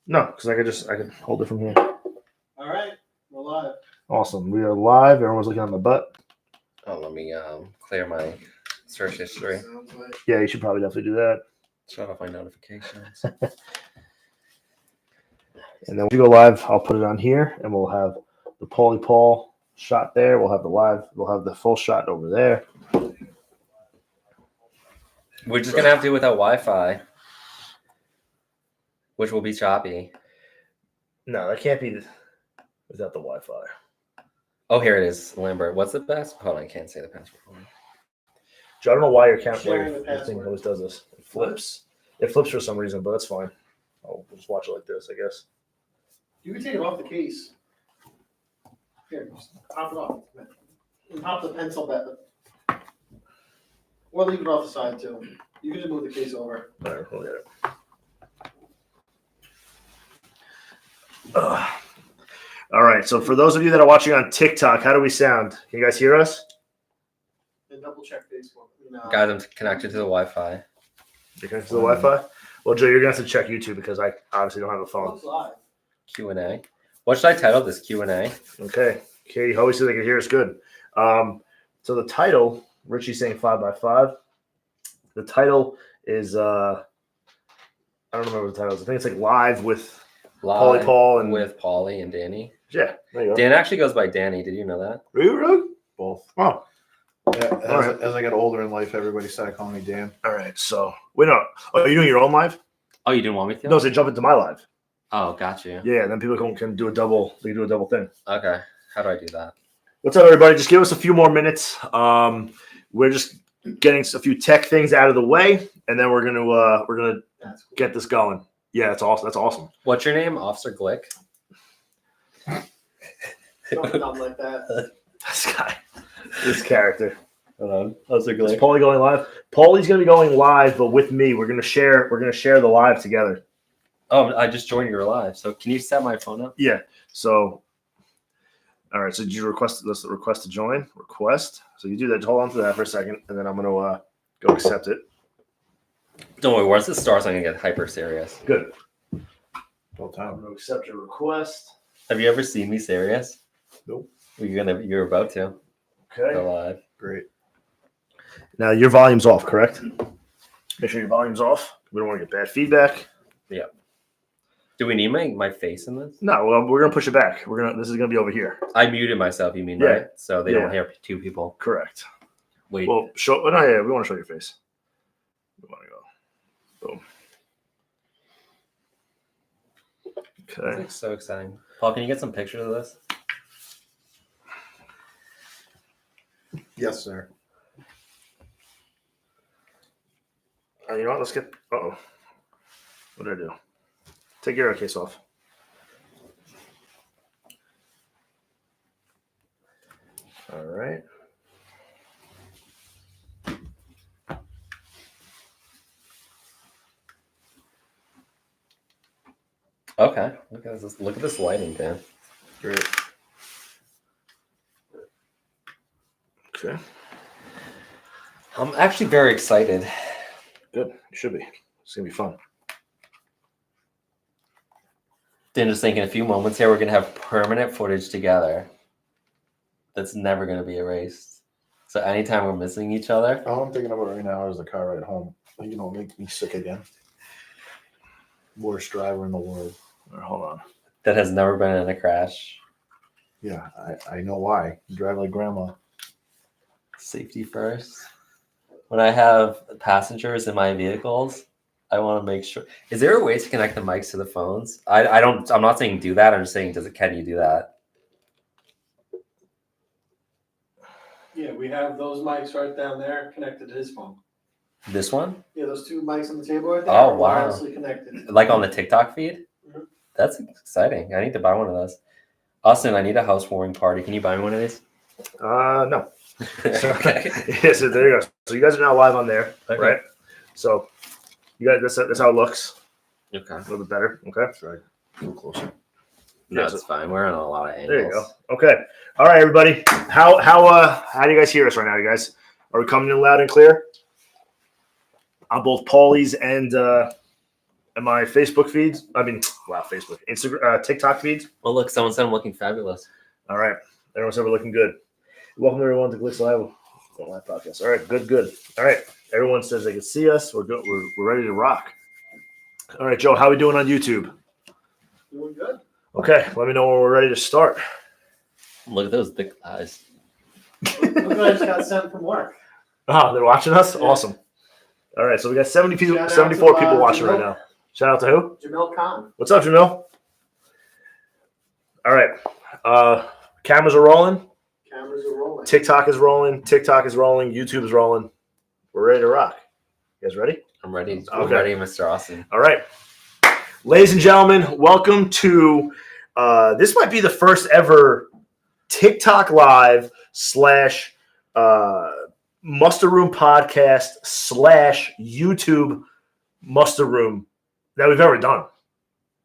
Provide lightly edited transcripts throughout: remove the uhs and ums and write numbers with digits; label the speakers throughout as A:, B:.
A: No, because I could hold it from here.
B: All right, we're live.
A: Awesome. We are live. Everyone's looking on the butt.
C: Oh, let me clear my search history.
B: Sounds like
A: Yeah, you should probably definitely do that.
C: Shut off my notifications.
A: And then when we go live, I'll put it on here, and we'll have the Paulie Paul shot there. We'll have the live. We'll have the full shot over there.
C: We're just gonna have to do without Wi-Fi, which will be choppy.
A: No, that can't be without the Wi-Fi.
C: Oh, here it is, Lambert. What's the best? Hold on, I can't say the password.
A: Joe, I don't know why your camera
B: Sharing the
A: thing
B: password.
A: always does this. It flips. It flips for some reason, but that's fine. I'll just watch it like this, I guess.
B: you can take it off the case. Here, just pop it off. And pop the pencil back. Or leave it off the side too. You can just move the case over.
A: All right, we'll get it. All right, so for those of you that are watching on TikTok, how do we sound? Can you guys hear us?
B: And double check Facebook.
C: Guys, I'm connected to the Wi-Fi.
A: You're connected to the Wi-Fi? Well, Joe, you're going to have to check YouTube because I obviously don't have a phone.
B: It's live.
C: Q&A. What should I title this Q&A?
A: Okay. Katie always said they could hear us good. So the title, Richie's saying 5x5. The title is, I don't remember the title is. I think it's like Live with Paulie Paul and
C: with Paulie and Danny.
A: Yeah, there you go.
C: Dan actually goes by Danny. Did you know that?
A: Are you really?
D: Both.
A: Oh,
D: Yeah,
A: All right.
D: as I got older in life, everybody started calling me Dan.
A: all right. So, wait, no. Oh, are you doing your own live?
C: Oh, you didn't want me to?
A: No, so jump into my live.
C: Oh, got you.
A: Yeah, then people can do a double. They can do a double thing.
C: Okay. How do I do that?
A: What's up, everybody? Just give us a few more minutes. We're just getting a few tech things out of the way, and then we're gonna
B: That's cool.
A: get this going. Yeah, that's awesome. That's awesome.
C: What's your name? Officer Glick?
B: Something dumb like that.
A: This guy, this character.
C: Hold on. Officer
A: Is Paulie going live? Paulie's gonna be going live, but with me, we're gonna share the live together.
C: Oh, I just joined your live. So can you set my phone up?
A: Yeah. So, all right. So did you request to join? Request. So you do that. Hold on to that for a second, and then I'm gonna go accept it.
C: Don't worry. Once it starts, I'm going to get hyper serious.
A: Good.
D: All the
A: I'm
D: time.
A: gonna accept your request.
C: Have you ever seen me serious?
D: Nope.
C: Well, you're about to
A: Okay.
C: go live.
D: Great.
A: Now your volume's off, correct? Make sure your volume's off. We don't want to get bad feedback.
C: Do we need my face in this?
A: No, well, we're gonna push it back. This is gonna be over here.
C: I muted myself, you mean,
A: Yeah.
C: right? So they
A: Yeah.
C: don't hear two people.
A: Correct.
C: Wait.
A: Well, show. No, yeah, we want to show your face. We want to go. Boom.
C: This
A: Okay.
C: looks so exciting. Paul, can you get some pictures of this?
D: Yes, sir.
A: You know what? Let's get. Uh-oh. What did I do? Take your case off. All right.
C: Okay. Look at this lighting, Dan.
D: Great.
A: Okay.
C: I'm actually very excited.
A: Good. You should be. It's gonna be fun.
C: Dan, just thinking a few moments here, we're going to have permanent footage together that's never going to be erased. So anytime we're missing each other,
D: All I'm thinking about right now is the car ride home. You know, make me sick again. Worst driver in the world.
A: All right, hold on.
C: that has never been in a crash.
D: Yeah, I know why. You drive like grandma.
C: Safety first. When I have passengers in my vehicles, I want to make sure. Is there a way to connect the mics to the phones? I don't. I'm not saying do that. I'm just saying, can you do that?
B: Yeah, we have those mics right down there connected to his phone.
C: This one,
B: Yeah, those two mics on the table right there
C: Oh,
B: are
C: wow.
B: wirelessly connected.
C: like on the TikTok feed.
B: Mhm.
C: That's exciting. I need to buy one of those. Austin, I need a housewarming party. Can you buy me one of these?
A: No.
C: Okay.
A: Yeah, so there you go. So you guys are now live on there,
C: Okay.
A: right? So you guys, that's how it looks.
C: Okay.
A: A little bit better. Okay.
D: That's right. A little closer.
C: No,
A: Yeah,
C: it's fine. We're on a lot of angles.
A: There you go. Okay. All right, everybody. How do you guys hear us right now, you guys? Are we coming in loud and clear? On both Paulie's and and my Facebook feeds. Facebook, Instagram, TikTok feeds.
C: Well, look, someone said I'm looking fabulous.
A: All right, everyone said we're looking good. Welcome everyone to Glitz Live podcast. All right, good. All right, everyone says they can see us. We're good. We're ready to rock. All right, Joe, how we doing on YouTube?
B: Doing good.
A: Okay, let me know when we're ready to start.
C: Look at those thick eyes.
B: Look what I just got sent from work.
A: Oh, they're watching us?
B: Yeah.
A: Awesome. All right, so we got 70 people,
B: Shout out
A: 74
B: to,
A: people watching right
B: Jamil.
A: now. Shout out to who?
B: Jamil Khan.
A: What's up, Jamil? All right. Cameras are rolling.
B: Cameras are rolling.
A: TikTok is rolling. YouTube is rolling. We're ready to rock. You guys ready?
C: I'm ready. I'm
A: Okay.
C: ready, Mr. Austin.
A: All right. Ladies and gentlemen, welcome to this might be the first ever TikTok live / Muster Room podcast / YouTube Muster Room that we've ever done.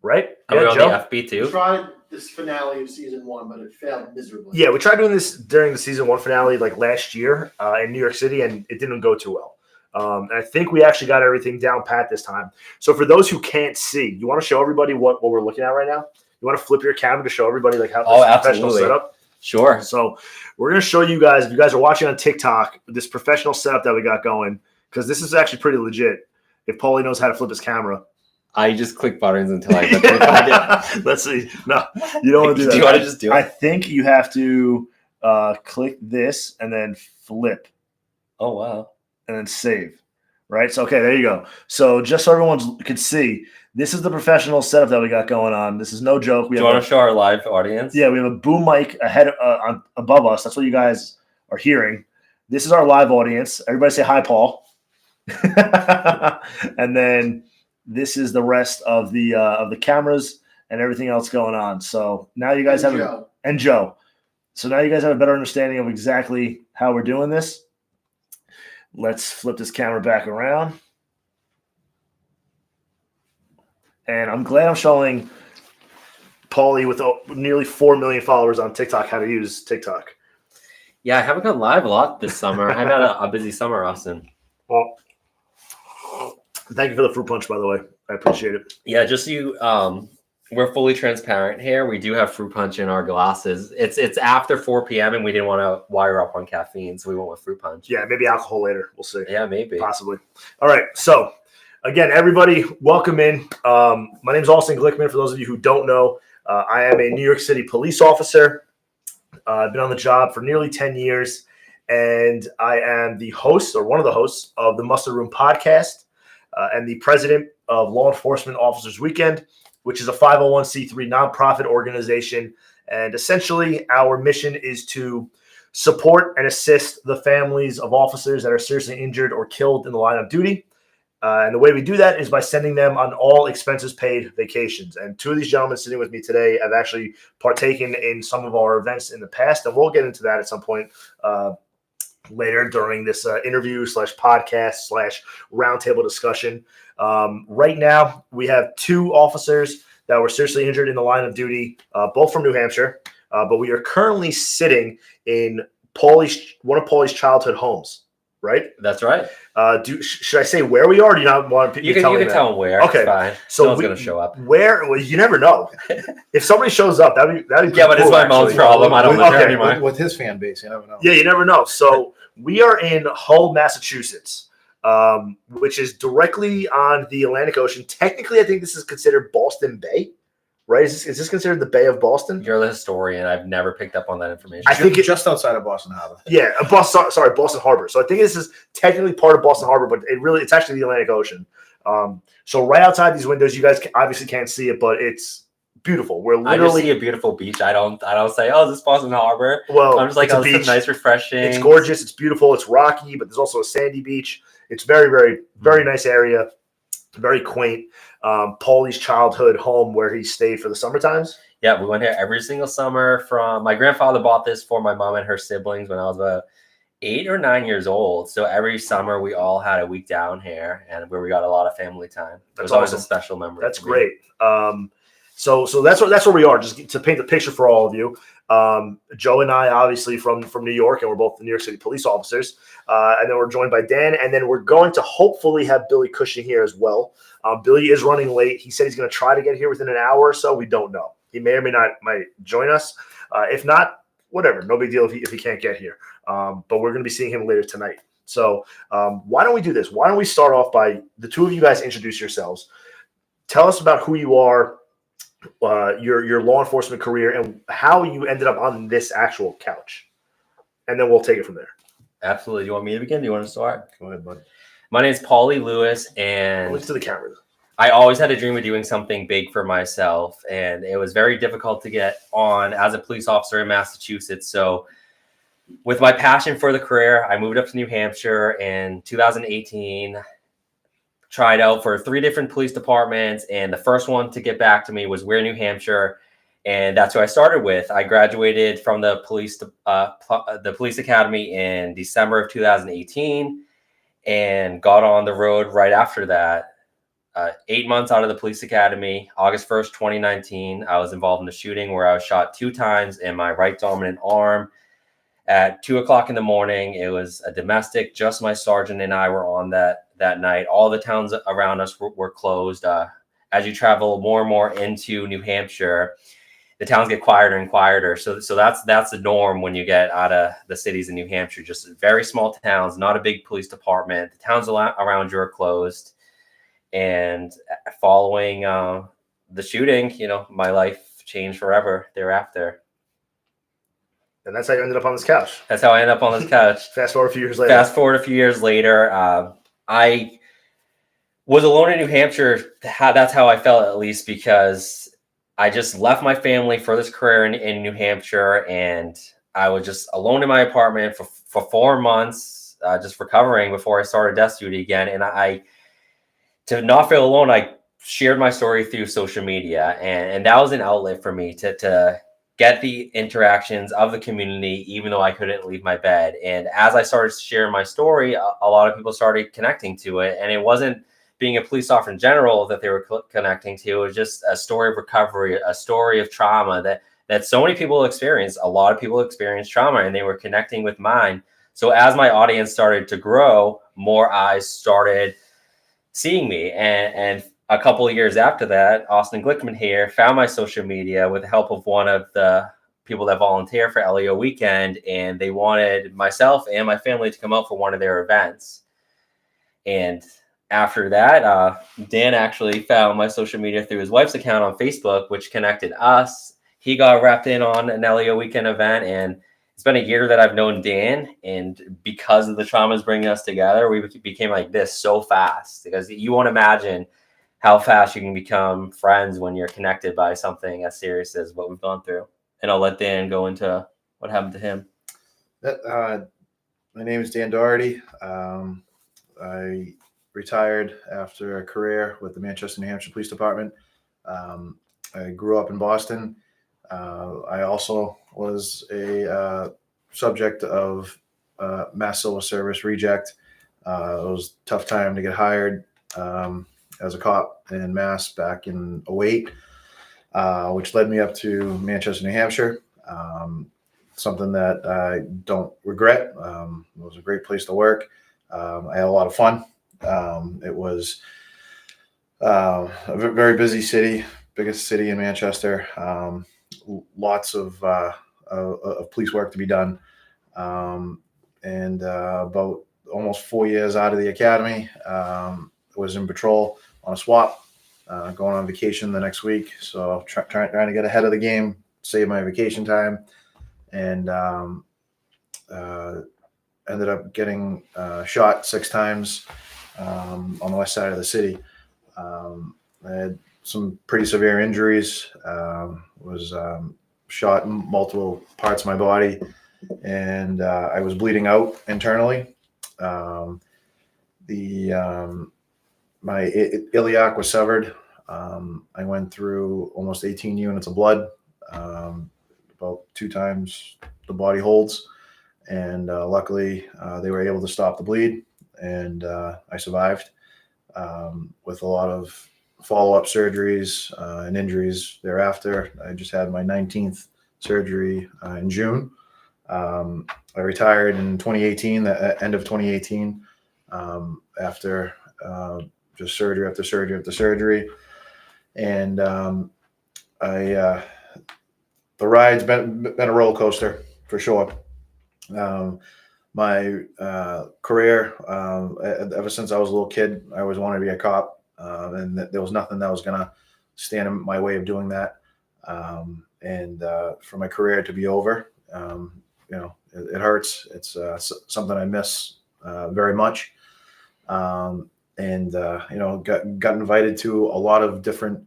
A: Right?
C: Are we on
A: Joe?
C: the FB
B: We
C: too?
B: tried this finale of season 1, but it failed miserably.
A: Yeah, we tried doing this during the season 1 finale like last year in New York City, and it didn't go too well. And I think we actually got everything down pat this time. So for those who can't see, you want to show everybody what we're looking at right now? You want to flip your camera to show everybody like how this professional
C: absolutely.
A: setup?
C: Sure.
A: So we're going to show you guys, if you guys are watching on TikTok, this professional setup that we got going, because this is actually pretty legit. If Paulie knows how to flip his camera.
C: I just click buttons until I get to
A: Let's see. No, you don't want to do that.
C: Do you want to just do
A: I
C: it?
A: think you have to click this and then flip
C: Oh, wow.
A: and then save. Right? So, okay, there you go. So just so everyone can see, this is the professional setup that we got going on. This is no joke.
C: Do you want to show our live audience?
A: Yeah, we have a boom mic ahead above us. That's what you guys are hearing. This is our live audience. Everybody say hi, Paul. And then this is the rest of the cameras and everything else going on. So now you guys and Joe. So now you guys have a better understanding of exactly how we're doing this. Let's flip this camera back around. And I'm glad I'm showing Paulie with nearly 4 million followers on TikTok how to use TikTok.
C: Yeah, I haven't gone live a lot this summer. I've had a busy summer, Austin.
A: Well, thank you for the fruit punch, by the way. I appreciate it.
C: Yeah, just so you we're fully transparent here. We do have fruit punch in our glasses. It's after 4 p.m. and we didn't want to wire up on caffeine, so we went with fruit punch.
A: Yeah, maybe alcohol later. We'll see.
C: Yeah, maybe.
A: Possibly. All right. So, again, everybody, welcome in. My name is Austin Glickman. For those of you who don't know, I am a New York City police officer. I've been on the job for nearly 10 years, and I am the host or one of the hosts of the Muster Room podcast and the president of Law Enforcement Officers Weekend, which is a 501c3 nonprofit organization. And essentially, our mission is to support and assist the families of officers that are seriously injured or killed in the line of duty. And the way we do that is by sending them on all expenses paid vacations. And two of these gentlemen sitting with me today have actually partaken in some of our events in the past, and we'll get into that at some point later during this interview / podcast / roundtable discussion. Right now, we have 2 officers that were seriously injured in the line of duty, both from New Hampshire, but we are currently sitting in one of Paulie's childhood homes, right?
C: That's right.
A: Should I say where we are? Or do you not want people
C: You can tell them where.
A: Okay.
C: It's fine.
A: So
C: So no one's going to show up.
A: Where? Well, you never know. If somebody shows up, that'd be
C: Yeah, but it's my mom's problem. I don't live there
A: Okay.
C: anymore.
D: With his fan base, you never know.
A: Yeah, you never know. So we are in Hull, Massachusetts, which is directly on the Atlantic Ocean. Technically, I think this is considered Boston Bay, right? Is this considered the Bay of Boston?
C: You're the historian. I've never picked up on that information.
A: I think
D: Just outside of Boston Harbor.
A: Yeah, Boston Harbor. So I think this is technically part of Boston Harbor, but it's actually the Atlantic Ocean. So right outside these windows, you guys obviously can't see it, but it's beautiful. We're
C: I just
A: literally
C: see a beautiful beach. I don't say, oh, is this Boston Harbor? I'm just like,
A: it's a
C: oh, this
A: beach.
C: is nice, refreshing.
A: It's gorgeous. It's beautiful. It's rocky, but there's also a sandy beach. It's very, very, very nice area. Very quaint. Paulie's childhood home where he stayed for the summer times.
C: Yeah, we went here every single summer. From my grandfather bought this for my mom and her siblings when I was about 8 or 9 years old. So every summer we all had a week down here, and where we got a lot of family time. It was always a
A: awesome.
C: special memory.
A: That's
C: for me.
A: great. So that's where we are. Just to paint the picture for all of you. Joe and I, obviously from New York, and we're both the New York City police officers. And then we're joined by Dan, and then we're going to hopefully have Billy Cushing here as well. Billy is running late. He said he's going to try to get here within an hour or so. We don't know. He may or may not might join us. If not, whatever. No big deal if he can't get here. But we're going to be seeing him later tonight. So why don't we do this? Why don't we start off by the two of you guys introduce yourselves. Tell us about who you are, your law enforcement career, and how you ended up on this actual couch. And then we'll take it from there.
C: Absolutely. Do you want me to begin? Do you want to start?
D: Go ahead, bud.
C: My name is Paulie Lewis, and
A: Look to the camera.
C: I always had a dream of doing something big for myself, and it was very difficult to get on as a police officer in Massachusetts. So with my passion for the career, I moved up to New Hampshire in 2018, tried out for 3 different police departments, and the first one to get back to me was Weir, New Hampshire, and that's who I started with. I graduated from the police academy in December of 2018 and got on the road right after that. 8 months out of the police academy, August 1st, 2019, I was involved in a shooting where I was shot 2 times in my right dominant arm at 2:00 in the morning. It was a domestic. Just my sergeant and I were on that night. All the towns around us were closed. As you travel more and more into New Hampshire, the towns get quieter and quieter. So that's the norm when you get out of the cities in New Hampshire. Just very small towns, not a big police department. The towns around you are closed. And following the shooting, my life changed forever thereafter.
A: And that's how you ended up on this couch.
C: That's how I ended up on this couch.
A: Fast forward a few years later. I was alone in New Hampshire. That's how I felt, at least, because I just left my family for this career in New Hampshire, and I was just alone in my apartment for 4 months, just recovering before I started desk duty again. And to not feel alone, I shared my story through social media, and that was an outlet for me to get the interactions of the community, even though I couldn't leave my bed. And as I started sharing my story, a lot of people started connecting to it. And it wasn't being a police officer in general that they were connecting to. It was just a story of recovery, a story of trauma that so many people experience. A lot of people experience trauma, and they were connecting with mine. So as my audience started to grow, more eyes started seeing me. And a couple of years after that, Austin Glickman here found my social media with the help of one of the people that volunteer for LEO Weekend, and they wanted myself and my family to come out for one of their events. And after that, Dan actually found my social media through his wife's account on Facebook, which connected us. He got wrapped in on an LEO Weekend event, and it's been a year that I've known Dan, and because of the traumas bringing us together, we became like this so fast, because you won't imagine how fast you can become friends when you're connected by something as serious as what we've gone through. And I'll let Dan go into what happened to him.
D: My name is Dan Doherty. I retired after a career with the Manchester, New Hampshire Police Department. I grew up in Boston. I also was a subject of mass civil service reject. It was a tough time to get hired as a cop in Mass back in 2008, which led me up to Manchester, New Hampshire. Something that I don't regret. It was a great place to work. I had a lot of fun. It was a very busy city, biggest city in Manchester. Lots of police work to be done. And about almost 4 years out of the academy, was in patrol on a SWAT, going on vacation the next week. So trying to get ahead of the game, save my vacation time, and ended up getting shot 6 times on the west side of the city. I had some pretty severe injuries. Was shot in multiple parts of my body, and I was bleeding out internally. My iliac was severed. I went through almost 18 units of blood, about 2 times the body holds. And luckily, they were able to stop the bleed, and I survived with a lot of follow-up surgeries and injuries thereafter. I just had my 19th surgery in June. I retired in 2018, the end of 2018, after just surgery after surgery after surgery. And the ride's been a roller coaster for sure. My career, ever since I was a little kid, I always wanted to be a cop, and there was nothing that was going to stand in my way of doing that. And for my career to be over, it hurts. It's something I miss very much. Got invited to a lot of different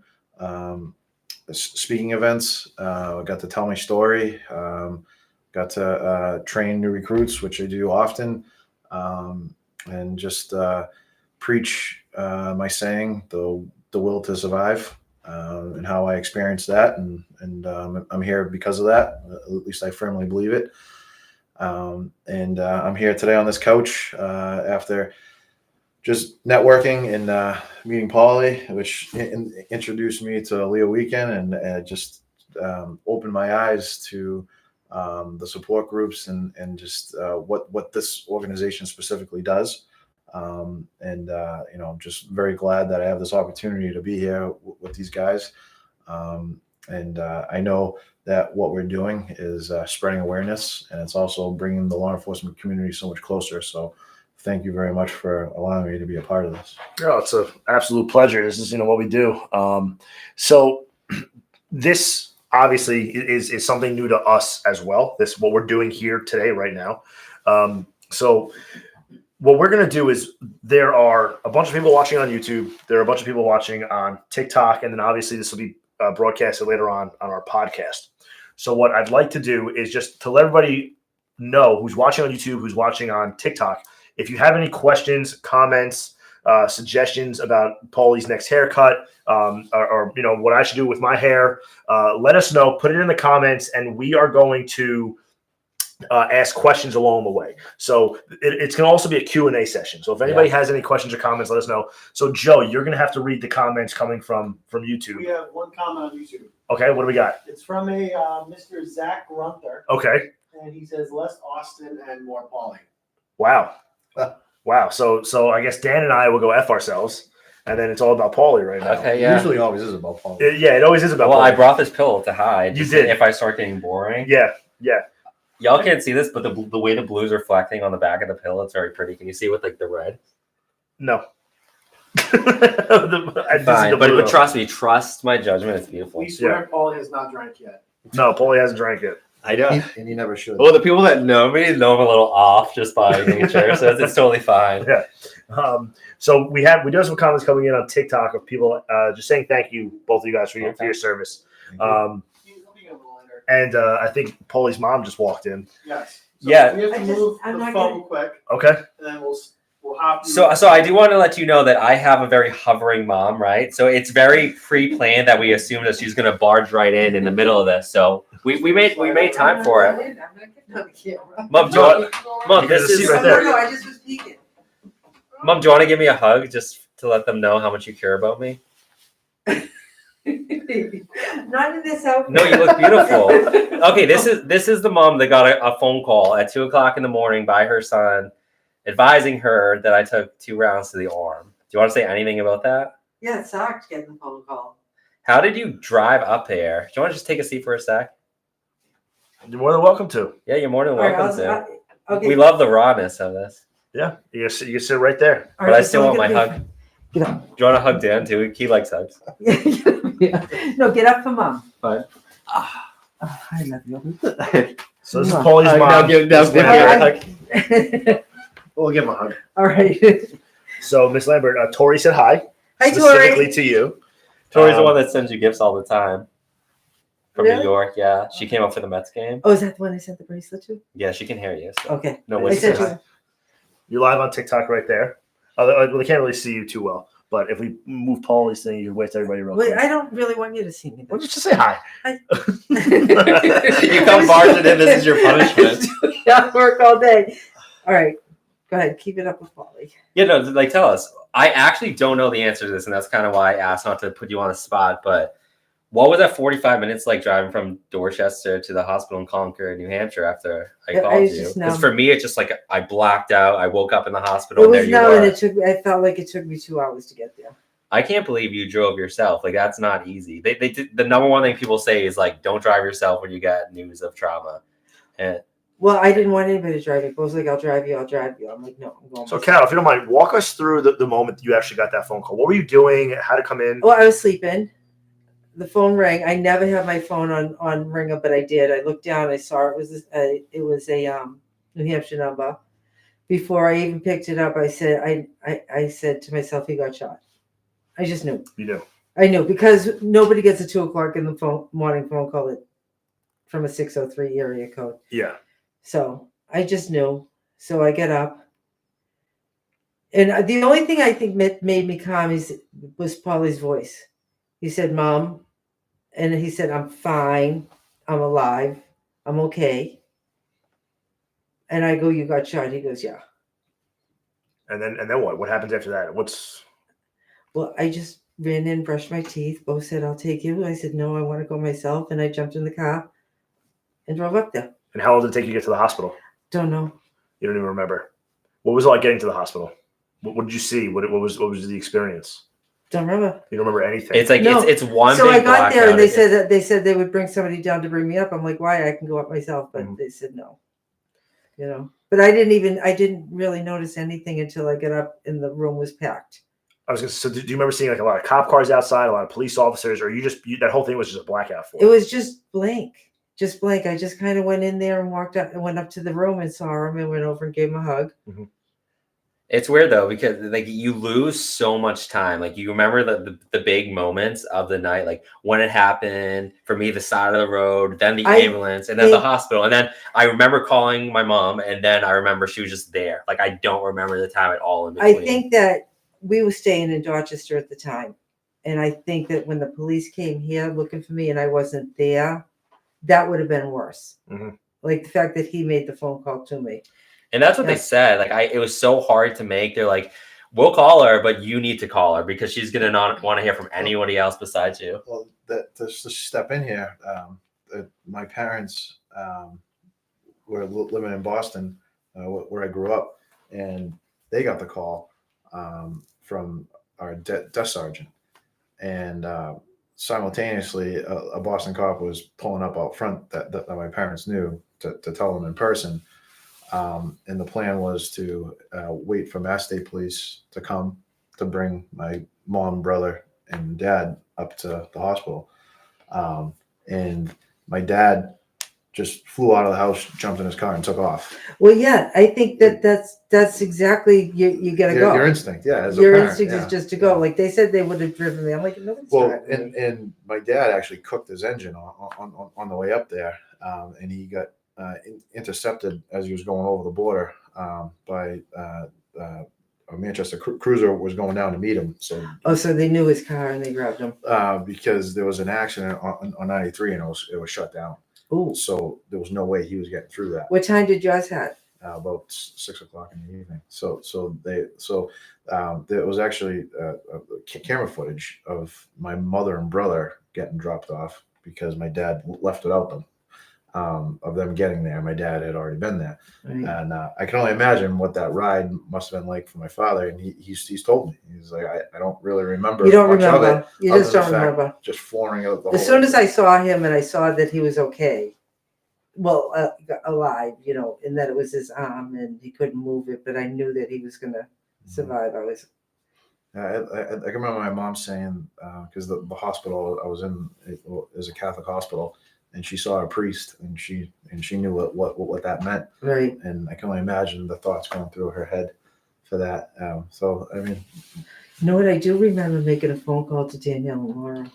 D: speaking events. Got to tell my story. Got to train new recruits, which I do often, and just preach my saying, the will to survive, and how I experienced that. And I'm here because of that. At least I firmly believe it. And I'm here today on this couch after just networking and meeting Paulie, which introduced me to Leo Weekend, and just opened my eyes to the support groups and just what this organization specifically does. I'm just very glad that I have this opportunity to be here with these guys. I know that what we're doing is spreading awareness, and it's also bringing the law enforcement community so much closer. So thank you very much for allowing me to be a part of this.
A: Oh, it's an absolute pleasure. This is, what we do. So this obviously is something new to us as well. This, what we're doing here today, right now. So what we're going to do is, there are a bunch of people watching on YouTube. There are a bunch of people watching on TikTok. And then obviously this will be broadcasted later on our podcast. So what I'd like to do is just to let everybody know who's watching on YouTube, who's watching on TikTok, if you have any questions, comments, suggestions about Paulie's next haircut, or what I should do with my hair, let us know. Put it in the comments, and we are going to ask questions along the way. So it's going to also be a Q&A session. So if anybody has any questions or comments, let us know. So Joe, you're going to have to read the comments coming from YouTube.
B: We have one comment on YouTube.
A: Okay, what do we got?
B: It's from a Mr. Zach Grunter,
A: Okay.
B: and he says less Austin and more Paulie.
A: Wow. Wow. So I guess Dan and I will go F ourselves, and then it's all about Paulie right now.
C: Okay, yeah.
D: Usually always is about Paulie.
A: It always is about
C: Well,
A: Paulie.
C: I brought this pillow to hide.
A: You did.
C: If I start getting boring.
A: Yeah.
C: Y'all can't see this, but the way the blue's reflecting on the back of the pillow, it's very pretty. Can you see with like the red?
A: No.
C: Fine, but trust me, trust my judgment. It's beautiful.
B: We swear Paulie has not drank yet.
A: No, Paulie hasn't drank it.
C: I don't.
D: And you never should.
C: Well, the people that know me know I'm a little off just by nature, so it's totally fine.
A: Yeah. So we do have some comments coming in on TikTok of people just saying thank you, both of you guys, for your service. And I think Paulie's mom just walked in.
B: Yes. So
C: Yeah.
B: We have to move the phone quick,
A: Okay.
B: and then we'll hop.
C: So I do want to let you know that I have a very hovering mom, right? So it's very pre-planned that we assume that she's going to barge right in the middle of this. So we made time for it.
E: I'm not getting on the camera.
C: Mom, do you want, Mom,
A: There's
C: this
A: a
C: is
A: seat right
E: Oh,
A: there.
E: no, I just was peeking.
C: Mom, do you want to give me a hug just to let them know how much you care about me?
E: Not in this outfit.
C: No, you look beautiful. Okay, this is the mom that got a phone call at 2:00 in the morning by her son, advising her that I took 2 rounds to the arm. Do you want to say anything about that?
E: Yeah, it sucked getting the phone call.
C: How did you drive up there? Do you want to just take a seat for a sec?
A: You're more than welcome to.
C: Yeah, you're more than
E: All right,
C: welcome to.
E: okay.
C: We love the rawness of this.
A: Yeah. You can sit right there.
E: All
C: But
E: right,
C: I still want my
E: get
C: hug.
E: Get up.
C: Do you want to hug Dan too? He likes hugs.
E: Yeah. No, get up for mom.
C: Fine.
E: I love you.
A: So this is
E: Mwah.
A: Paulie's mom. Miss
C: give me
A: Lambert.
C: a hug.
D: We'll give him a hug.
E: All right.
A: So Miss Lambert, Tori said hi.
E: Hi,
A: Specifically
E: Tori.
A: to you.
C: Tori's the one that sends you gifts all the time. From
E: Really?
C: New York, yeah. She came up for the Mets game.
E: Oh, is that the one I sent the bracelet to?
C: Yeah, she can hear you. So.
E: Okay.
C: No,
E: I
C: wait.
E: sent you.
A: You're live on TikTok right there. Well, they can't really see you too well. But if we move Paulie's thing, you can wait to everybody real
E: Wait,
A: quick.
E: I don't really want you to see me.
A: Well, just say hi.
C: You come barging in. This is your punishment.
E: Yeah, work all day. All right. Go ahead, keep it up with Paulie.
C: Yeah, no, like tell us. I actually don't know the answer to this, and that's kind of why I asked not to put you on the spot. But what was that 45 minutes like driving from Dorchester to the hospital in Concord, New Hampshire after I
E: I
C: called
E: was
C: you?
E: just
C: Because
E: numb.
C: for me, it's just like I blacked out. I woke up in the hospital,
E: It
C: and there
E: was
C: you
E: no,
C: were.
E: and it took. I felt like it took me 2 hours to get there.
C: I can't believe you drove yourself. Like that's not easy. They did, the number one thing people say is like, don't drive yourself when you get news of trauma. And
E: Well, I didn't want anybody to drive me. It was like, I'll drive you. I'm like, no, I'm going.
A: So,
E: myself.
A: Cal, if you don't mind, walk us through the moment that you actually got that phone call. What were you doing? How to come in?
E: Well, I was sleeping. The phone rang. I never have my phone on ringer, but I did. I looked down. I saw it was a New Hampshire number. Before I even picked it up, I said to myself, he got shot. I just knew.
A: You do.
E: I knew because nobody gets a 2:00 in the morning phone call from a 603 area code.
A: Yeah.
E: So I just knew. So I get up. And the only thing I think made me calm was Paulie's voice. He said, Mom. And he said, I'm fine. I'm alive. I'm okay. And I go, you got shot. He goes, yeah.
A: And then what? What happens after that?
E: Well, I just ran in, brushed my teeth. Bo said, I'll take you. I said, no, I want to go myself. And I jumped in the car and drove up there.
A: And how long did it take you to get to the hospital?
E: Don't know.
A: You don't even remember. What was it like getting to the hospital? What did you see? What was the experience?
E: Don't remember.
A: You don't remember anything.
C: it's like
E: No.
C: it's one.
E: So
C: big
E: I got there and
C: blackout.
E: they said they would bring somebody down to bring me up. I'm like, why? I can go up myself. But
A: Mhm.
E: they said no. But I didn't really notice anything until I got up and the room was packed.
A: I was gonna. So, do you remember seeing like a lot of cop cars outside, a lot of police officers, or that whole thing was just a blackout for
E: It
A: you?
E: was just blank. Just blank. I just kind of went in there and walked up and went up to the room and saw him and went over and gave him a hug.
C: It's weird though because like you lose so much time. Like you remember the big moments of the night, like when it happened. For me, the side of the road, then the ambulance, and then the hospital. And then I remember calling my mom, and then I remember she was just there. Like I don't remember the time at all in between.
E: I think that we were staying in Dorchester at the time. And I think that when the police came here looking for me and I wasn't there, that would have been worse.
A: Mhm.
E: Like the fact that he made the phone call to me.
C: And that's what they said. Like it was so hard to make. They're like, we'll call her, but you need to call her because she's gonna not want to hear from anybody else besides you.
D: Well, to step in here, my parents were living in Boston, where I grew up, and they got the call from our desk sergeant, and simultaneously, a Boston cop was pulling up out front that my parents knew to tell them in person. And the plan was to wait for Mass State Police to come to bring my mom, brother, and dad up to the hospital. And my dad just flew out of the house, jumped in his car, and took off.
E: Well, yeah, I think that's exactly you gotta go.
D: Your instinct, yeah. As a
E: Your
D: parent,
E: instinct
D: yeah.
E: is just to go. Like they said they would have driven me. I'm like, nobody's driving me.
D: And my dad actually cooked his engine on the way up there, and he got intercepted as he was going over the border by a Manchester cruiser was going down to meet him. So
E: they knew his car and they grabbed him.
D: because there was an accident on 93 and it was shut down.
E: Ooh.
D: So there was no way he was getting through that.
E: What time did yours have?
D: About 6 o'clock in the evening. So there was actually camera footage of my mother and brother getting dropped off because my dad left without them. Of them getting there, my dad had already been there,
E: Right.
D: and I can only imagine what that ride must have been like for my father. And he's told me, he's like, I don't really remember.
E: You don't
D: much of
E: remember.
D: it,
E: You
D: other
E: just
D: than
E: don't
D: the fact
E: remember.
D: Just flooring out the
E: As soon as I saw him and I saw that he was okay, well, alive, and that it was his arm and he couldn't move it, but I knew that he was going to survive. I
D: I can remember my mom saying, because the hospital I was in is a Catholic hospital, and she saw a priest, and she knew what that meant.
E: right.
D: And I can only imagine the thoughts going through her head for that. So I mean,
E: You know what? I do remember making a phone call to Danielle and Laura.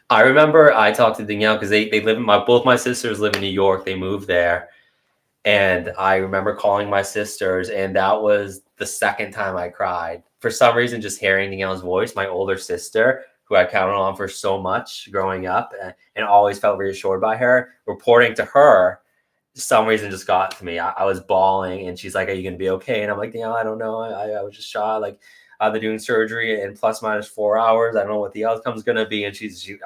C: I remember I talked to Danielle because they live in both my sisters live in New York. They moved there. And I remember calling my sisters, and that was the second time I cried. For some reason, just hearing Danielle's voice, my older sister, who I counted on for so much growing up and always felt reassured by her, reporting to her some reason just got to me. I was bawling, and she's like, "Are you gonna be okay?" And I'm like, I don't know. I was just shot. Like, they're doing surgery in plus minus 4 hours. I don't know what the outcome's gonna be. And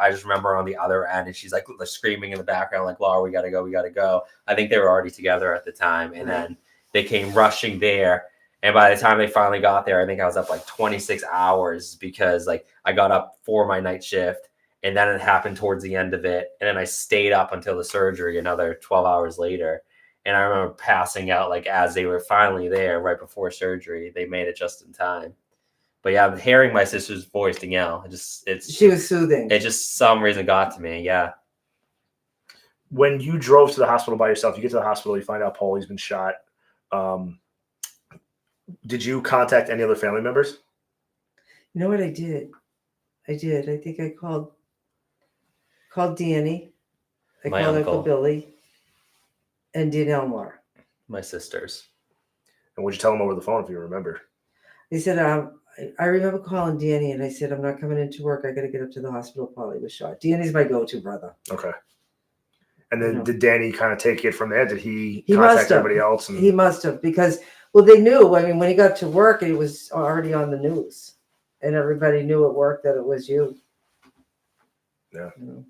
C: I just remember on the other end, and she's like screaming in the background, like, "Laura, we gotta go, we gotta go." I think they were already together at the time, and then they came rushing there. And by the time they finally got there, I think I was up like 26 hours because like I got up for my night shift. And then it happened towards the end of it. And then I stayed up until the surgery another 12 hours later. And I remember passing out like as they were finally there right before surgery. They made it just in time. But yeah, hearing my sister's voice, Danielle,
E: She was soothing.
C: it just some reason got to me. Yeah.
A: When you drove to the hospital by yourself, you get to the hospital, you find out Paulie's been shot. Did you contact any other family members?
E: You know what I did? I think I called Danny. I
C: My
E: called
C: uncle.
E: Uncle Billy and Dean Elmore.
C: My sisters.
A: And would you tell them over the phone if you remember?
E: They said, I remember calling Danny and I said, I'm not coming into work. I got to get up to the hospital. Paulie was shot. Danny's my go-to brother.
A: Okay. And then
E: No.
A: did Danny kind of take it from there? Did he
E: He must
A: contact
E: have.
A: everybody else? And
E: He must have, because, well, they knew. I mean, when he got to work, it was already on the news. And everybody knew at work that it was you.
A: Yeah.
E: You know?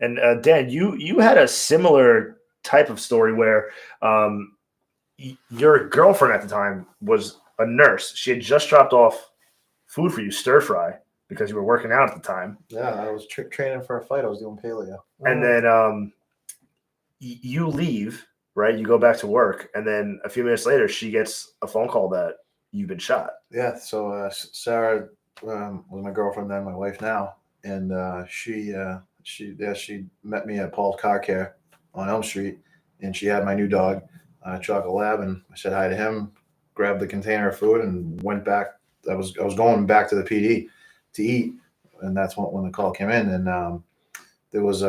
A: And Dan, you had a similar type of story where your girlfriend at the time was a nurse. She had just dropped off food for you, stir fry, because you were working out at the time.
D: Yeah, I was training for a fight. I was doing paleo.
A: And then you leave, right? You go back to work, and then a few minutes later, she gets a phone call that you've been shot.
D: Yeah, so Sarah was my girlfriend then, my wife now, and she met me at Paul's Car Care on Elm Street, and she had my new dog, Chocolate Lab, and I said hi to him, grabbed the container of food, and went back. I was going back to the PD to eat, and that's when the call came in, and there was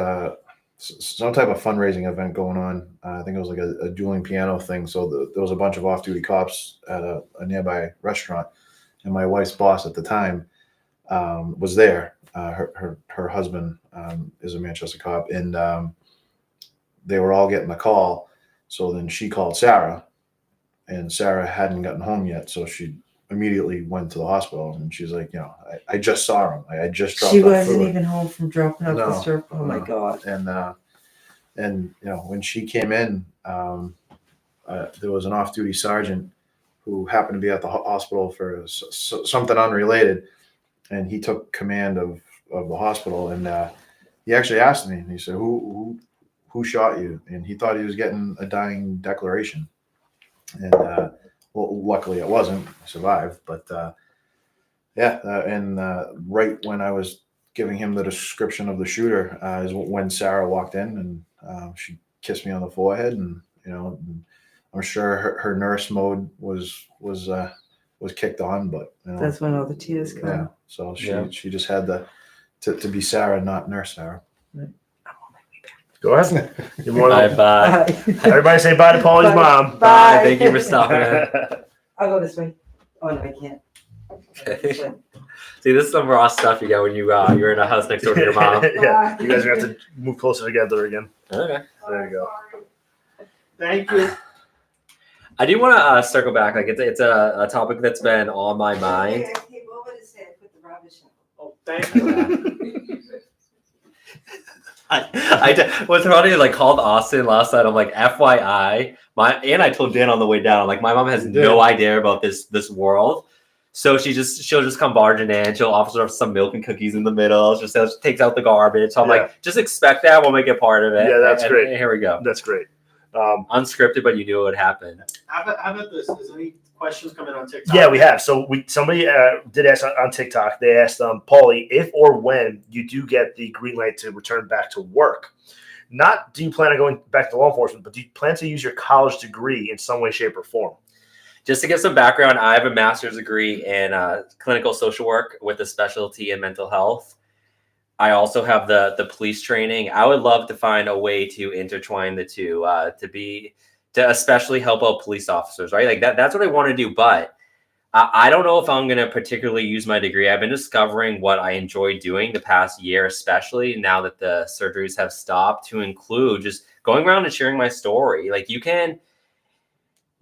D: some type of fundraising event going on. I think it was like a dueling piano thing. So there was a bunch of off-duty cops at a nearby restaurant, and my wife's boss at the time was there. Her husband is a Manchester cop, and they were all getting the call. So then she called Sarah, and Sarah hadn't gotten home yet, so she immediately went to the hospital, and she's like, I just saw him. I just dropped
E: She
D: off
E: wasn't
D: food.
E: even home from dropping off the
D: No,
E: surf. Oh my
D: no.
E: God.
D: And when she came in, there was an off-duty sergeant who happened to be at the hospital for something unrelated, and he took command of the hospital, and he actually asked me, and he said, who shot you? And he thought he was getting a dying declaration, and well, luckily it wasn't. I survived, but right when I was giving him the description of the shooter is when Sarah walked in, and she kissed me on the forehead, and I'm sure her nurse mode was kicked on, but
E: That's when all the tears come.
D: yeah. So she just had to be Sarah, not Nurse Sarah.
A: Go ahead. You're more than
C: Bye.
A: Everybody say bye to Paulie's mom.
C: Bye. Thank you for stopping in.
E: I'll go this way. Oh, no, I can't. This way.
C: See, this is some raw stuff you get when you're in a house next door to your mom.
A: Yeah, you guys are going to have to move closer together again.
C: Okay.
A: There you go.
B: Thank you.
C: I do want to circle back. Like it's a topic that's been on my mind.
E: I came over to say I put the rubbish out.
B: Oh, thank you.
C: What's funny, like called Austin last night. I'm like, FYI, I told Dan on the way down. I'm like, my mom has no idea about this world. So she'll just come barging in. She'll offer us some milk and cookies in the middle. She takes out the garbage. So I'm like, just expect that. We'll make it part of it.
A: Yeah, that's great.
C: And here we go.
A: That's great.
C: Unscripted, but you knew it would happen.
B: How about this? Is any questions coming on TikTok?
A: Yeah, we have. So somebody did ask on TikTok. They asked Paulie, if or when you do get the green light to return back to work, not do you plan on going back to law enforcement, but do you plan to use your college degree in some way, shape, or form?
C: Just to give some background, I have a master's degree in clinical social work with a specialty in mental health. I also have the police training. I would love to find a way to intertwine the two, to especially help out police officers, right? Like that's what I want to do. But I don't know if I'm going to particularly use my degree. I've been discovering what I enjoy doing the past year, especially now that the surgeries have stopped, to include just going around and sharing my story. Like, you can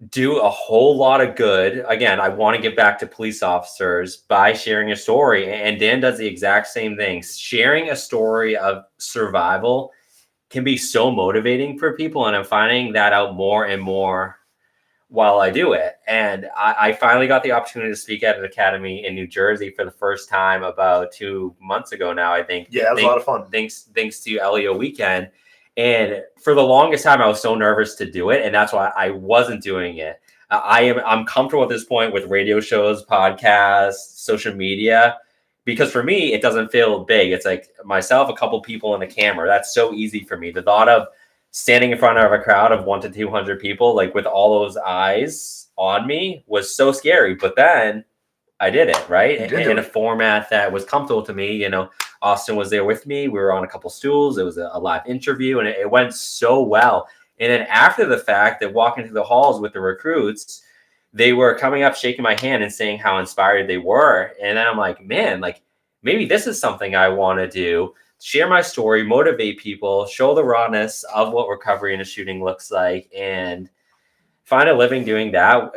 C: do a whole lot of good. Again, I want to give back to police officers by sharing a story. And Dan does the exact same thing. Sharing a story of survival can be so motivating for people. And I'm finding that out more and more while I do it. And I finally got the opportunity to speak at an academy in New Jersey for the first time about 2 months ago now, I think.
A: Yeah, it was a lot of fun.
C: Thanks to LEO weekend. And for the longest time, I was so nervous to do it. And that's why I wasn't doing it. I'm comfortable at this point with radio shows, podcasts, social media, because for me, it doesn't feel big. It's like myself, a couple people, and a camera. That's so easy for me. The thought of standing in front of a crowd of 100 to 200 people, like with all those eyes on me, was so scary. But then I did it, right? In a format that was comfortable to me. You know, Austin was there with me. We were on a couple stools. It was a live interview, and it went so well. And then after the fact, that walking through the halls with the recruits, they were coming up, shaking my hand and saying how inspired they were. And then I'm like, man, like maybe this is something I want to do. Share my story, motivate people, show the rawness of what recovery in a shooting looks like, and find a living doing that.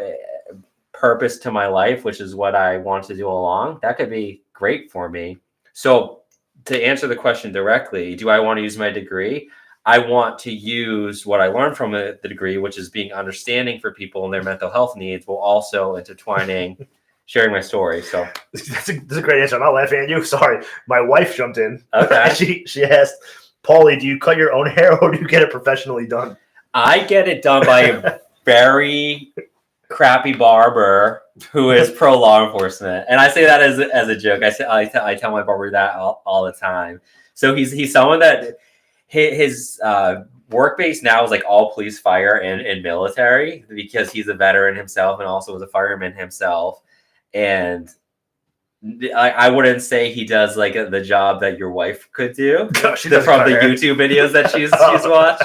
C: Purpose to my life, which is what I want to do along. That could be great for me. So to answer the question directly, do I want to use my degree? I want to use what I learned from the degree, which is being understanding for people and their mental health needs, while also intertwining sharing my story. So
A: that's a great answer. I'm not laughing at you. Sorry. My wife jumped in.
C: Okay.
A: she asked, Paulie, do you cut your own hair or do you get it professionally done?
C: I get it done by a very crappy barber who is pro law enforcement. And I say that as a joke. I tell my barber that all the time. So he's someone that his work base now is like all police, fire, and military, because he's a veteran himself and also was a fireman himself. And I wouldn't say he does like the job that your wife could do from the YouTube videos that she's watched,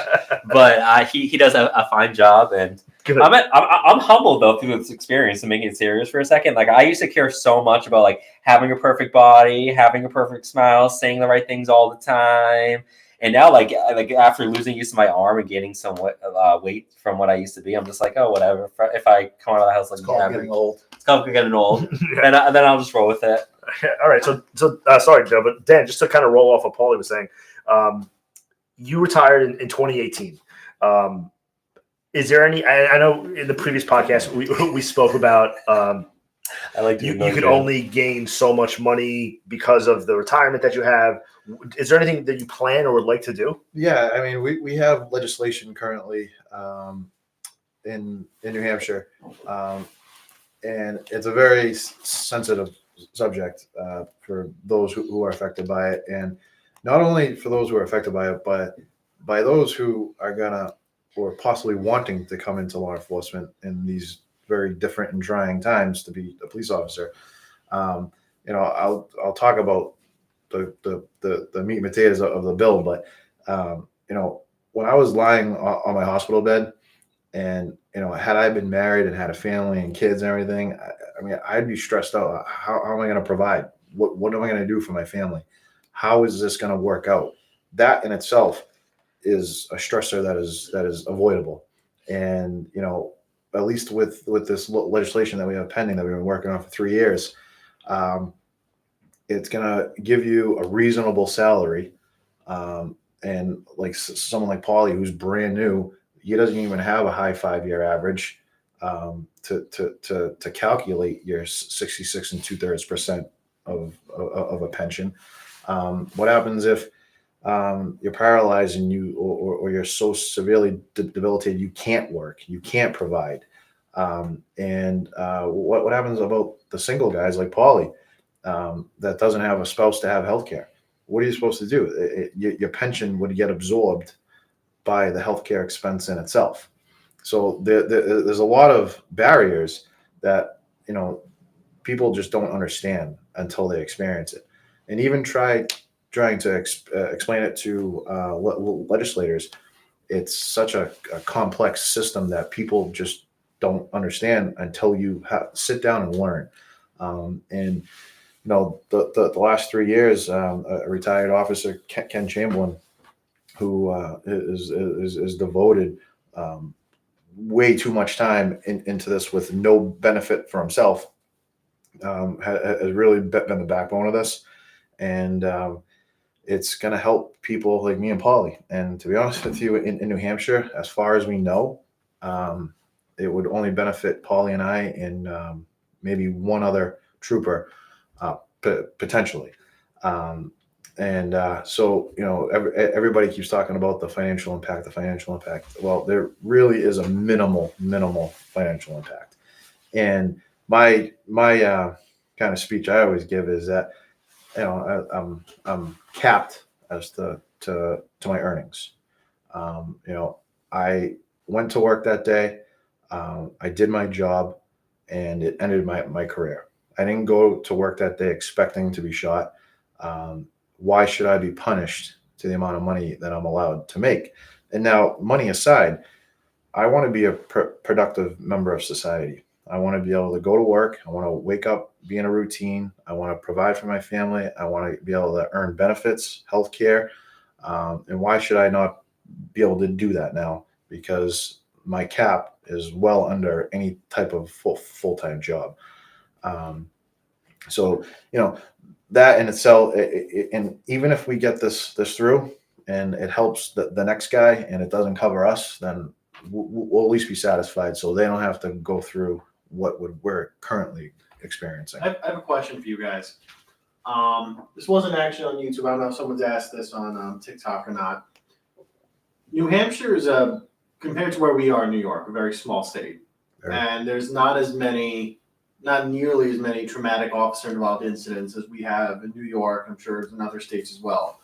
C: but he does a fine job. And I'm humbled though through this experience, and making it serious for a second. Like, I used to care so much about like having a perfect body, having a perfect smile, saying the right things all the time. And now, like after losing use of my arm and gaining some weight from what I used to be, I'm just like, oh, whatever. If I come out of the house like
D: Getting old.
C: it's called getting old, and then I'll just roll with it.
A: All right. So sorry, Joe, but Dan, just to kind of roll off what Paulie was saying, you retired in 2018. Is there any? I know in the previous podcast we spoke about.
C: I like
A: you could only gain so much money because of the retirement that you have. Is there anything that you plan or would like to do?
D: Yeah, I mean, we have legislation currently in New Hampshire, and it's a very sensitive subject for those who are affected by it, and not only for those who are affected by it, but by those who are gonna or possibly wanting to come into law enforcement in these very different and trying times to be a police officer. I'll talk about the meat and potatoes of the bill, but when I was lying on my hospital bed, and had I been married and had a family and kids and everything, I mean, I'd be stressed out. How am I going to provide? What am I going to do for my family? How is this going to work out? That in itself is a stressor that is avoidable. And at least with this legislation that we have pending that we've been working on for 3 years, it's going to give you a reasonable salary. And like someone like Paulie, who's brand new, he doesn't even have a high 5-year average to calculate your 66 2/3% of a pension. What happens if you're paralyzed and or you're so severely debilitated you can't work, you can't provide? And what happens about the single guys like Paulie that doesn't have a spouse to have healthcare? What are you supposed to do? Your pension would get absorbed by the healthcare expense in itself. So there's a lot of barriers that people just don't understand until they experience it. And even trying to explain it to legislators, it's such a complex system that people just don't understand until you sit down and learn. And the last 3 years, a retired officer, Ken Chamberlain, who is devoted way too much time into this with no benefit for himself, has really been the backbone of this, and it's going to help people like me and Paulie. And to be honest with you, in New Hampshire, as far as we know, it would only benefit Paulie and I and maybe one other trooper, potentially. So, everybody keeps talking about the financial impact, the financial impact. Well, there really is a minimal financial impact. And my kind of speech I always give is that, I'm capped as to my earnings. I went to work that day. I did my job, and it ended my career. I didn't go to work that day expecting to be shot. Why should I be punished to the amount of money that I'm allowed to make? And now, money aside, I want to be a productive member of society. I want to be able to go to work. I want to wake up, be in a routine. I want to provide for my family. I want to be able to earn benefits, health care. And why should I not be able to do that now? Because my cap is well under any type of full-time job. So, that in itself, and even if we get this through and it helps the next guy and it doesn't cover us, then we'll at least be satisfied, so they don't have to go through what we're currently experiencing.
B: I have a question for you guys. This wasn't actually on YouTube. I don't know if someone's asked this on TikTok or not. New Hampshire is compared to where we are in New York, a very small state. And there's not nearly as many traumatic officer-involved incidents as we have in New York. I'm sure in other states as well.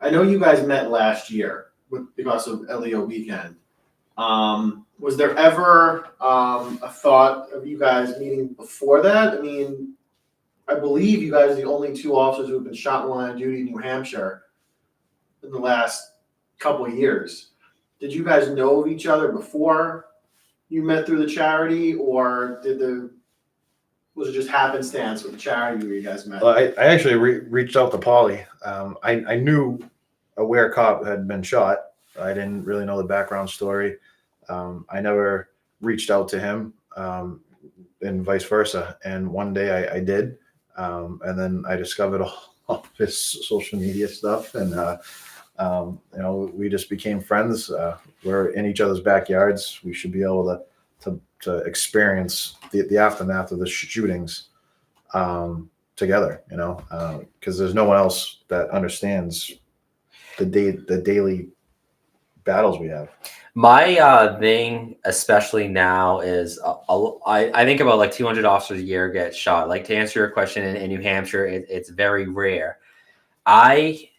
B: I know you guys met last year because of LEO weekend. Was there ever a thought of you guys meeting before that? I mean, I believe you guys are the only two officers who have been shot in the line of duty in New Hampshire in the last couple of years. Did you guys know of each other before you met through the charity, or was it just happenstance with the charity where you guys met?
D: Well, I actually reached out to Paulie. I knew Aware Cop had been shot. I didn't really know the background story. I never reached out to him, and vice versa. And one day I did, and then I discovered all of his social media stuff, and we just became friends. We're in each other's backyards. We should be able to experience the aftermath of the shootings together. Because there's no one else that understands the daily battles we have.
C: My thing, especially now, is I think about like 200 officers a year get shot. Like, to answer your question, in New Hampshire, it's very rare. I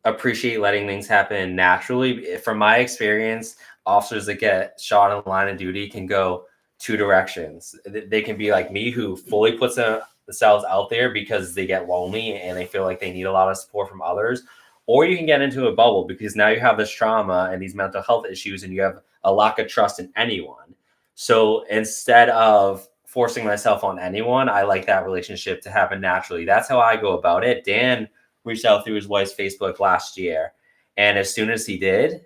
C: appreciate letting things happen naturally. From my experience, officers that get shot in the line of duty can go two directions. They can be like me, who fully puts themselves out there because they get lonely and they feel like they need a lot of support from others. Or you can get into a bubble because now you have this trauma and these mental health issues and you have a lack of trust in anyone. So instead of forcing myself on anyone, I like that relationship to happen naturally. That's how I go about it. Dan reached out through his wife's Facebook last year. And as soon as he did,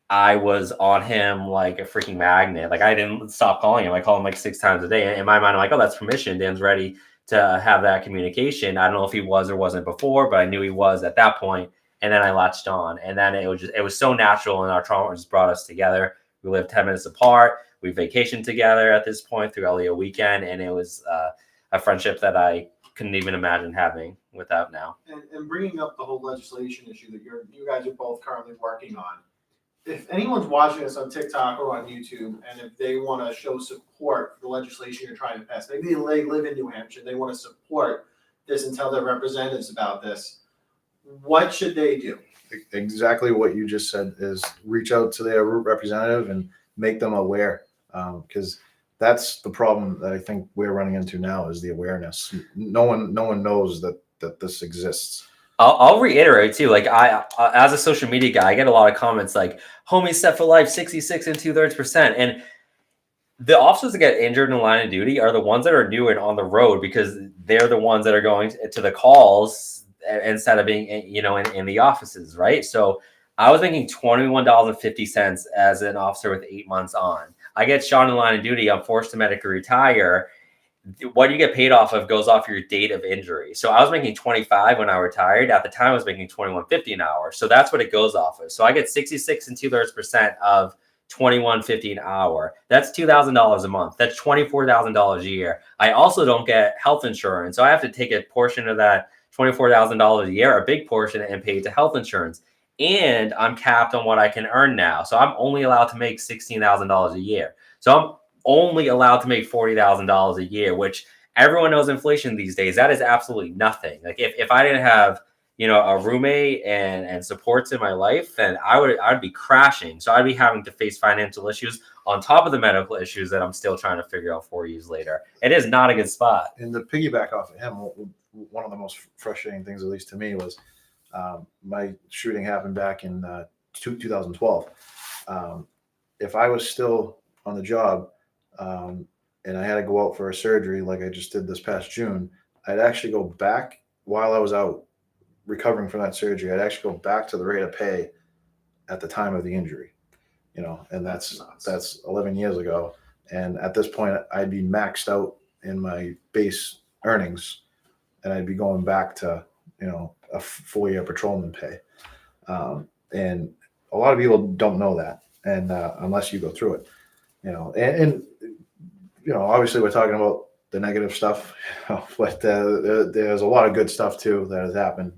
C: I was on him like a freaking magnet. Like, I didn't stop calling him. I call him like 6 times a day. In my mind, I'm like, oh, that's permission. Dan's ready to have that communication. I don't know if he was or wasn't before, but I knew he was at that point. And then I latched on. And then it was so natural, and our trauma just brought us together. We lived 10 minutes apart. We vacationed together at this point through LEO weekend. And it was a friendship that I couldn't even imagine having without now.
B: And bringing up the whole legislation issue that you guys are both currently working on, if anyone's watching us on TikTok or on YouTube, and if they want to show support for the legislation you're trying to pass, maybe they live in New Hampshire, they want to support this and tell their representatives about this, what should they do?
D: Exactly what you just said, is reach out to their representative and make them aware, because that's the problem that I think we're running into now, is the awareness. No one knows that this exists.
C: I'll reiterate too. Like, I as a social media guy, I get a lot of comments like, "Homie set for life, 66 2/3%," and the officers that get injured in the line of duty are the ones that are new and on the road because they're the ones that are going to the calls instead of being, in the offices, right? So I was making $21.50 as an officer with 8 months on. I get shot in the line of duty. I'm forced to medically retire. What you get paid off of goes off your date of injury. So I was making 25 when I retired. At the time, I was making 21.50 an hour. So that's what it goes off of. So I get 66 2/3% of 21.50 an hour. That's $2,000 a month. That's $24,000 a year. I also don't get health insurance. So I have to take a portion of that $24,000 a year, a big portion, and pay to health insurance. And I'm capped on what I can earn now. So I'm only allowed to make $16,000 a year. So I'm only allowed to make $40,000 a year, which everyone knows inflation these days. That is absolutely nothing. Like if I didn't have, a roommate and supports in my life, then I'd be crashing. So I'd be having to face financial issues on top of the medical issues that I'm still trying to figure out 4 years later. It is not a good spot.
D: And to piggyback off of him, one of the most frustrating things, at least to me, was my shooting happened back in 2012. If I was still on the job and I had to go out for a surgery like I just did this past June, I'd actually go back while I was out recovering from that surgery. I'd actually go back to the rate of pay at the time of the injury, and that's 11 years ago. And at this point, I'd be maxed out in my base earnings, and I'd be going back to, a 4-year patrolman pay. And a lot of people don't know that, and unless you go through it, and obviously we're talking about the negative stuff, but there's a lot of good stuff too that has happened.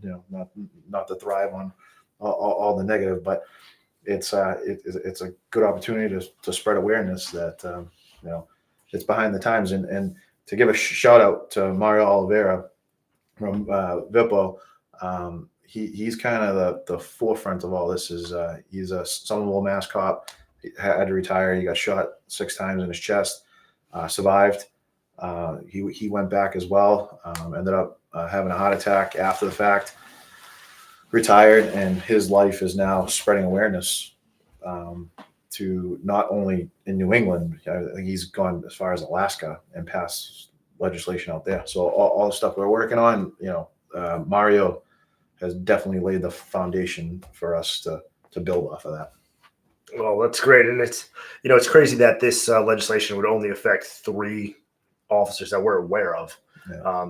D: Not to thrive on all the negative, but it's a good opportunity to spread awareness that it's behind the times, and to give a shout out to Mario Oliveira from Vippo. He's kind of the forefront of all this. He's a Somerville Mass cop. He had to retire. He got shot 6 times in his chest. Survived. He went back as well. Ended up having a heart attack after the fact. Retired, and his life is now spreading awareness to not only in New England. I think he's gone as far as Alaska and passed legislation out there. So all the stuff we're working on, Mario has definitely laid the foundation for us to build off of that.
A: Well, that's great, and it's crazy that this legislation would only affect 3 officers that we're aware of.
D: Yeah.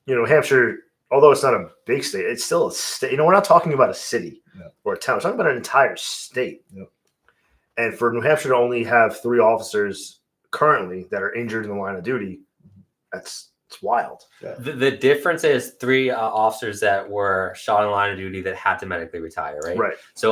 A: New Hampshire, although it's not a big state, it's still a state. We're not talking about a city or a town. We're talking about an entire state.
D: Yep.
A: And for New Hampshire to only have 3 officers currently that are injured in the line of duty, it's wild.
D: Yeah.
C: The difference is 3 officers that were shot in the line of duty that had to medically retire, right?
A: Right.
C: So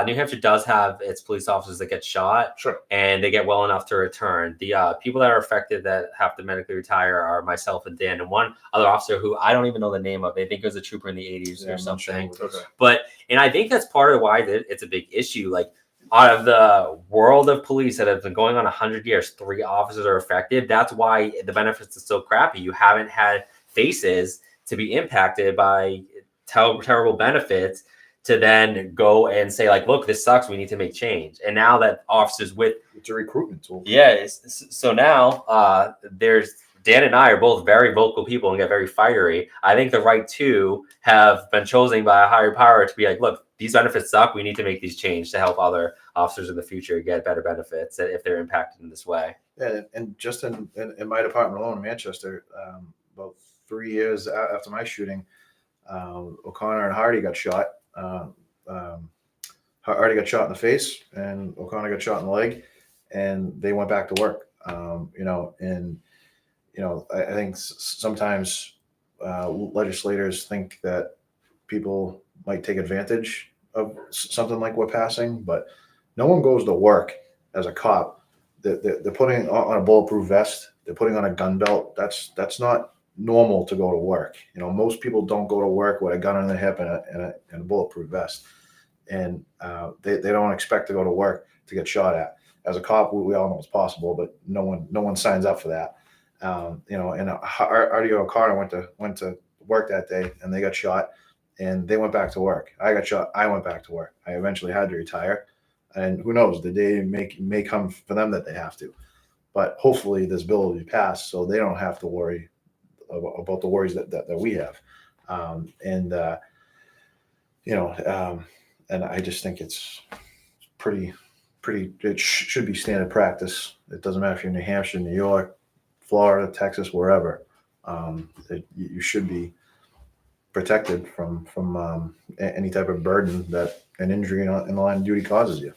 C: New Hampshire does have its police officers that get shot,
A: Sure,
C: and they get well enough to return. The people that are affected that have to medically retire are myself and Dan, and one other officer who I don't even know the name of. I think it was a trooper in the 80s or something.
A: Okay.
C: And I think that's part of why it's a big issue. Like, out of the world of police that have been going on 100 years, 3 officers are affected. That's why the benefits are so crappy. You haven't had faces to be impacted by terrible benefits to then go and say, like, look, this sucks. We need to make change. And now that officers
D: It's a recruitment tool.
C: Yeah. So now there's Dan and I are both very vocal people and get very fiery. I think the right 2 have been chosen by a higher power to be like, look, these benefits suck. We need to make these change to help other officers in the future get better benefits if they're impacted in this way.
D: Yeah, and just in my department alone in Manchester, about 3 years after my shooting, O'Connor and Hardy got shot. Hardy got shot in the face, and O'Connor got shot in the leg, and they went back to work. I think sometimes legislators think that people might take advantage of something like we're passing, but no one goes to work as a cop. They're putting on a bulletproof vest. They're putting on a gun belt. That's not normal to go to work. Most people don't go to work with a gun on their hip and a bulletproof vest, and they don't expect to go to work to get shot at. As a cop, we all know it's possible, but no one signs up for that. And Artie O'Connor went to work that day, and they got shot, and they went back to work. I got shot. I went back to work. I eventually had to retire, and who knows, the day may come for them that they have to. but hopefully this bill will be passed so they don't have to worry about the worries that we have. And I just think it's pretty, it should be standard practice. It doesn't matter if you're in New Hampshire, New York, Florida, Texas, wherever. You should be protected from any type of burden that an injury in the line of duty causes you.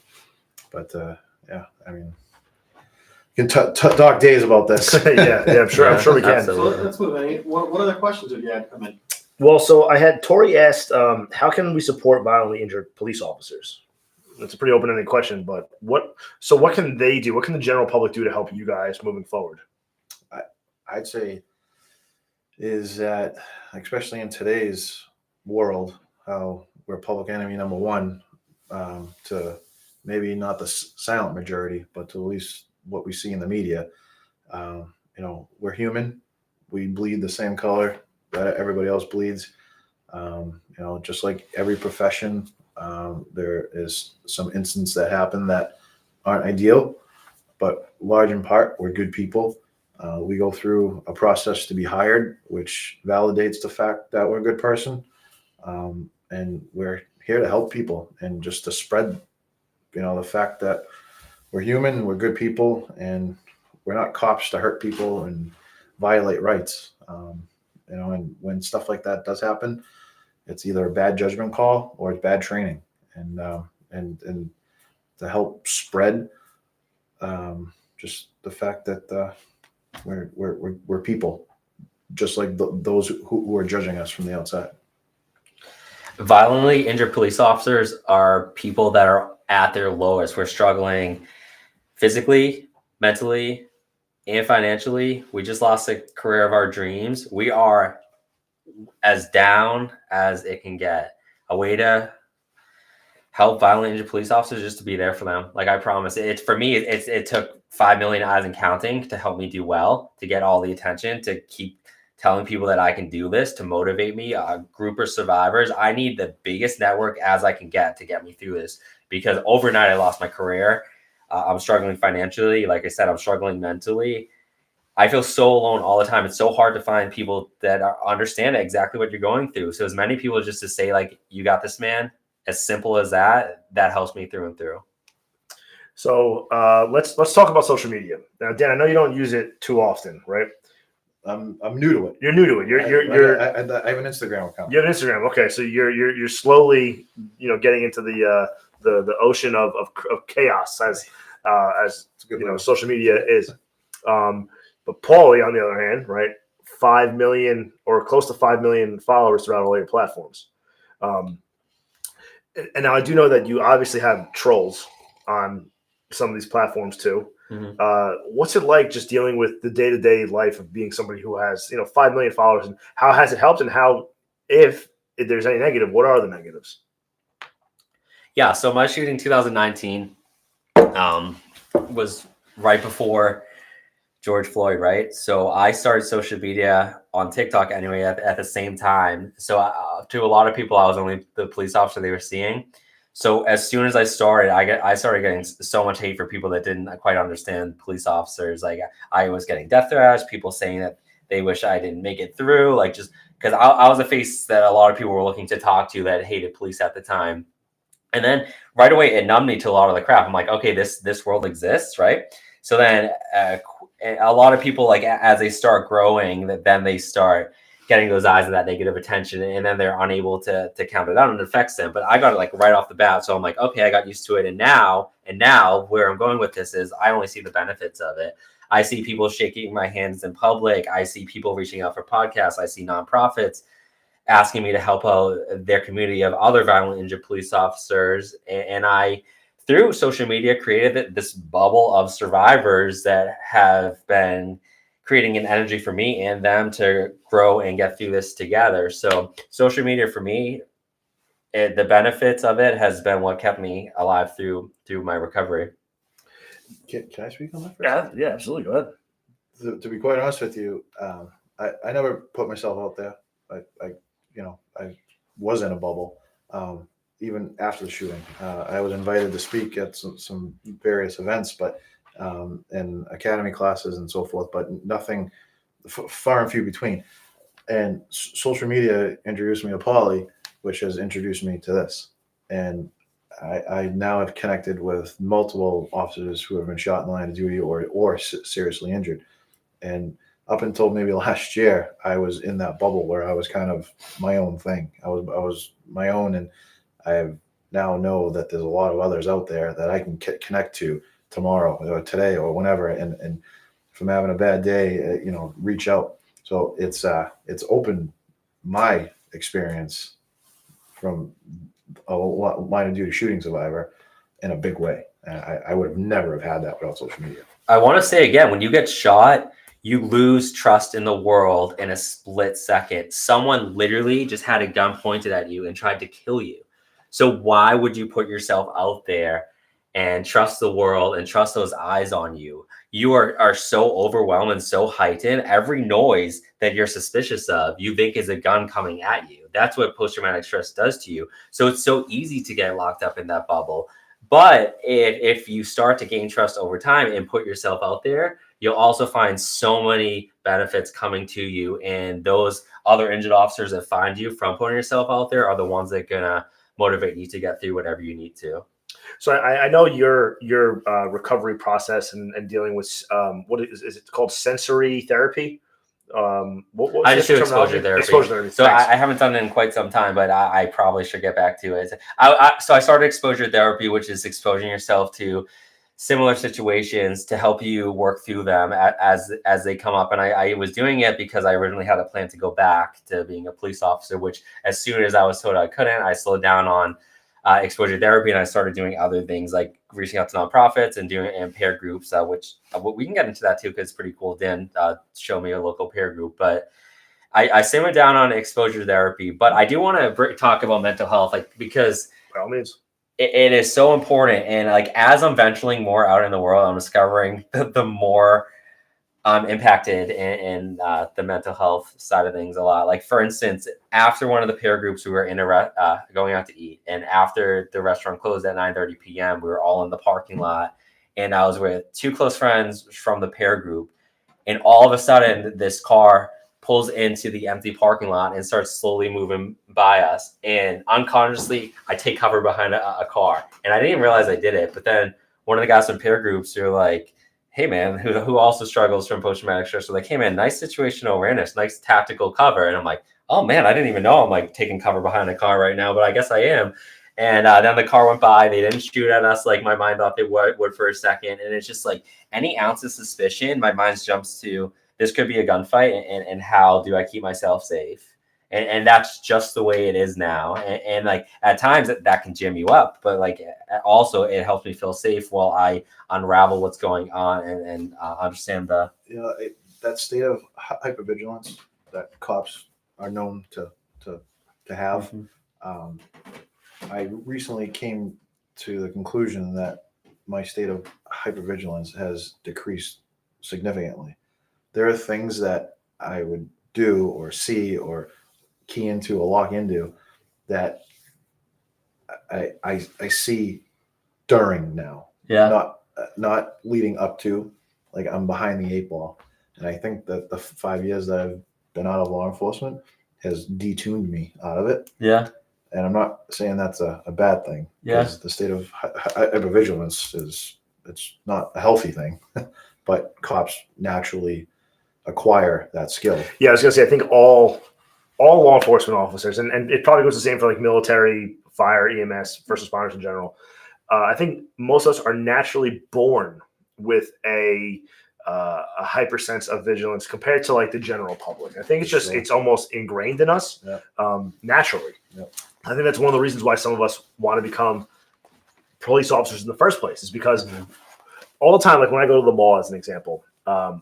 D: But yeah, I mean, you can talk days about this.
A: yeah, I'm sure we can.
C: Absolutely.
B: So let's move in. What other questions have you had come in?
A: Well, so I had Tori asked, how can we support violently injured police officers? It's a pretty open-ended question, but what can they do? What can the general public do to help you guys moving forward?
D: I'd say is that, especially in today's world, how we're public enemy number one, to maybe not the silent majority, but to at least what we see in the media. We're human. We bleed the same color that everybody else bleeds. Just like every profession, there is some instances that happen that aren't ideal, but large in part, we're good people. We go through a process to be hired, which validates the fact that we're a good person. And we're here to help people and just to spread, the fact that we're human, we're good people, and we're not cops to hurt people and violate rights. And when stuff like that does happen, it's either a bad judgment call or it's bad training. And to help spread just the fact that we're people, just like those who are judging us from the outside.
C: Violently injured police officers are people that are at their lowest. We're struggling physically, mentally, and financially. We just lost a career of our dreams. We are as down as it can get. A way to help violently injured police officers just to be there for them. Like I promise, it's for me. It took 5 million eyes and counting to help me do well, to get all the attention, to keep telling people that I can do this, to motivate me. A group of survivors. I need the biggest network as I can get to get me through this, because overnight I lost my career. I'm struggling financially. Like I said, I'm struggling mentally. I feel so alone all the time. It's so hard to find people that understand exactly what you're going through. So as many people just to say, like, you got this, man, as simple as that helps me through and through.
A: So let's talk about social media. Now, Dan, I know you don't use it too often, right?
D: I'm new to it.
A: You're new to it.
D: I have an Instagram account.
A: You have an Instagram. Okay, so you're slowly, getting into the ocean of chaos as social media is. But Paulie, on the other hand, right, 5 million or close to 5 million followers throughout all your platforms. And now I do know that you obviously have trolls on some of these platforms too. Mm-hmm. What's it like just dealing with the day-to-day life of being somebody who has 5 million followers, and how has it helped, and how, if there's any negative, what are the negatives?
C: Yeah, so my shooting 2019 was right before George Floyd, right? So I started social media on TikTok anyway at the same time. So to a lot of people, I was only the police officer they were seeing. So as soon as I started, I started getting so much hate for people that didn't quite understand police officers. Like I was getting death threats, people saying that they wish I didn't make it through, like just because I was a face that a lot of people were looking to talk to that hated police at the time. And then right away, it numbed me to a lot of the crap. I'm like, okay, this world exists, right? So then a lot of people, like as they start growing, then they start getting those eyes of that negative attention, and then they're unable to count it out, and it affects them. But I got it like right off the bat. So I'm like, okay, I got used to it. And now where I'm going with this is I only see the benefits of it. I see people shaking my hands in public. I see people reaching out for podcasts. I see nonprofits asking me to help out their community of other violently injured police officers. And I, through social media, created this bubble of survivors that have been creating an energy for me and them to grow and get through this together. So social media for me, the benefits of it has been what kept me alive through my recovery.
D: Can I speak on that first?
A: Yeah, absolutely. Go ahead.
D: To be quite honest with you, I never put myself out there. I was in a bubble. Even after the shooting, I was invited to speak at some various events, but and academy classes and so forth, but nothing, far and few between. And social media introduced me to Paulie, which has introduced me to this. And I now have connected with multiple officers who have been shot in the line of duty or seriously injured. And up until maybe last year, I was in that bubble where I was kind of my own thing. I was my own, and I now know that there's a lot of others out there that I can connect to tomorrow or today or whenever. And if I'm having a bad day, reach out. So it's opened my experience from a line of duty shooting survivor in a big way. I would have never have had that without social media.
C: I want to say again, when you get shot, you lose trust in the world in a split second. Someone literally just had a gun pointed at you and tried to kill you. So why would you put yourself out there and trust the world and trust those eyes on you? You are so overwhelmed and so heightened. Every noise that you're suspicious of, you think is a gun coming at you. That's what post-traumatic stress does to you. So it's so easy to get locked up in that bubble. But if you start to gain trust over time and put yourself out there, you'll also find so many benefits coming to you. And those other injured officers that find you from putting yourself out there are the ones that are going to motivate you to get through whatever you need to.
A: So I know your recovery process and dealing with what is it called, sensory therapy?
C: I just do exposure therapy. So I haven't done it in quite some time, but I probably should get back to it. So I started exposure therapy, which is exposing yourself to similar situations to help you work through them as they come up. And I was doing it because I originally had a plan to go back to being a police officer, which as soon as I was told I couldn't, I slowed down on exposure therapy, and I started doing other things like reaching out to nonprofits and doing peer groups, which we can get into that too, because it's pretty cool. Dan showed me a local peer group, but I simmered down on exposure therapy. But I do want to talk about mental health, because
A: by all means,
C: it is so important. And as I'm venturing more out in the world, I'm discovering the more I'm impacted in the mental health side of things a lot. For instance, after one of the peer groups, we were in going out to eat, and after the restaurant closed at 9:30 p.m., we were all in the parking lot, and I was with two close friends from the peer group, and all of a sudden, this car pulls into the empty parking lot and starts slowly moving by us, and unconsciously, I take cover behind a car, and I didn't even realize I did it. But then one of the guys from peer groups were like, hey man, who also struggles from post-traumatic stress, so like, hey man, nice situational awareness, nice tactical cover. And I'm like, oh man, I didn't even know I'm taking cover behind a car right now, but I guess I am. And then the car went by. They didn't shoot at us like my mind thought they would for a second. And it's just any ounce of suspicion, my mind jumps to this could be a gunfight, and how do I keep myself safe? And that's just the way it is now. And at times that can jam you up, but also it helps me feel safe while I unravel what's going on and understand
D: that state of hypervigilance that cops are known to have. Mm-hmm. I recently came to the conclusion that my state of hypervigilance has decreased significantly. There are things that I would do or see or key into or lock into that I see during now.
C: Yeah.
D: Not leading up to. I'm behind the 8 ball. And I think that the 5 years that I've been out of law enforcement has detuned me out of it.
C: Yeah.
D: And I'm not saying that's a bad thing.
C: Yeah.
D: Because the state of hypervigilance it's not a healthy thing. But cops naturally acquire that skill.
A: Yeah, I was gonna say, I think all law enforcement officers, and it probably goes the same for military, fire, EMS, first responders in general. I think most of us are naturally born with a hypersense of vigilance compared to the general public. I think it's just it's almost ingrained in us naturally.
D: Yeah.
A: I think that's one of the reasons why some of us want to become police officers in the first place, is because all the time, when I go to the mall, as an example,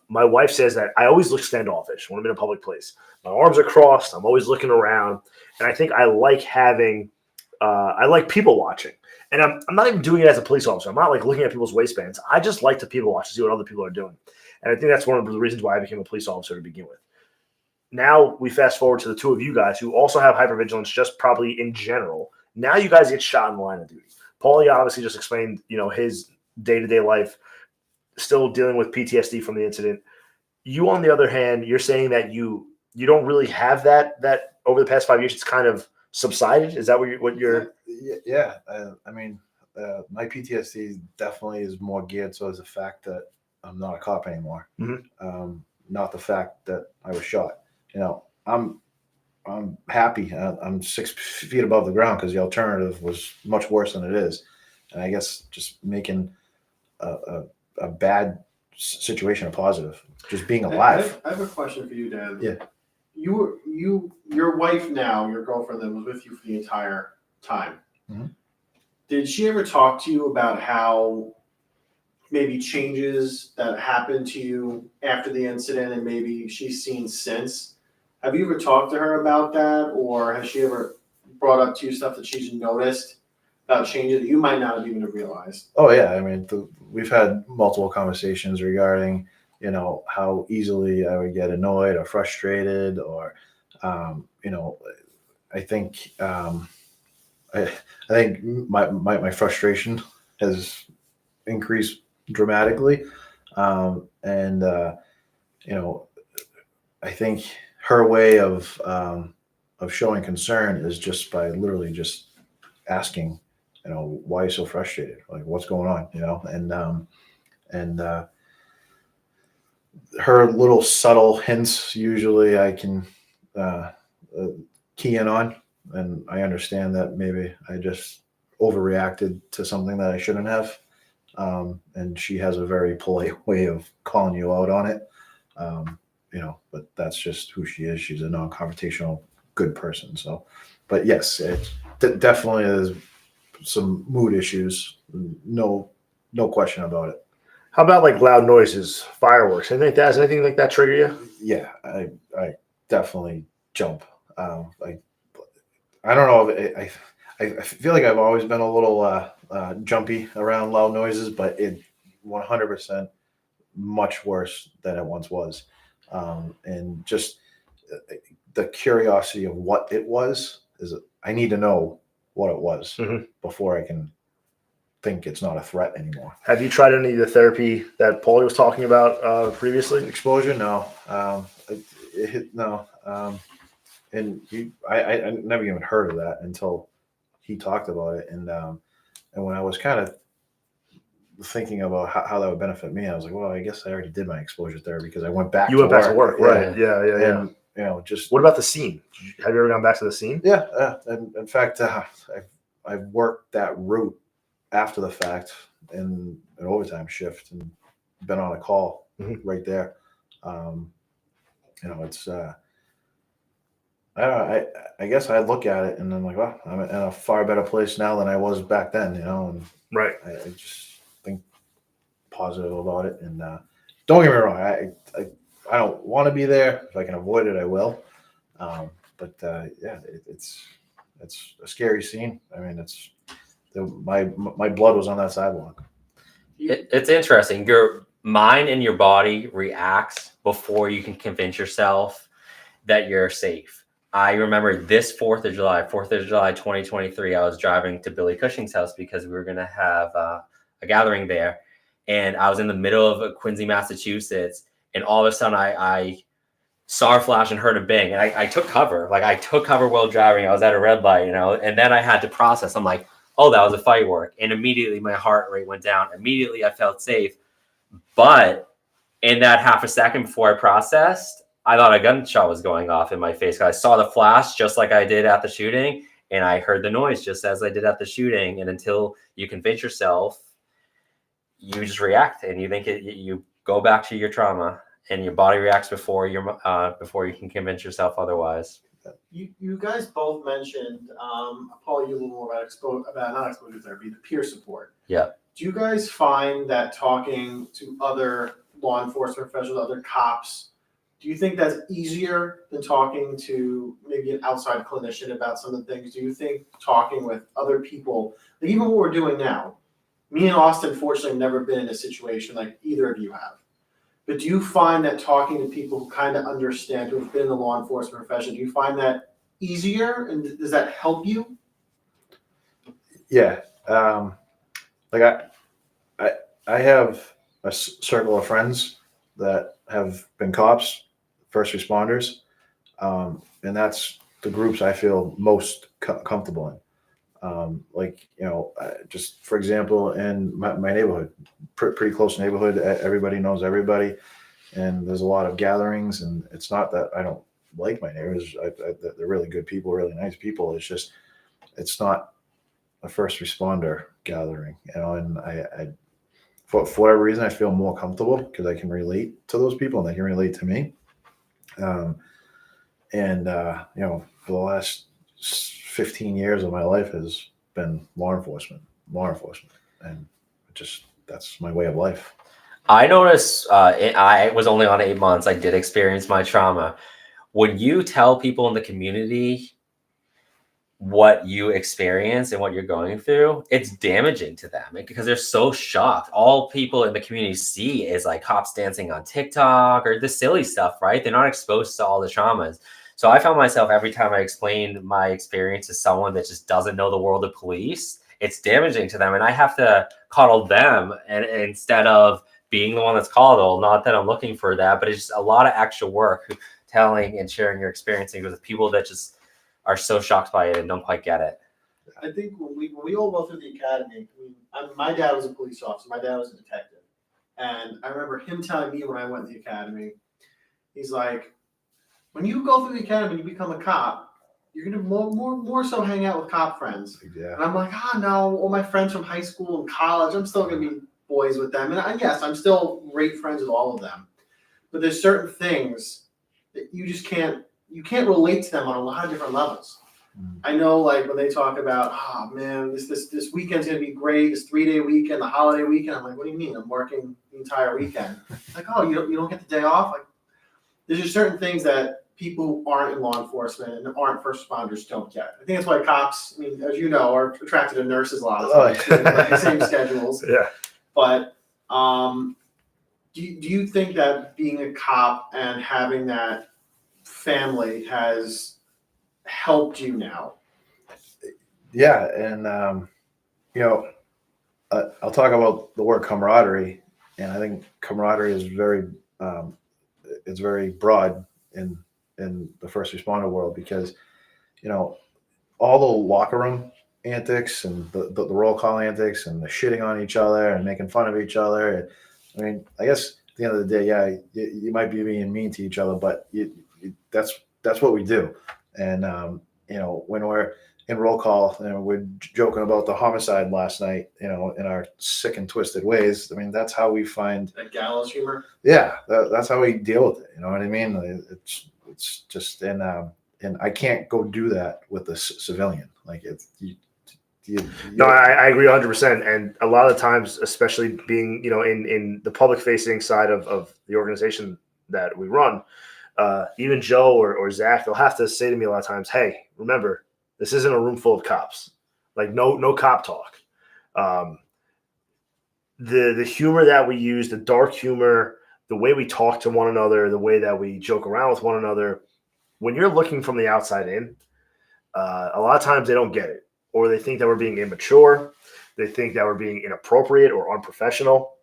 A: my wife says that I always look standoffish when I'm in a public place. My arms are crossed. I'm always looking around. And I think I like having, I like people watching. And I'm not even doing it as a police officer. I'm not looking at people's waistbands. I just like to people watch to see what other people are doing. And I think that's one of the reasons why I became a police officer to begin with. Now we fast forward to the two of you guys who also have hypervigilance, just probably in general. Now you guys get shot in the line of duty. Paulie obviously just explained, his day-to-day life still dealing with PTSD from the incident. You, on the other hand, you're saying that you don't really have that over the past 5 years. It's kind of subsided. Is that what you're?
D: Yeah. I mean, my PTSD definitely is more geared towards the fact that I'm not a cop anymore. Not the fact that I was shot. You know, I'm happy. I'm 6 feet above the ground because the alternative was much worse than it is, and I guess just making a bad situation a positive, just being alive.
B: I have a question for you, Dan.
D: Yeah.
B: Your wife now, your girlfriend that was with you for the entire time.
D: Mhm.
B: Did she ever talk to you about how maybe changes that happened to you after the incident and maybe she's seen since? Have you ever talked to her about that, or has she ever brought up to you stuff that she's noticed about changes that you might not have even realized?
D: Oh yeah, I mean, we've had multiple conversations regarding, you know, how easily I would get annoyed or frustrated, or, you know, I think I think my frustration has increased dramatically, and you know, I think her way of showing concern is just by literally just asking, you know, why are you so frustrated? Like, what's going on? You know, and her little subtle hints usually I can uh, key in on, and I understand that maybe I just overreacted to something that I shouldn't have. And she has a very polite way of calling you out on it. You know, but that's just who she is. She's a non-confrontational, good person. So, but yes, it definitely is some mood issues. No question about it.
A: How about like loud noises, fireworks, anything like that? Does anything like that trigger you?
D: Yeah, I definitely jump. I don't know if I feel like I've always been a little jumpy around loud noises, but it 100% much worse than it once was. And just the curiosity of what it was is I need to know what it was before I can think it's not a threat anymore.
A: Have you tried any of the therapy that Paulie was talking about previously?
D: Exposure? No. No. And I never even heard of that until he talked about it. And when I was kind of thinking about how that would benefit me, I was like, well, I guess I already did my exposure therapy because I went back.
A: You went back to work, right?
D: Yeah.
A: Yeah.
D: And, you know, just
A: what about the scene? Have you ever gone back to the scene?
D: Yeah. And in fact, I've worked that route after the fact in an overtime shift and been on a call right there. You know, it's I don't know, I guess I look at it and I'm like, well, I'm in a far better place now than I was back then, you know, and
A: Right.
D: I just think positive about it. And don't get me wrong, I don't want to be there. If I can avoid it, I will. But yeah, it's a scary scene. I mean, my blood was on that sidewalk.
C: It's interesting. Your mind and your body reacts before you can convince yourself that you're safe. I remember this 4th of July, 2023, I was driving to Billy Cushing's house because we were going to have a gathering there. And I was in the middle of Quincy, Massachusetts. And all of a sudden I saw a flash and heard a bang. And I took cover. Like I took cover while driving. I was at a red light, you know, and then I had to process. I'm like, oh, that was a firework. And immediately my heart rate went down. Immediately I felt safe. But in that half a second before I processed, I thought a gunshot was going off in my face. I saw the flash just like I did at the shooting, and I heard the noise just as I did at the shooting. And until you convince yourself, you just react and you think you go back to your trauma, and your body reacts before you can convince yourself otherwise.
B: You guys both mentioned, Paul, you a little more about not exposure therapy, the peer support.
C: Yeah.
B: Do you guys find that talking to other law enforcement professionals, other cops, do you think that's easier than talking to maybe an outside clinician about some of the things? Do you think talking with other people, like even what we're doing now, me and Austin fortunately have never been in a situation like either of you have. But do you find that talking to people who kind of understand, who have been in the law enforcement profession, do you find that easier, and does that help you?
D: Yeah. Like I have circle of friends that have been cops, first responders, and that's the groups I feel most comfortable in. Like, just for example, in my neighborhood, pretty close neighborhood, everybody knows everybody, and there's a lot of gatherings. And it's not that I don't like my neighbors; they're really good people, really nice people. It's just it's not a first responder gathering, And I for whatever reason, I feel more comfortable because I can relate to those people and they can relate to me. For the last 15 years of my life has been law enforcement, and that's my way of life.
C: I noticed I was only on 8 months. I did experience my trauma. When you tell people in the community what you experience and what you're going through, it's damaging to them because they're so shocked. All people in the community see is like cops dancing on TikTok or the silly stuff, right? They're not exposed to all the traumas. So I found myself every time I explained my experience to someone that just doesn't know the world of police, it's damaging to them. And I have to coddle them and instead of being the one that's coddled. Not that I'm looking for that, but it's just a lot of extra work telling and sharing your experiences with people that just are so shocked by it and don't quite get it.
B: I think when we all go through the academy, my dad was a police officer. My dad was a detective. And I remember him telling me when I went to the academy, he's like, when you go through the academy and you become a cop, you're going to more so hang out with cop friends.
D: Yeah.
B: And I'm like, no, all my friends from high school and college, I'm still going to be boys with them. And yes, I'm still great friends with all of them. But there's certain things that you just can't relate to them on a lot of different levels. I know, like when they talk about, man, this weekend's gonna be great. This 3-day weekend, the holiday weekend. I'm like, what do you mean? I'm working the entire weekend. Like, you don't get the day off. Like, there's just certain things that people who aren't in law enforcement and aren't first responders don't get. I think that's why cops, I mean, as you know, are attracted to nurses a lot of times. Like the same schedules.
A: Yeah.
B: But do you think that being a cop and having that family has helped you now?
D: Yeah, and I'll talk about the word camaraderie, and I think camaraderie is it's very broad in the first responder world because all the locker room antics and the roll call antics and the shitting on each other and making fun of each other. And, I mean, I guess at the end of the day, yeah, you might be being mean to each other, but that's what we do. And when we're in roll call and we're joking about the homicide last night, in our sick and twisted ways. I mean, that's how we find
B: that gallows humor.
D: Yeah, that's how we deal with it. You know what I mean? It's just and I can't go do that with a civilian. Like
A: No, I agree 100%. And a lot of times, especially being in the public facing side of the organization that we run. Even Joe or Zach, they'll have to say to me a lot of times, hey, remember, this isn't a room full of cops. Like no cop talk. The humor that we use, the dark humor, the way we talk to one another, the way that we joke around with one another, when you're looking from the outside in, a lot of times they don't get it. Or they think that we're being immature. They think that we're being inappropriate or unprofessional.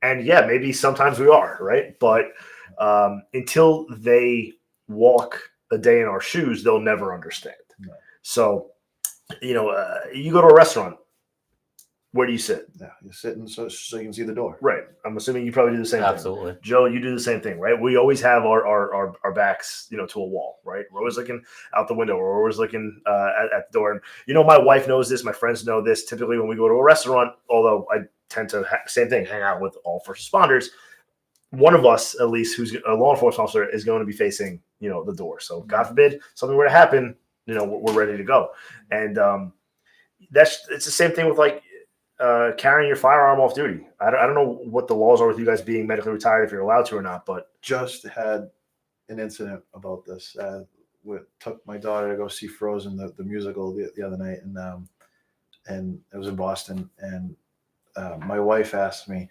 A: And yeah, maybe sometimes we are, right? But until they walk a day in our shoes, they'll never understand.
D: Right.
A: So, you go to a restaurant. Where do you sit?
D: Yeah, you're sitting so you can see the door.
A: Right. I'm assuming you probably do the same
C: Absolutely.
A: thing. Joe, you do the same thing, right? We always have our backs, to a wall, right? We're always looking out the window. We're always looking at the door. And, my wife knows this. My friends know this. Typically when we go to a restaurant, although I tend to, same thing, hang out with all first responders, one of us, at least, who's a law enforcement officer, is going to be facing, the door. So God forbid something were to happen, we're ready to go. And it's the same thing with like carrying your firearm off duty. I don't know what the laws are with you guys being medically retired, if you're allowed to or not, but
D: just had an incident about this. Took my daughter to go see Frozen, the musical, the other night, and it was in Boston. And my wife asked me,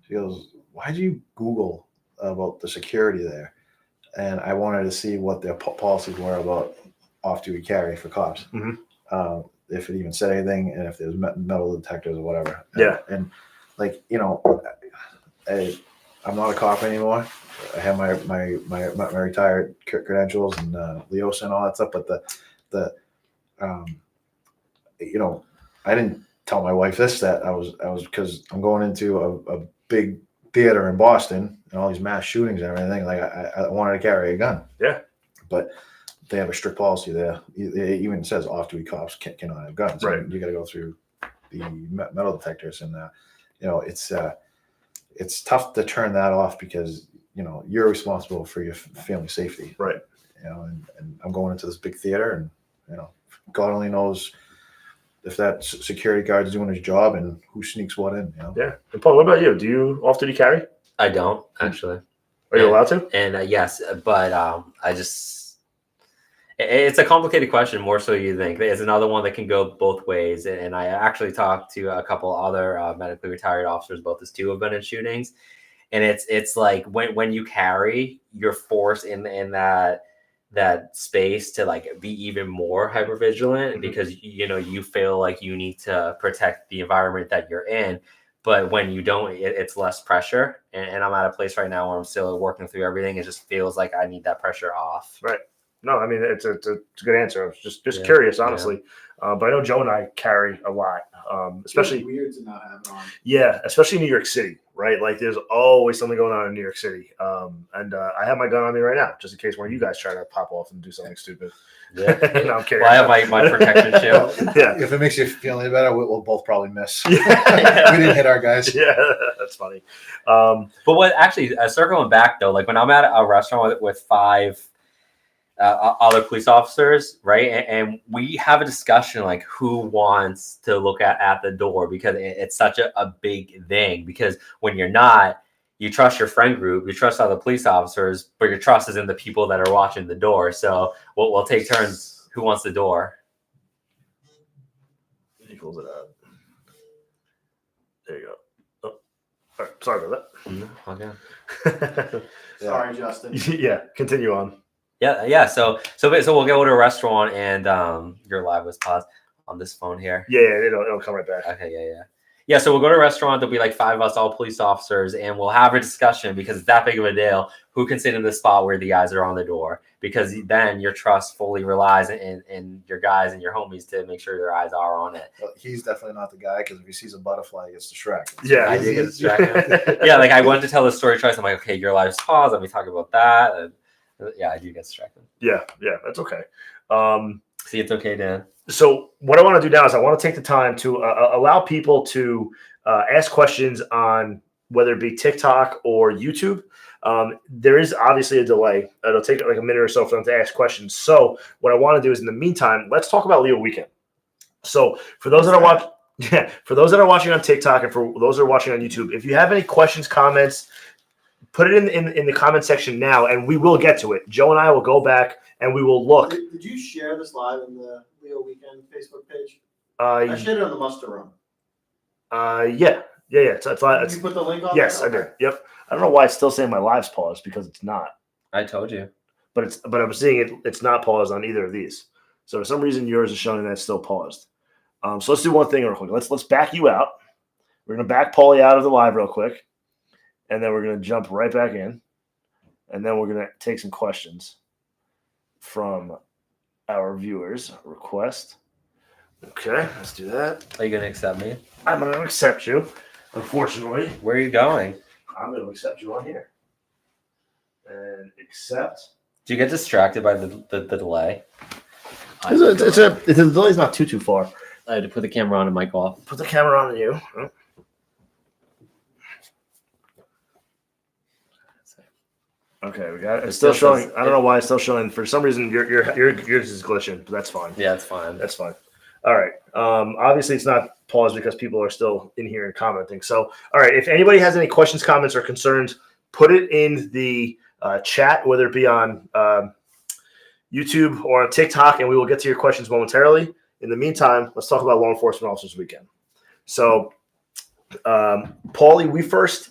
D: she goes, "Why did you Google about the security there?" And I wanted to see what their policies were about off-duty carry for cops.
A: Mm-hmm.
D: If it even said anything, and if there's metal detectors or whatever.
A: Yeah.
D: And like, I'm not a cop anymore. I have my retired credentials and Leosa and all that stuff. But I didn't tell my wife that I was because I'm going into a big theater in Boston and all these mass shootings and everything. Like I wanted to carry a gun.
A: Yeah.
D: But they have a strict policy there. It even says off-duty cops cannot have guns.
A: Right.
D: You got to go through the metal detectors, and it's tough to turn that off because you're responsible for your family safety.
A: Right.
D: And I'm going into this big theater, and God only knows if that security guard's doing his job and who sneaks what in.
A: Yeah. And Paul, what about you? Do you off-duty carry?
C: I don't actually.
A: Are you allowed to?
C: And yes, but it's a complicated question, more so you think. There's another one that can go both ways. And I actually talked to a couple other medically retired officers, both as two have been in shootings. And it's like when you carry, you're forced in that space to like be even more hypervigilant because you feel like you need to protect the environment that you're in. But when you don't, it's less pressure. And I'm at a place right now where I'm still working through everything. It just feels like I need that pressure off.
A: Right. No, I mean, it's a good answer. I was just curious, honestly. But I know Joe and I carry a lot, especially.
B: It's weird to not have it on.
A: Yeah, especially New York City, right? Like there's always something going on in New York City. And I have my gun on me right now, just in case one of you guys try to pop off and do something stupid.
C: Yeah.
A: No, I'm kidding.
C: Well, I have my protection shield.
A: Yeah.
D: If it makes you feel any better, we'll both probably miss.
A: Yeah.
D: We didn't hit our guys.
A: Yeah, that's funny.
C: But what actually, circling back though, like when I'm at a restaurant with 5 other police officers, right? And we have a discussion like who wants to look at the door because it's such a big thing. Because when you're not, you trust your friend group, you trust other police officers, but your trust is in the people that are watching the door. So we'll take turns. Who wants the door?
A: He pulls it out. There you go. Oh, all right. Sorry about
C: Okay.
A: that.
B: Sorry, Justin.
A: Yeah, continue on.
C: Yeah. So we'll go to a restaurant and your live was paused on this phone here.
A: Yeah, it'll come right back.
C: Okay, yeah. So we'll go to a restaurant. There'll be like 5 of us, all police officers, and we'll have a discussion because it's that big of a deal. Who can sit in the spot where the eyes are on the door? Because then your trust fully relies in your guys and your homies to make sure their eyes are on it.
D: Well, he's definitely not the guy because if he sees a butterfly, he gets distracted.
A: Yeah,
C: I do get distracted. Yeah, like I went to tell the story twice. I'm like, okay, your live's paused. Let me talk about that. And yeah, I do get distracted.
A: Yeah, that's okay.
C: See, it's okay, Dan.
A: So what I want to do now is I want to take the time to allow people to ask questions on whether it be TikTok or YouTube. There is obviously a delay. It'll take like a minute or so for them to ask questions. So what I want to do is in the meantime, let's talk about Leo Weekend. So for those that are watching on TikTok and for those that are watching on YouTube, if you have any questions, comments, put it in the comment section now, and we will get to it. Joe and I will go back and we will look.
B: Did you share this live in the Leo Weekend Facebook page?
A: I
B: shared it on the muster room.
A: Yeah. It's
B: Did you put the link on?
A: yes,
B: there?
A: I did. Yep. I don't know why it's still saying my live's paused because it's not.
C: I told you.
A: But I'm seeing it. It's not paused on either of these. So for some reason, yours is showing that it's still paused. So let's do one thing real quick. Let's back you out. We're gonna back Paulie out of the live real quick, and then we're gonna jump right back in, and then we're gonna take some questions from our viewers. Request. Okay, let's do that.
C: Are you gonna accept me?
A: I'm gonna accept you. Unfortunately,
C: Where are you going?
A: I'm gonna accept you on here. And accept.
C: Do you get distracted by the delay?
A: The delay's not too far.
C: I had to put the camera on and mic off.
A: Put the camera on you. Okay, we got it. It's still showing. I don't know why it's still showing. For some reason, yours is glitching, but that's fine.
C: Yeah, it's fine.
A: That's fine. All right. Obviously, it's not paused because people are still in here and commenting. So, all right. If anybody has any questions, comments, or concerns, put it in the chat, whether it be on YouTube or on TikTok, and we will get to your questions momentarily. In the meantime, let's talk about Law Enforcement Officers Weekend. So, Paulie, we first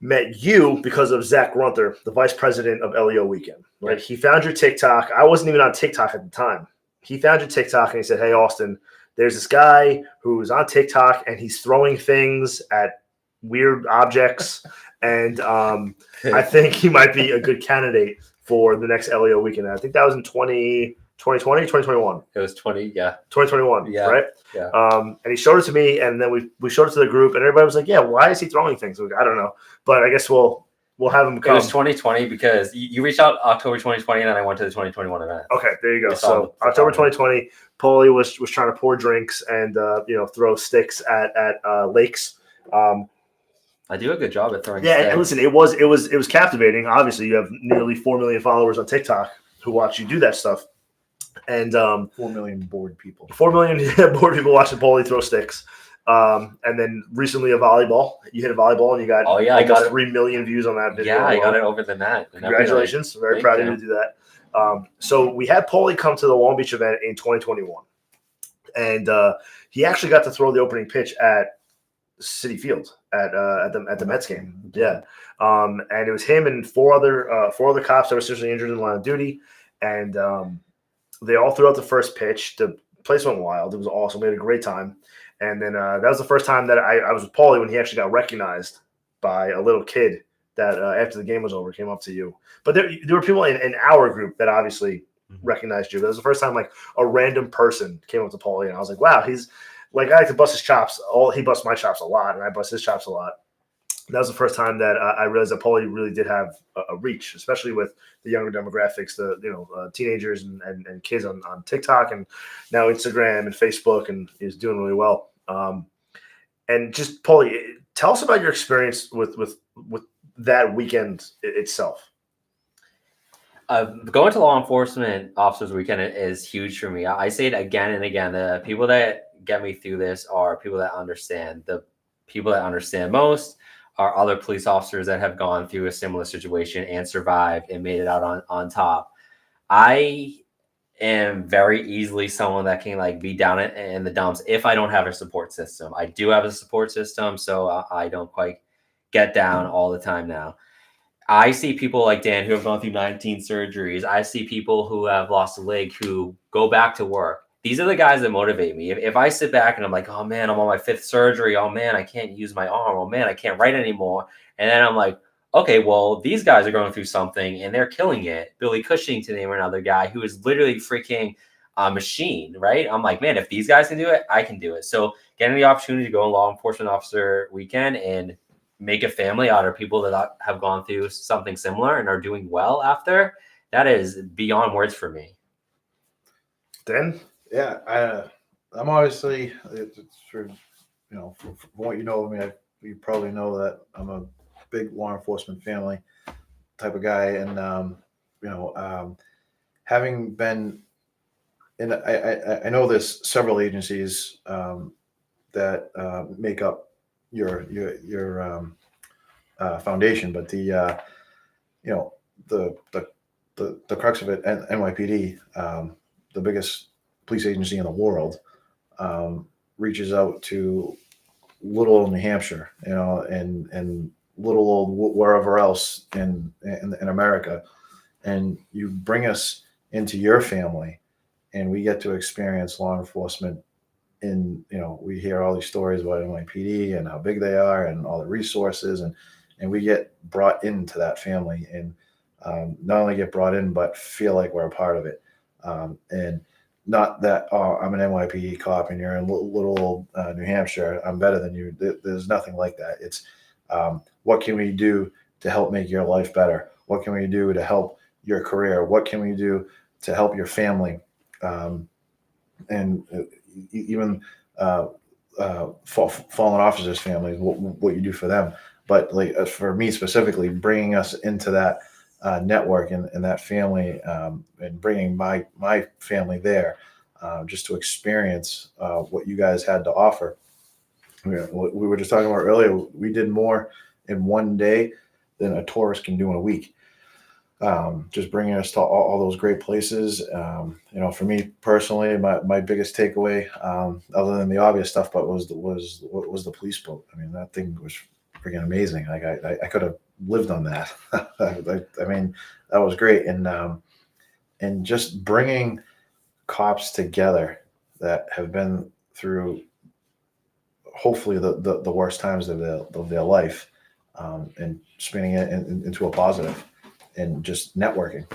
A: met you because of Zach Grunther, the vice president of LEO Weekend. Right? He found your TikTok. I wasn't even on TikTok at the time. He found your TikTok and he said, "Hey, Austin, there's this guy who's on TikTok and he's throwing things at weird objects and I think he might be a good candidate for the next LEO weekend. I think that was in 2020, 2021.
C: It was 20, yeah.
A: 2021,
C: Yeah,
A: right?
C: yeah.
A: And he showed it to me, and then we showed it to the group, and everybody was like, "Yeah, why is he throwing things?" Like, I don't know, but I guess we'll have him
C: It
A: come.
C: was 2020 because you reached out October 2020, and then I went to the 2021 event.
A: Okay, there you go.
C: We saw
A: So
C: the
A: October
C: photography.
A: 2020, Paulie was trying to pour drinks and throw sticks at lakes.
C: I do a good job at throwing
A: Yeah,
C: sticks.
A: and listen, it was captivating. Obviously, you have nearly 4 million followers on TikTok who watch you do that stuff, and
D: 4 million bored people.
A: 4 million bored people watching Paulie throw sticks. And then recently a volleyball. You hit a volleyball and you got
C: I
A: almost
C: got it.
A: 3 million views on that video.
C: Yeah, I got
A: alone.
C: it over the net. and
A: Congratulations. Very
C: Thank
A: proud of
C: you.
A: you to do that. So we had Paulie come to the Long Beach event in 2021. And he actually got to throw the opening pitch at City Field at the Mets game. Yeah. And it was him and four other cops that were seriously injured in the line of duty. And they all threw out the first pitch. The place went wild. It was awesome. We had a great time. And then that was the first time that I was with Paulie when he actually got recognized by a little kid that after the game was over came up to you. But there were people in our group that obviously recognized you. But it was the first time like a random person came up to Paulie, and I was like, wow, he's like, I like to bust his chops. He busts my chops a lot, and I bust his chops a lot. That was the first time that I realized that Paulie really did have a reach, especially with the younger demographics, the teenagers and kids on TikTok and now Instagram and Facebook, and is doing really well. And just Paulie, tell us about your experience with that weekend itself.
C: Going to law enforcement officers weekend is huge for me. I say it again and again. The people that get me through this are people that understand. The people that understand most are other police officers that have gone through a similar situation and survived and made it out on top. I am very easily someone that can like be down in the dumps if I don't have a support system. I do have a support system, so I don't quite get down all the time now. I see people like Dan who have gone through 19 surgeries. I see people who have lost a leg who go back to work. These are the guys that motivate me. If I sit back and I'm like, oh man, I'm on my 5th surgery. Oh man, I can't use my arm. Oh man, I can't write anymore. And then I'm like, okay, well, these guys are going through something and they're killing it. Billy Cushing, to name another guy who is literally freaking a machine, right? I'm like, man, if these guys can do it, I can do it. So getting the opportunity to go on law enforcement officer weekend and make a family out of people that have gone through something similar and are doing well after, that is beyond words for me.
A: Dan?
D: Yeah, I'm obviously, it's for from what you know of me, you probably know that I'm a big law enforcement family type of guy, and having been in, I know there's several agencies that make up your foundation, but the crux of it, NYPD, the biggest police agency in the world, reaches out to little old New Hampshire, and little old wherever else in America, and you bring us into your family, and we get to experience law enforcement. We hear all these stories about NYPD and how big they are and all the resources, and we get brought into that family, and not only get brought in, but feel like we're a part of it. And not that, oh, I'm an NYPD cop and you're in little old New Hampshire, I'm better than you. There's nothing like that. It's what can we do to help make your life better? What can we do to help your career? What can we do to help your family? And even fallen officers' families, what you do for them. But like for me specifically, bringing us into that network and that family, and bringing my family there, just to experience what you guys had to offer. We were just talking about earlier, we did more in one day than a tourist can do in a week. Just bringing us to all those great places. For me personally, my biggest takeaway, other than the obvious stuff, but was the police boat. I mean, that thing was freaking amazing. Like I could have lived on that. I mean, that was great. And just bringing cops together that have been through hopefully the worst times of their life, and spinning it into a positive and just networking.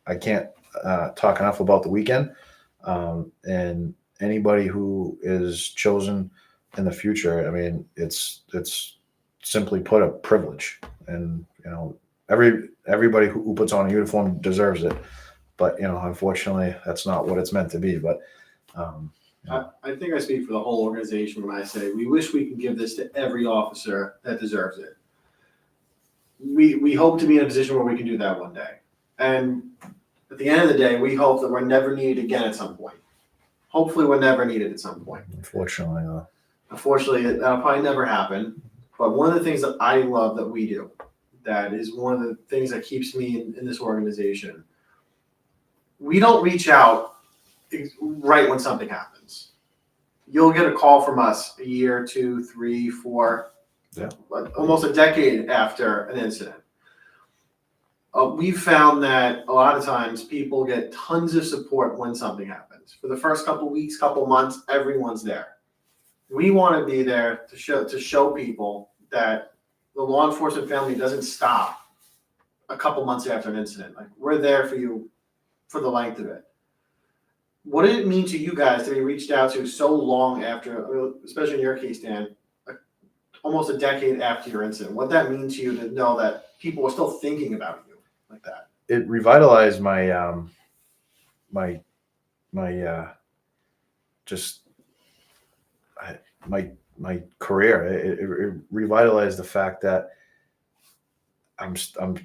D: I can't talk enough about the weekend, and anybody who is chosen in the future. I mean, it's simply put a privilege, and everybody who puts on a uniform deserves it. But unfortunately, that's not what it's meant to be. But
B: I think I speak for the whole organization when I say we wish we could give this to every officer that deserves it. We hope to be in a position where we can do that one day. And at the end of the day, we hope that we're never needed again at some point. Hopefully we're never needed at some point. Unfortunately, that'll probably never happen. But one of the things that I love that we do, that is one of the things that keeps me in this organization, we don't reach out right when something happens. You'll get a call from us a year, 2, 3, 4, almost a decade after an incident. We've found that a lot of times people get tons of support when something happens. For the first couple weeks, couple months, everyone's there. We want to be there to show people that the law enforcement family doesn't stop a couple months after an incident. Like, we're there for you for the length of it. What did it mean to you guys to be reached out to so long after, especially in your case, Dan, almost a decade after your incident? What did that mean to you to know that people were still thinking about you like that?
D: It revitalized my my career. It revitalized the fact that I'm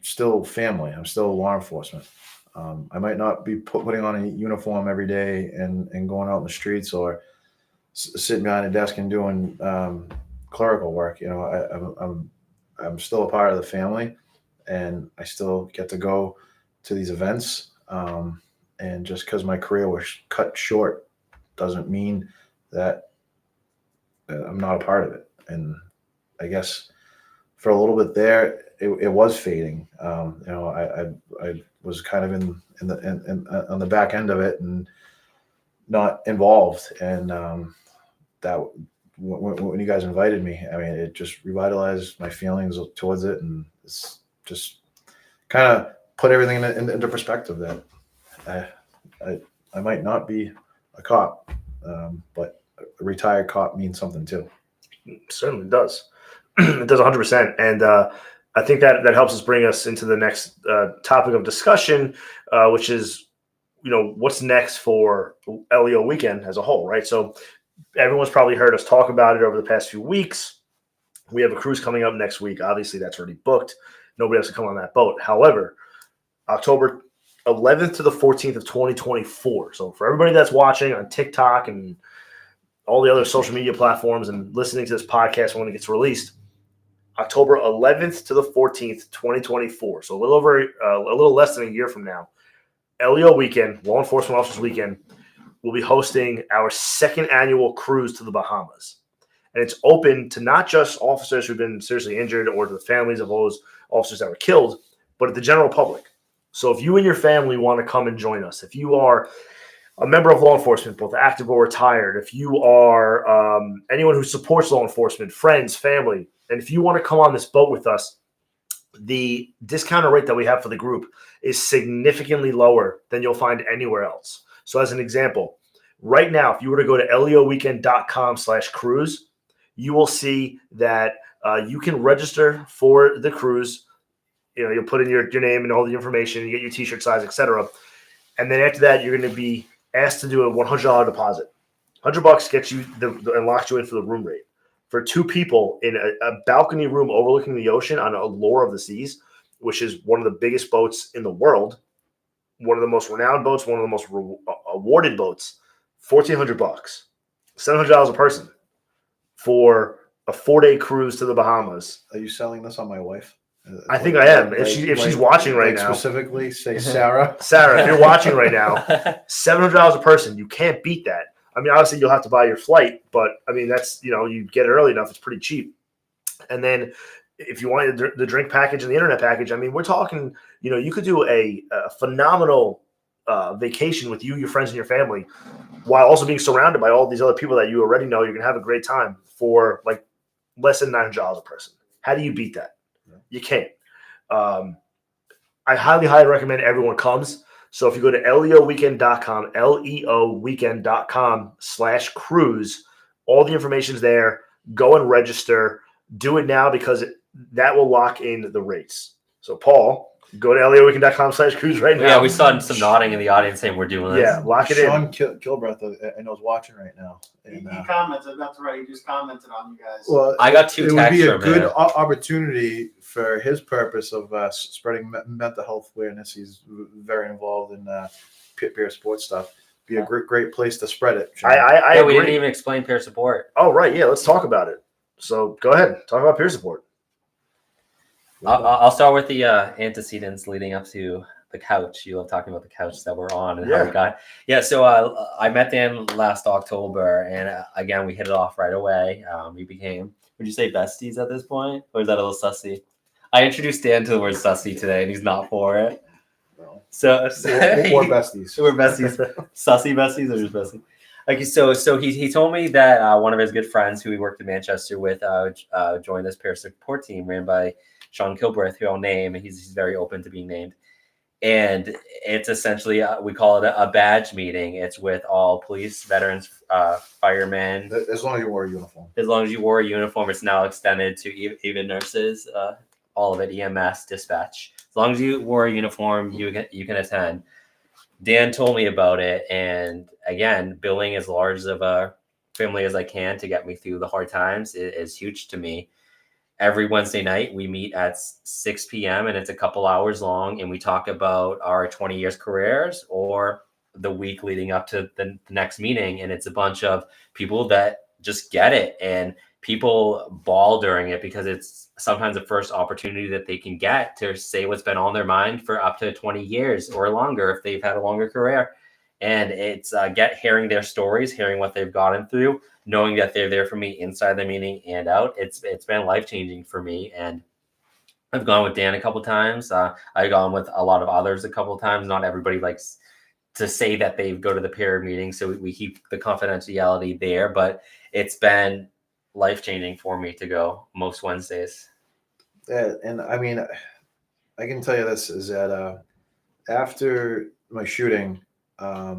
D: still family. I'm still law enforcement. I might not be putting on a uniform every day and going out in the streets or sitting behind a desk and doing clerical work. I'm still a part of the family, and I still get to go to these events. And just because my career was cut short doesn't mean that I'm not a part of it. And I guess for a little bit there, it was fading. I was kind of in on the back end of it and not involved. And that when you guys invited me, I mean, it just revitalized my feelings towards it, and it's just kind of put everything into perspective. That I might not be a cop, but a retired cop means something too.
A: It certainly does. It does 100%. And I think that helps us bring us into the next topic of discussion, which is, what's next for LEO weekend as a whole, right? So everyone's probably heard us talk about it over the past few weeks. We have a cruise coming up next week. Obviously, that's already booked. Nobody else can come on that boat. However, October 11th to the 14th of 2024. So for everybody that's watching on TikTok and all the other social media platforms and listening to this podcast when it gets released, October 11th to the 14th, 2024. So a little less than a year from now, LEO weekend, Law Enforcement Officers Weekend, will be hosting our second annual cruise to the Bahamas. And it's open to not just officers who've been seriously injured or to the families of those officers that were killed, but to the general public. So if you and your family want to come and join us, if you are a member of law enforcement, both active or retired, if you are anyone who supports law enforcement, friends, family, and if you want to come on this boat with us, the discounted rate that we have for the group is significantly lower than you'll find anywhere else. So as an example, right now, if you were to go to leoweekend.com/cruise, you will see that you can register for the cruise. You'll put in your name and all the information, you get your t-shirt size, etc. And then after that, you're going to be asked to do a $100 deposit. $100 gets you and locks you in for the room rate. For 2 people in a balcony room overlooking the ocean on Allure of the Seas, which is one of the biggest boats in the world, one of the most renowned boats, one of the most awarded boats, $1,400, $700 a person for a 4-day cruise to the Bahamas.
D: Are you selling this on my wife?
A: I think I am. If she's watching right now,
D: specifically say Sarah.
A: Sarah, if you're watching right now, $700 a person. You can't beat that. I mean, obviously you'll have to buy your flight, but I mean, that's, you get it early enough. It's pretty cheap. And then if you want the drink package and the internet package, I mean, we're talking, you could do a phenomenal vacation with you, your friends, and your family, while also being surrounded by all these other people that you already know. You're going to have a great time for like less than $900 a person. How do you beat that?
D: Yeah.
A: You can't. I highly recommend everyone comes. So if you go to leoweekend.com, leoweekend.com/cruise, all the information's there. Go and register. Do it now because that will lock in the rates. So Paul, go to leoweekend.com/cruise right now.
C: Yeah, we saw some nodding in the audience saying we're doing this.
A: Yeah, lock it in.
D: Sean Kilbreth, I know, is watching right now.
B: He
D: And,
B: commented, that's right, he just commented on you guys.
D: well,
C: I got 2
D: it would be
C: texts
D: a
C: from
D: good
C: him.
D: opportunity for his purpose of spreading mental health awareness. He's very involved in peer support stuff. Be a great place to spread it. Sean.
A: I
C: Yeah, we
A: agree.
C: didn't even explain peer support.
A: Oh, right. Yeah, let's talk about it. So go ahead. Talk about peer support.
C: I'll start with the antecedents leading up to the couch. You love talking about the couch that we're on and how we got. Yeah, so I met Dan last October, and again, we hit it off right away. We became, would you say besties at this point? Or is that a little sussy? I introduced Dan to the word sussy today, and he's not for it.
D: No.
C: So
D: Or besties.
C: we're besties. Sussy besties or just besties? Okay, so he told me that one of his good friends who he worked in Manchester with joined this peer support team ran by Sean Kilbreth, who I'll name. He's very open to being named. And it's essentially, we call it a badge meeting. It's with all police, veterans, firemen.
D: As long as you wear a uniform.
C: As long as you wore a uniform, it's now extended to even nurses, all of it, EMS, dispatch. As long as you wore a uniform, you can attend. Dan told me about it. And again, building as large of a family as I can to get me through the hard times is huge to me. Every Wednesday night, we meet at 6 p.m. and it's a couple hours long. And we talk about our 20 years careers or the week leading up to the next meeting. And it's a bunch of people that just get it. And people bawl during it because it's sometimes the first opportunity that they can get to say what's been on their mind for up to 20 years or longer if they've had a longer career. And it's hearing their stories, hearing what they've gotten through, knowing that they're there for me inside the meeting and out. It's been life-changing for me. And I've gone with Dan a couple times. I've gone with a lot of others a couple times. Not everybody likes to say that they go to the peer meeting, so we keep the confidentiality there. But it's been life-changing for me to go most Wednesdays.
D: Yeah, and I mean, I can tell you this is that after my shooting, I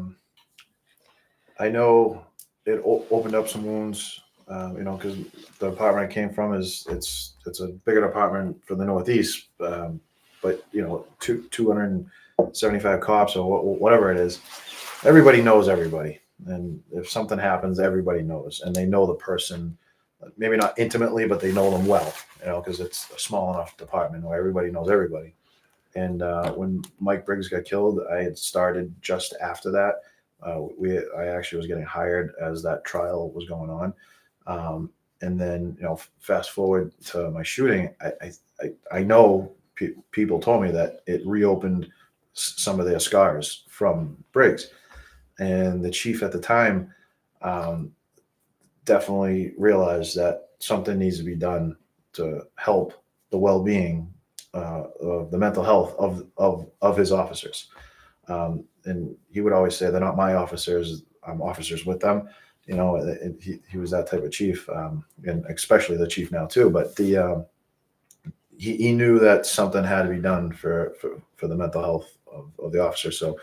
D: know it opened up some wounds, because the apartment I came from it's a bigger apartment for the Northeast, but 275 cops or whatever it is, everybody knows everybody, and if something happens, everybody knows, and they know the person, maybe not intimately, but they know them well, because it's a small enough department where everybody knows everybody. And when Mike Briggs got killed, I had started just after that. I actually was getting hired as that trial was going on. And then, fast forward to my shooting, I know people told me that it reopened some of their scars from Briggs. And the chief at the time definitely realized that something needs to be done to help the well-being of the mental health of his officers. And he would always say, they're not my officers, I'm officers with them. And he was that type of chief, and especially the chief now too. But he knew that something had to be done for the mental health of the officers. So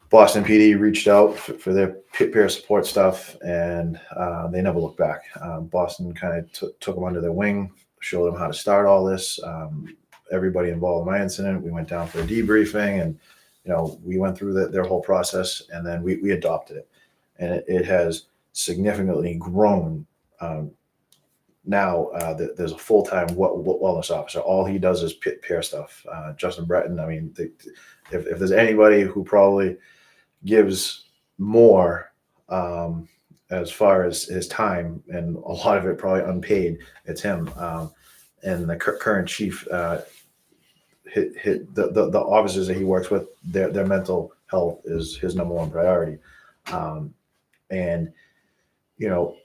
D: Boston PD reached out for their peer support stuff, and they never looked back. Boston kind of took them under their wing, showed them how to start all this. Everybody involved in my incident, we went down for a debriefing, and we went through their whole process, and then we adopted it, and it has significantly grown. Now there's a full-time wellness officer. All he does is peer stuff. Justin Breton, I mean, if there's anybody who probably gives more as far as his time, and a lot of it probably unpaid, it's him. And the current chief, the officers that he works with, their mental health is his number one priority. And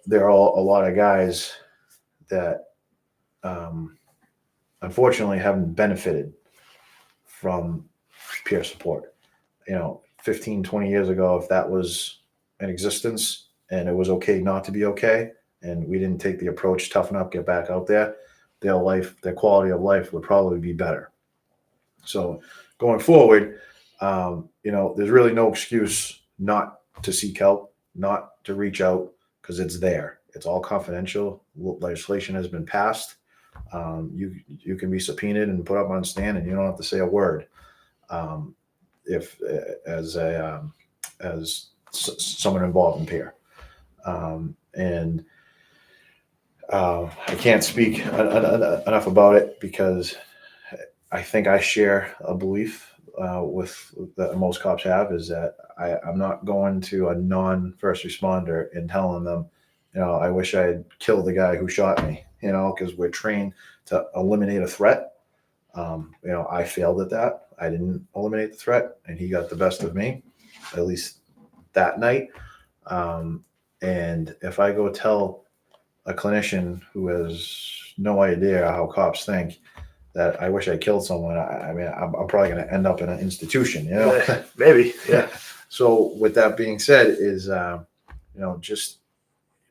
D: there are a lot of guys that unfortunately haven't benefited from peer support. 15, 20 years ago, if that was in existence and it was okay not to be okay, and we didn't take the approach, toughen up, get back out there, their quality of life would probably be better. So going forward, there's really no excuse not to seek help, not to reach out, because it's there. It's all confidential. Legislation has been passed. You can be subpoenaed and put up on stand, and you don't have to say a word. If as someone involved in peer, and I can't speak enough about it, because I think I share a belief with that most cops have, is that I'm not going to a non-first responder and telling them, I wish I had killed the guy who shot me, because we're trained to eliminate a threat. I failed at that. I didn't eliminate the threat, and he got the best of me, at least that night. And if I go tell a clinician who has no idea how cops think that I wish I killed someone, I'm probably going to end up in an institution,
A: Maybe, yeah.
D: So with that being said, is just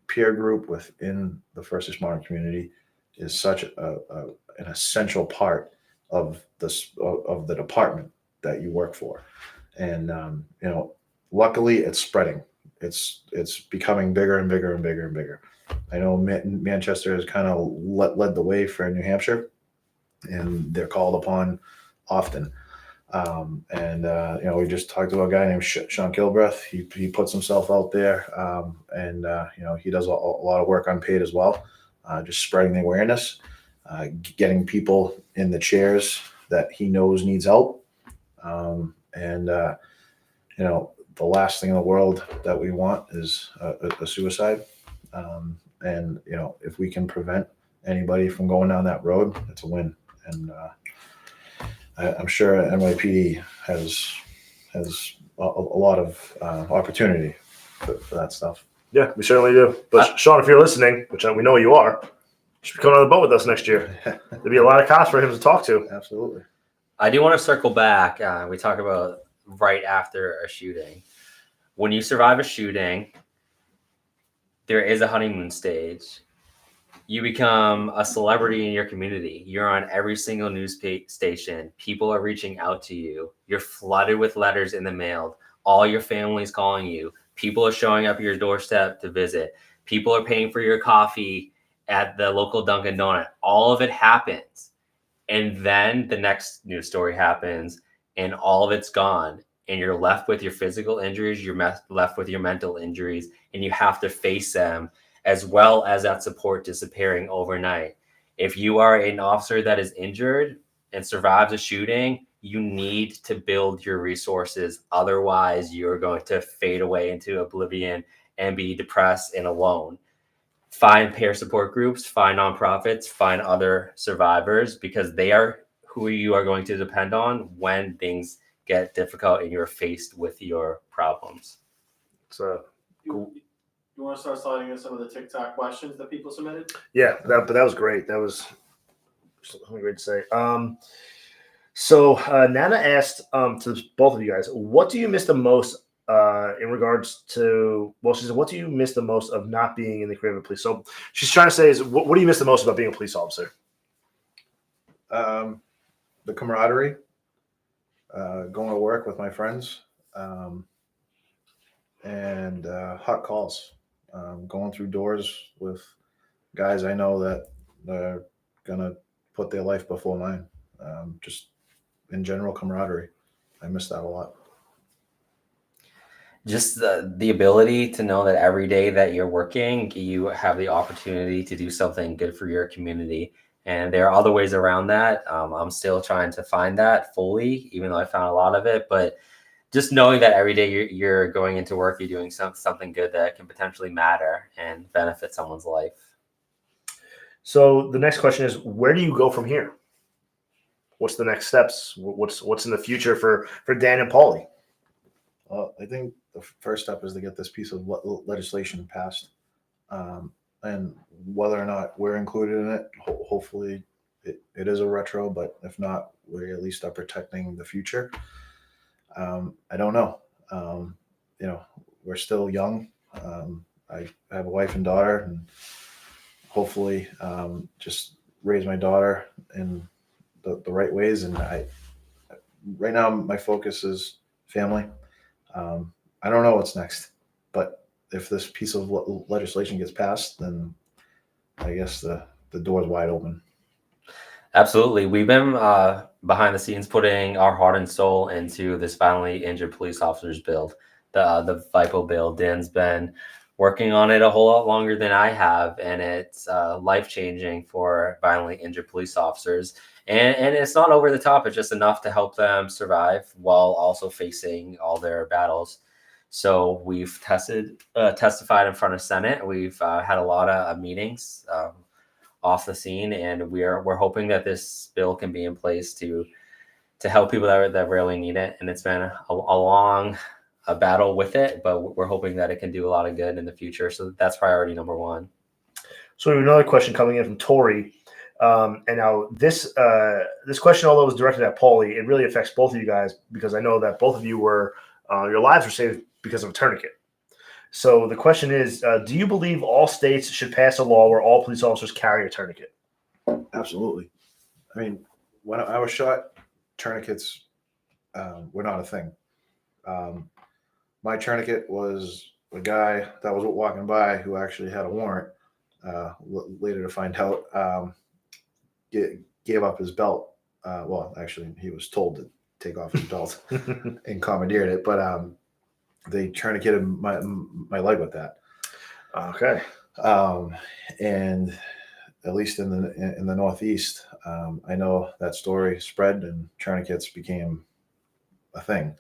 D: peer group within the first responder community is such an essential part of the department that you work for, and luckily it's spreading. It's becoming bigger and bigger and bigger and bigger. I know Manchester has kind of led the way for New Hampshire, and they're called upon often. We just talked to a guy named Sean Kilbreath. He puts himself out there, and he does a lot of work unpaid as well, just spreading the awareness, getting people in the chairs that he knows needs help. The last thing in the world that we want is a suicide. If we can prevent anybody from going down that road, it's a win. And I'm sure NYPD has a lot of opportunity for that stuff.
A: Yeah, we certainly do. But Sean, if you're listening, which we know you are, you should be coming on the boat with us next year. There'd be a lot of cops for him to talk to.
D: Absolutely.
C: I do want to circle back. We talk about right after a shooting. When you survive a shooting, there is a honeymoon stage. You become a celebrity in your community. You're on every single news station. People are reaching out to you. You're flooded with letters in the mail. All your family's calling you. People are showing up at your doorstep to visit. People are paying for your coffee at the local Dunkin' Donut. All of it happens. And then the next news story happens, and all of it's gone. And you're left with your physical injuries. You're left with your mental injuries, and you have to face them, as well as that support disappearing overnight. If you are an officer that is injured and survives a shooting, you need to build your resources. Otherwise, you're going to fade away into oblivion and be depressed and alone. Find peer support groups, find nonprofits, find other survivors, because they are who you are going to depend on when things get difficult and you're faced with your problems.
A: So
B: You want to start sliding in some of the TikTok questions that people submitted?
A: yeah, that was great. That was something great to say. So Nana asked to both of you guys, what do you miss the most in regards to? Well, she said, what do you miss the most of not being in the career of a police? So she's trying to say is, what do you miss the most about being a police officer?
D: The camaraderie, going to work with my friends, and hot calls, going through doors with guys I know that are gonna put their life before mine. Just in general camaraderie, I miss that a lot.
C: Just the ability to know that every day that you're working, you have the opportunity to do something good for your community. And there are other ways around that. I'm still trying to find that fully, even though I found a lot of it. But just knowing that every day you're going into work, you're doing something good that can potentially matter and benefit someone's life.
A: So the next question is, where do you go from here? What's the next steps? What's in the future for Dan and Paulie?
D: Well, I think the first step is to get this piece of legislation passed, and whether or not we're included in it, hopefully it is a retro, but if not, we at least are protecting the future. I don't know. We're still young. I have a wife and daughter, and hopefully just raise my daughter in the right ways. And right now my focus is family. I don't know what's next, but if this piece of legislation gets passed, then I guess the door's wide open.
C: Absolutely. We've been behind the scenes putting our heart and soul into this violently injured police officers bill, the VIPO bill. Dan's been working on it a whole lot longer than I have, and it's life-changing for violently injured police officers. And it's not over the top. It's just enough to help them survive while also facing all their battles. So we've testified in front of Senate. We've had a lot of meetings off the scene, and we're hoping that this bill can be in place to help people that really need it. And it's been a long battle with it, but we're hoping that it can do a lot of good in the future. So that's priority number one.
A: So we have another question coming in from Tori. And now this question, although it was directed at Paulie, it really affects both of you guys, because I know that both of you were your lives were saved because of a tourniquet. So the question is, do you believe all states should pass a law where all police officers carry a tourniquet?
D: Absolutely. I mean, when I was shot, tourniquets were not a thing. My tourniquet was a guy that was walking by who actually had a warrant. Later to find out, gave up his belt. Well, actually, he was told to take off his belt and commandeered it, but they tourniqueted my leg with that.
A: Okay.
D: And at least in the Northeast, I know that story spread and tourniquets became a thing.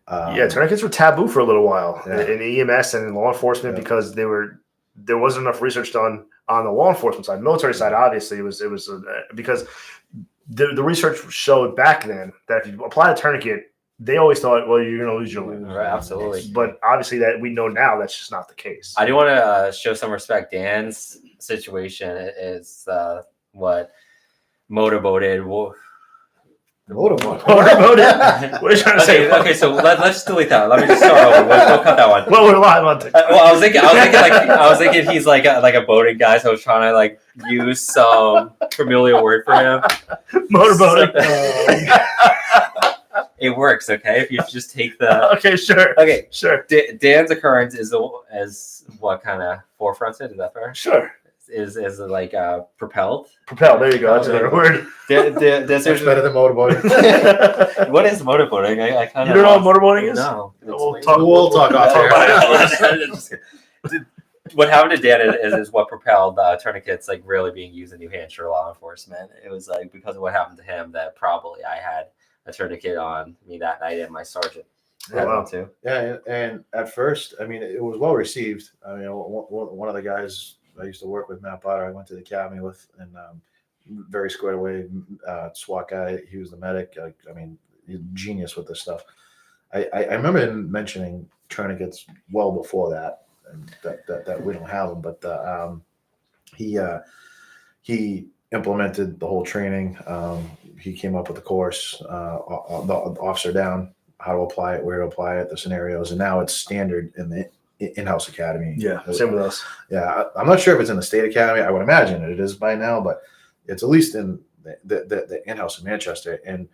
A: Yeah, tourniquets were taboo for a little while
D: Yeah.
A: in EMS and in law enforcement,
D: Yeah.
A: because there wasn't enough research done on the law enforcement side. Military side, obviously, it was because the research showed back then that if you apply a tourniquet, they always thought, well, you're going to lose your limb.
C: Right, absolutely.
A: But obviously, that we know now that's just not the case.
C: I do want to show some respect. Dan's situation is what motorboated.
A: Motorboated? What are you trying to say?
C: Okay, so let's just delete that. Let me just start over. We'll cut that one.
A: Well, we're live on TikTok.
C: Well, I was thinking he's like a boating guy, so I was trying to like use some familiar word for him.
A: Motorboating.
C: It works, okay? If you just take the
A: Okay, sure.
C: okay.
A: Sure.
C: Dan's occurrence is what kind of forefronted? Is that fair?
A: Sure.
C: Is like propelled?
A: Propel. There you go. That's a better word.
D: That's better than motorboating.
C: What is motorboating? I kind
A: You don't know what motorboating is?
C: No.
A: We'll
D: talk off
C: there. What happened to Dan is what propelled tourniquets like really being used in New Hampshire law enforcement. It was like because of what happened to him that probably I had a tourniquet on me that night, and my sergeant had one too.
D: Yeah, and at first, I mean, it was well received. I mean, one of the guys I used to work with, Matt Potter, I went to the academy with, and very squared away, SWAT guy. He was the medic. I mean, he's a genius with this stuff. I remember him mentioning tourniquets well before that, and that we don't have them, but he implemented the whole training. He came up with the course, the officer down, how to apply it, where to apply it, the scenarios, and now it's standard in the in-house academy.
A: Yeah, same with us.
D: Yeah, I'm not sure if it's in the state academy. I would imagine it is by now, but it's at least in the in-house in Manchester. And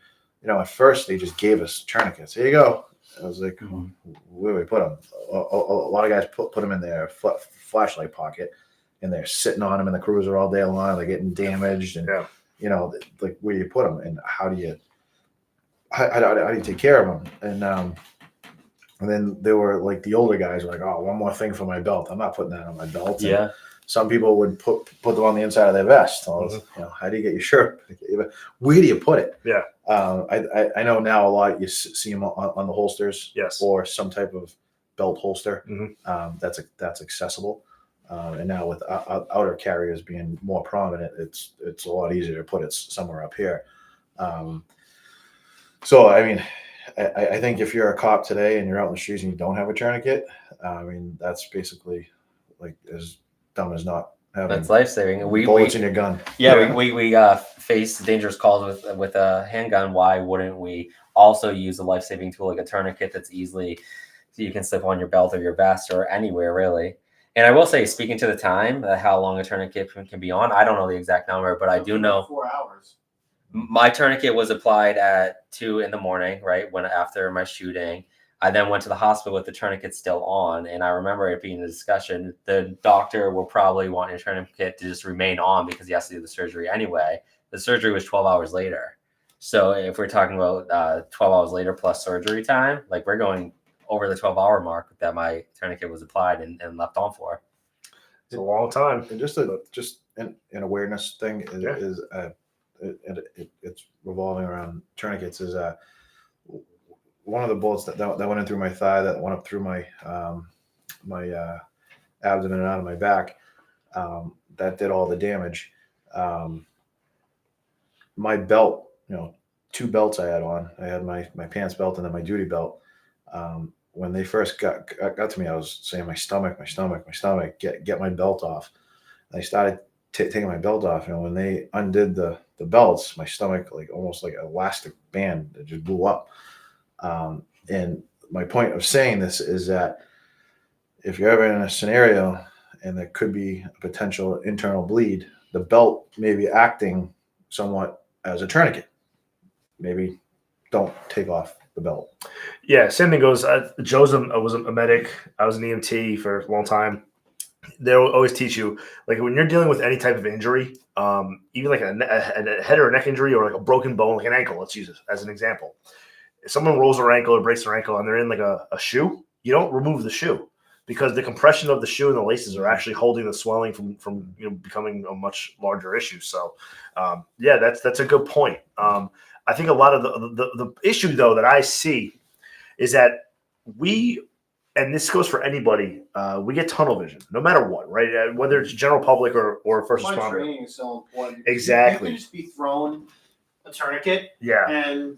D: at first they just gave us tourniquets. Here you go. I was like, where do we put them? A lot of guys put them in their flashlight pocket, and they're sitting on them in the cruiser all day long. They're getting damaged, and like where do you put them, and how do you take care of them? And then there were like the older guys were like, oh, one more thing for my belt. I'm not putting that on my belt. And
C: Yeah.
D: some people would put them on the inside of their vest. How do you get your shirt? Where do you put it?
A: Yeah.
D: I know now a lot you see them on the holsters.
A: Yes.
D: Or some type of belt holster.
A: Mhm.
D: That's accessible. And now with outer carriers being more prominent, it's a lot easier to put it somewhere up here. So I mean, I think if you're a cop today and you're out in the streets and you don't have a tourniquet, I mean that's basically like as dumb as not having
C: That's life saving.
D: bullets in your gun.
C: Yeah, we face dangerous calls with a handgun. Why wouldn't we also use a life saving tool like a tourniquet that's easily so you can slip on your belt or your vest or anywhere really? And I will say, speaking to the time, how long a tourniquet can be on, I don't know the exact number, but I do know
B: 4 hours.
C: my tourniquet was applied at 2 in the morning, right when after my shooting. I then went to the hospital with the tourniquet still on, and I remember it being a discussion. The doctor will probably want your tourniquet to just remain on because he has to do the surgery anyway. The surgery was 12 hours later. So if we're talking about 12 hours later plus surgery time, like we're going over the 12-hour mark that my tourniquet was applied and left on for.
A: It's a long time.
D: And just an awareness thing is it's revolving around tourniquets. Is one of the bullets that went in through my thigh, that went up through my abdomen and out of my back, that did all the damage. My belt, 2 belts I had on. I had my pants belt and then my duty belt. When they first got to me, I was saying my stomach, get my belt off. And I started taking my belt off, and when they undid the belts, my stomach, like almost like an elastic band, that just blew up. And my point of saying this is that if you're ever in a scenario and there could be a potential internal bleed, the belt may be acting somewhat as a tourniquet. Maybe don't take off the belt.
A: Yeah, same thing goes. Joe's was a medic. I was an EMT for a long time. They'll always teach you, like when you're dealing with any type of injury, even like a head or a neck injury or like a broken bone, like an ankle, let's use it as an example. If someone rolls their ankle or breaks their ankle and they're in like a shoe, you don't remove the shoe because the compression of the shoe and the laces are actually holding the swelling from becoming a much larger issue. So, yeah, that's a good point. I think a lot of the issue though that I see is that and this goes for anybody, we get tunnel vision, no matter what, right? Whether it's general public or first
B: My
A: responder.
B: training is so important.
A: Exactly.
B: You can just be thrown a tourniquet,
A: Yeah.
B: and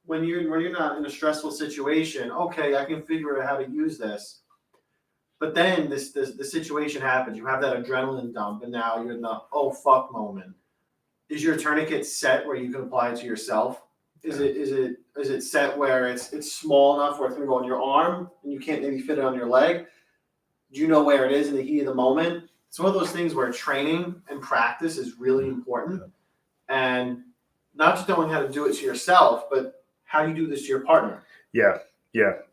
B: when you're not in a stressful situation, okay, I can figure out how to use this. But then the situation happens. You have that adrenaline dump, and now you're in the oh fuck moment. Is your tourniquet set where you can apply it to yourself? Is it set where it's small enough where it's gonna go on your arm and you can't maybe fit it on your leg? Do you know where it is in the heat of the moment? It's one of those things where training and practice is really important, and not just knowing how to do it to yourself, but how do you do this to your partner?
A: Yeah.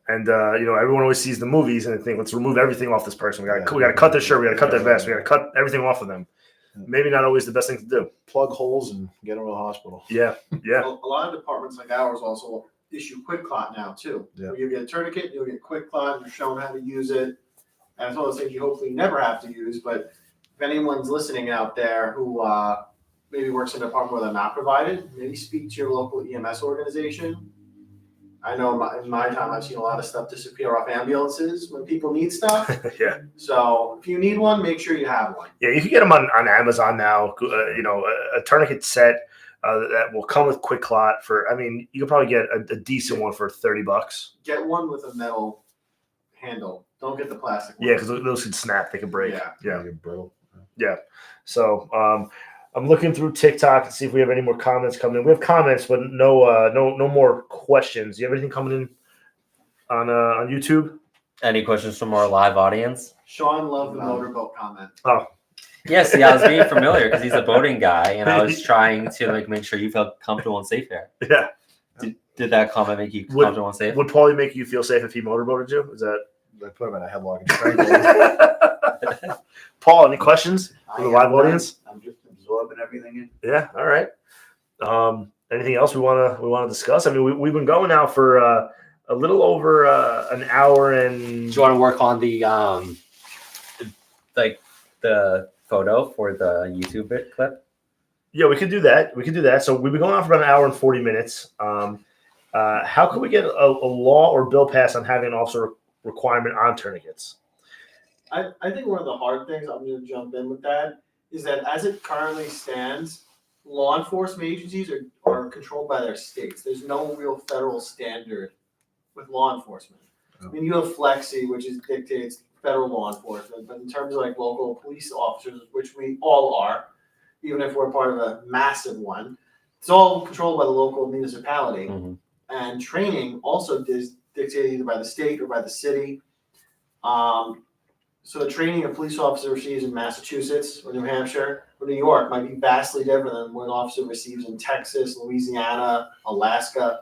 A: And everyone always sees the movies and they think, let's remove everything off this person. We got to cut their shirt. We got to cut their vest. We got to cut everything off of them. Maybe not always the best thing to do.
D: Plug holes and get them to the hospital.
A: Yeah.
B: A lot of departments like ours also issue quick clot now too.
D: Yeah.
B: Where you get a tourniquet, you'll get quick clot, you're shown how to use it. And it's one of those things you hopefully never have to use, but if anyone's listening out there who maybe works in a department where they're not provided, maybe speak to your local EMS organization. I know in my time I've seen a lot of stuff disappear off ambulances when people need stuff.
A: Yeah.
B: So if you need one, make sure you have one.
A: Yeah, you can get them on Amazon now. A tourniquet set that will come with quick clot for. I mean, you can probably get a decent one for $30.
B: Get one with a metal handle. Don't get the plastic one.
A: Yeah, because those could snap. They could break.
B: Yeah.
A: Yeah.
D: Brittle.
A: Yeah. So I'm looking through TikTok to see if we have any more comments coming in. We have comments, but no more questions. Do you have anything coming in on YouTube?
C: Any questions from our live audience?
B: Sean loved the motorboat comment.
A: Oh,
C: Yeah, see, I was being familiar because he's a boating guy, and I was trying to make sure you felt comfortable and safe here.
A: yeah.
C: Did that comment make you comfortable and safe?
A: Would Paulie make you feel safe if he motorboated you? Is that
D: I put him in a headlock and strangled him.
A: Paul? Any questions from the live audience?
F: I'm just absorbing everything in.
A: Yeah. All right. Anything else we want to discuss? I mean, we've been going now for a little over an hour and.
C: Do you want to work on the the photo for the YouTube clip?
A: Yeah, we could do that. So we've been going on for about an hour and 40 minutes. How can we get a law or bill passed on having an officer requirement on tourniquets?
B: I think one of the hard things, I'm going to jump in with that, is that as it currently stands, law enforcement agencies are controlled by their states. There's no real federal standard with law enforcement. I mean, you have Flexi, which dictates federal law enforcement, but in terms of like local police officers, which we all are, even if we're part of a massive one, it's all controlled by the local municipality.
C: Mm-hmm.
B: And training also is dictated either by the state or by the city. So the training a police officer receives in Massachusetts or New Hampshire or New York might be vastly different than what an officer receives in Texas, Louisiana, Alaska.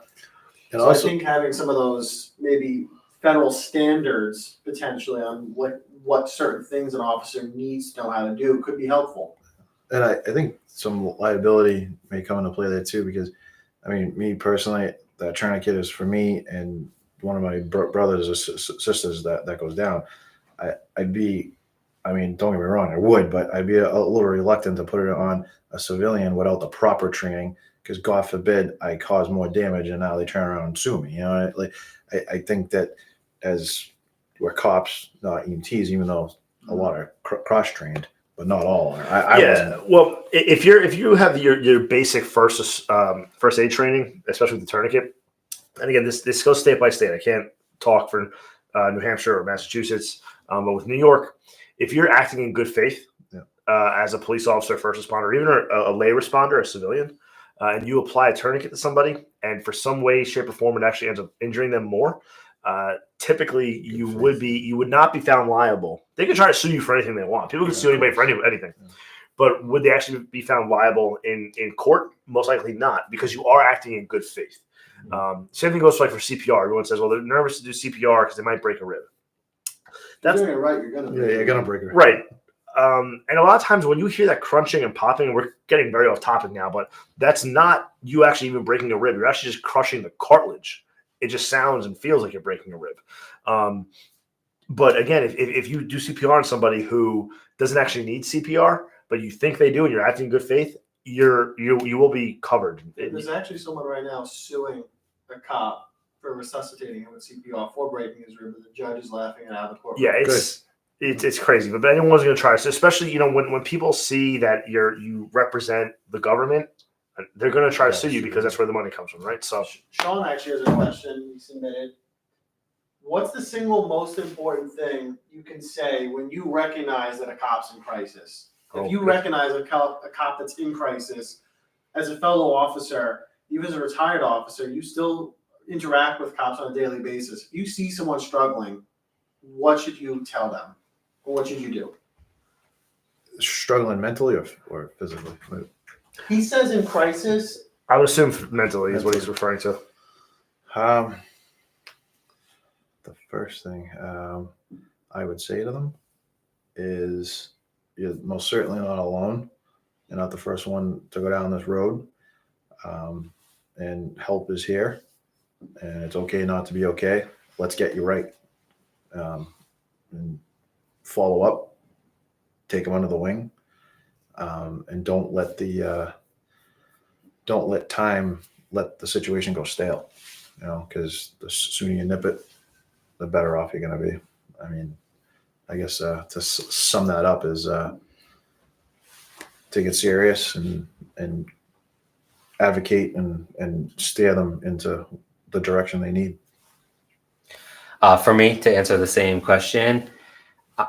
D: And
B: So
D: also,
B: I think having some of those maybe federal standards potentially on what certain things an officer needs to know how to do could be helpful.
D: and I think some liability may come into play there too, because I mean, me personally, that tourniquet is for me and one of my brothers or sisters that goes down. I'd be, I mean, don't get me wrong, I would, but I'd be a little reluctant to put it on a civilian without the proper training, because God forbid I cause more damage and now they turn around and sue me. You know, like I think that as we're cops, not EMTs, even though a lot are cross trained, but not all are. I wasn't.
A: Well, if you have your basic first aid training, especially with the tourniquet, and again, this goes state by state. I can't talk for New Hampshire or Massachusetts, but with New York, if you're acting in good faith as a police officer, first responder, even a lay responder, a civilian, and you apply a tourniquet to somebody, and for some way, shape, or form, it actually ends up injuring them more. Typically, you would not be found liable. They can try to sue you for anything they want. People can sue anybody for anything.
D: Yeah.
A: But would they actually be found liable in court? Most likely not, because you are acting in good faith. Same thing goes for CPR. Everyone says, well, they're nervous to do CPR because they might break a rib.
B: That's doing it right. You're gonna
D: break it.
A: Right. And a lot of times when you hear that crunching and popping, and we're getting very off topic now, but that's not you actually even breaking a rib. You're actually just crushing the cartilage. It just sounds and feels like you're breaking a rib. But again, if you do CPR on somebody who doesn't actually need CPR, but you think they do and you're acting in good faith, you will be covered.
B: There's actually someone right now suing a cop for resuscitating him with CPR for breaking his rib, and the judge is laughing it out of the courtroom.
A: Yeah, it's crazy, but anyone's going to try. So especially when people see that you represent the government, they're going to try to sue you because that's where the money comes from, right? So
B: Sean actually has a question he submitted. What's the single most important thing you can say when you recognize that a cop's in crisis? If you recognize a cop that's in crisis, as a fellow officer, even as a retired officer, you still interact with cops on a daily basis. If you see someone struggling, what should you tell them? Or what should you do?
D: Struggling mentally or physically?
B: He says in crisis.
A: I would assume mentally is what he's referring to.
D: The first thing I would say to them is you're most certainly not alone. You're not the first one to go down this road. And help is here. And it's okay not to be okay. Let's get you right. And follow up. Take them under the wing. And don't let time let the situation go stale. You know, because the sooner you nip it, the better off you're going to be. I mean, I guess to sum that up is take it serious and advocate and steer them into the direction they need.
C: For me, to answer the same question,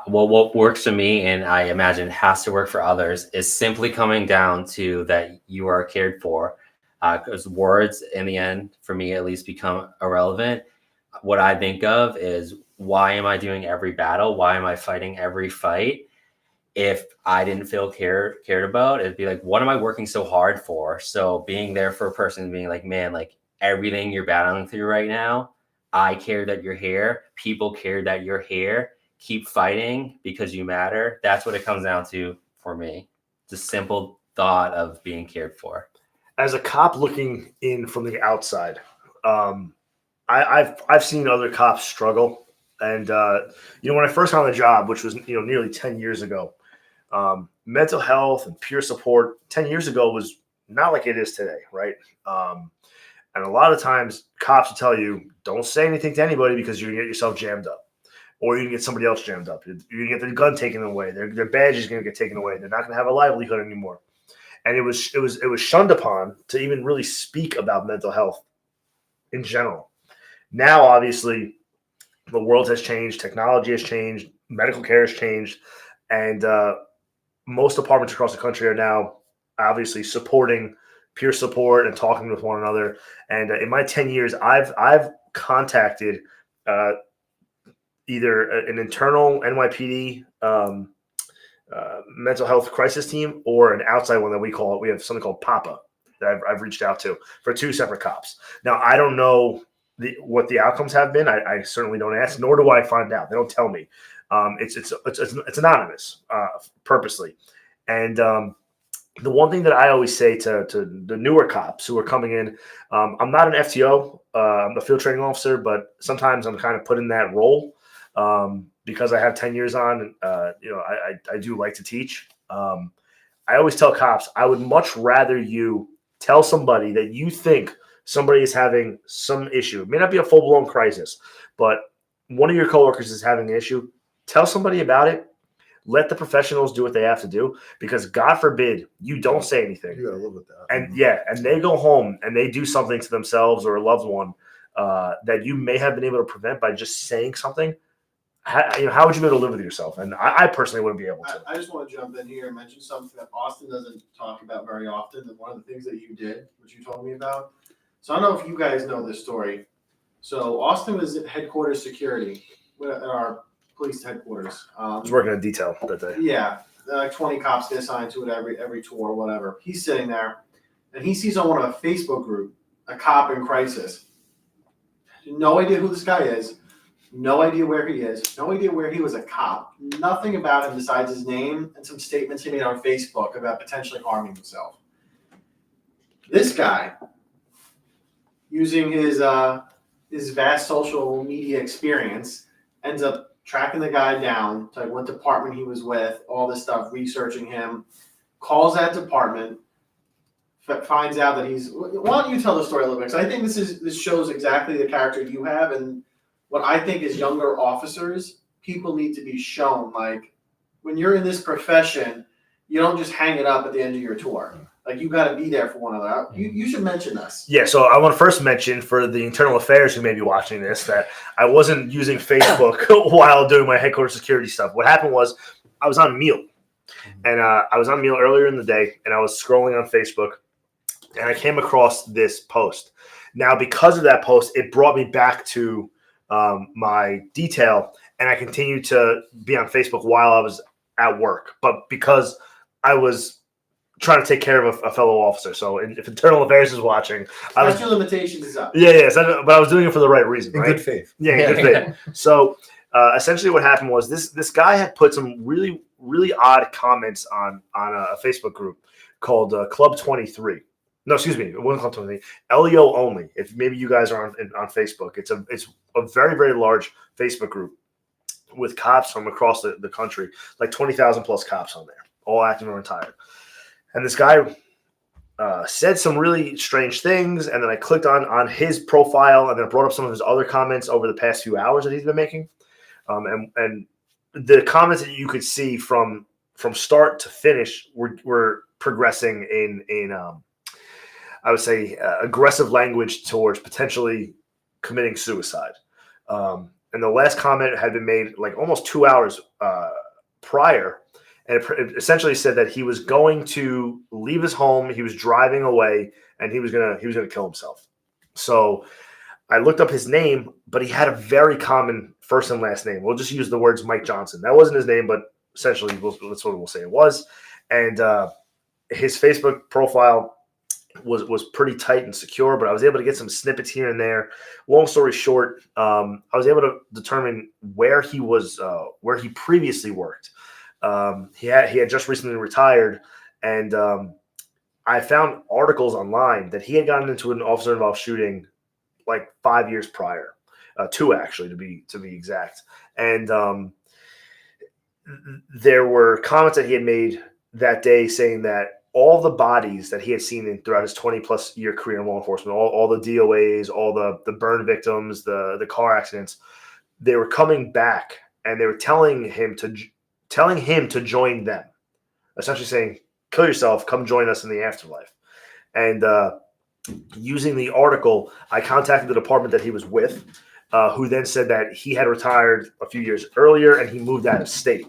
C: well, what works for me, and I imagine has to work for others, is simply coming down to that you are cared for. Because words, in the end, for me at least, become irrelevant. What I think of is, why am I doing every battle? Why am I fighting every fight? If I didn't feel cared about, it'd be like, what am I working so hard for? So being there for a person, being like, man, like everything you're battling through right now, I care that you're here. People care that you're here. Keep fighting because you matter. That's what it comes down to for me. It's a simple thought of being cared for.
A: As a cop looking in from the outside, I've seen other cops struggle, and when I first got on the job, which was nearly 10 years ago, mental health and peer support 10 years ago was not like it is today, right? And a lot of times, cops will tell you, don't say anything to anybody because you're gonna get yourself jammed up, or you can get somebody else jammed up. You're gonna get their gun taken away. Their badge is gonna get taken away. They're not gonna have a livelihood anymore. And it was shunned upon to even really speak about mental health in general. Now, obviously, the world has changed, technology has changed, medical care has changed, and most departments across the country are now obviously supporting peer support and talking with one another. And in my 10 years, I've contacted either an internal NYPD mental health crisis team or an outside one that we call it. We have something called PAPA that I've reached out to for 2 separate cops. Now, I don't know what the outcomes have been. I certainly don't ask, nor do I find out. They don't tell me. It's anonymous purposely. And the one thing that I always say to the newer cops who are coming in, I'm not an FTO, I'm a field training officer, but sometimes I'm kind of put in that role because I have 10 years on. I do like to teach. I always tell cops, I would much rather you tell somebody that you think somebody is having some issue. It may not be a full-blown crisis, but one of your coworkers is having an issue. Tell somebody about it. Let the professionals do what they have to do, because God forbid you don't say anything.
D: You gotta live with that.
A: And and they go home and they do something to themselves or a loved one that you may have been able to prevent by just saying something. How would you be able to live with yourself? And I personally wouldn't be able to.
B: I just want to jump in here and mention something that Austin doesn't talk about very often. And one of the things that you did, which you told me about. So I don't know if you guys know this story. So Austin was at headquarters security at our police headquarters.
A: I was working in detail that day.
B: Yeah, like 20 cops get assigned to it every tour or whatever. He's sitting there, and he sees on one of a Facebook group a cop in crisis. No idea who this guy is. No idea where he is. No idea where he was a cop. Nothing about him besides his name and some statements he made on Facebook about potentially harming himself. This guy, using his vast social media experience, ends up tracking the guy down to what department he was with, all this stuff, researching him, calls that department, finds out that he's. Why don't you tell the story a little bit? Because I think this shows exactly the character you have, and what I think is younger officers, people need to be shown, like, when you're in this profession, you don't just hang it up at the end of your tour. Like, you got to be there for one another. You should mention this.
A: Yeah, so I want to first mention for the internal affairs who may be watching this that I wasn't using Facebook while doing my headquarters security stuff. What happened was I was on meal, and I was on meal earlier in the day, and I was scrolling on Facebook, and I came across this post. Now, because of that post, it brought me back to my detail, and I continued to be on Facebook while I was at work. But because I was trying to take care of a fellow officer, so if internal affairs is watching,
B: Statute of limitations is up.
A: Yes, but I was doing it for the right reason,
D: In
A: right?
D: good faith.
A: Yeah, in good faith. So essentially, what happened was this guy had put some really odd comments on a Facebook group called Club 23. No, excuse me, it wasn't Club 23. LEO only. If maybe you guys are on Facebook, it's a very, very large Facebook group with cops from across the country, like 20,000 plus cops on there, all active and retired. And this guy said some really strange things, and then I clicked on his profile, and then it brought up some of his other comments over the past few hours that he's been making. And the comments that you could see from start to finish were progressing in I would say aggressive language towards potentially committing suicide. And the last comment had been made like almost 2 hours prior. And it essentially said that he was going to leave his home. He was driving away, and he was gonna kill himself. So I looked up his name, but he had a very common first and last name. We'll just use the words Mike Johnson. That wasn't his name, but essentially that's what we'll say it was. And his Facebook profile was pretty tight and secure, but I was able to get some snippets here and there. Long story short, I was able to determine where he was, where he previously worked. He had just recently retired, and I found articles online that he had gotten into an officer-involved shooting like 5 years prior, 2 actually to be exact. And there were comments that he had made that day saying that all the bodies that he had seen throughout his 20-plus year career in law enforcement, all the DOAs, all the burn victims, the car accidents, they were coming back, and they were telling him to join them, essentially saying, kill yourself, come join us in the afterlife. And using the article, I contacted the department that he was with, who then said that he had retired a few years earlier and he moved out of state.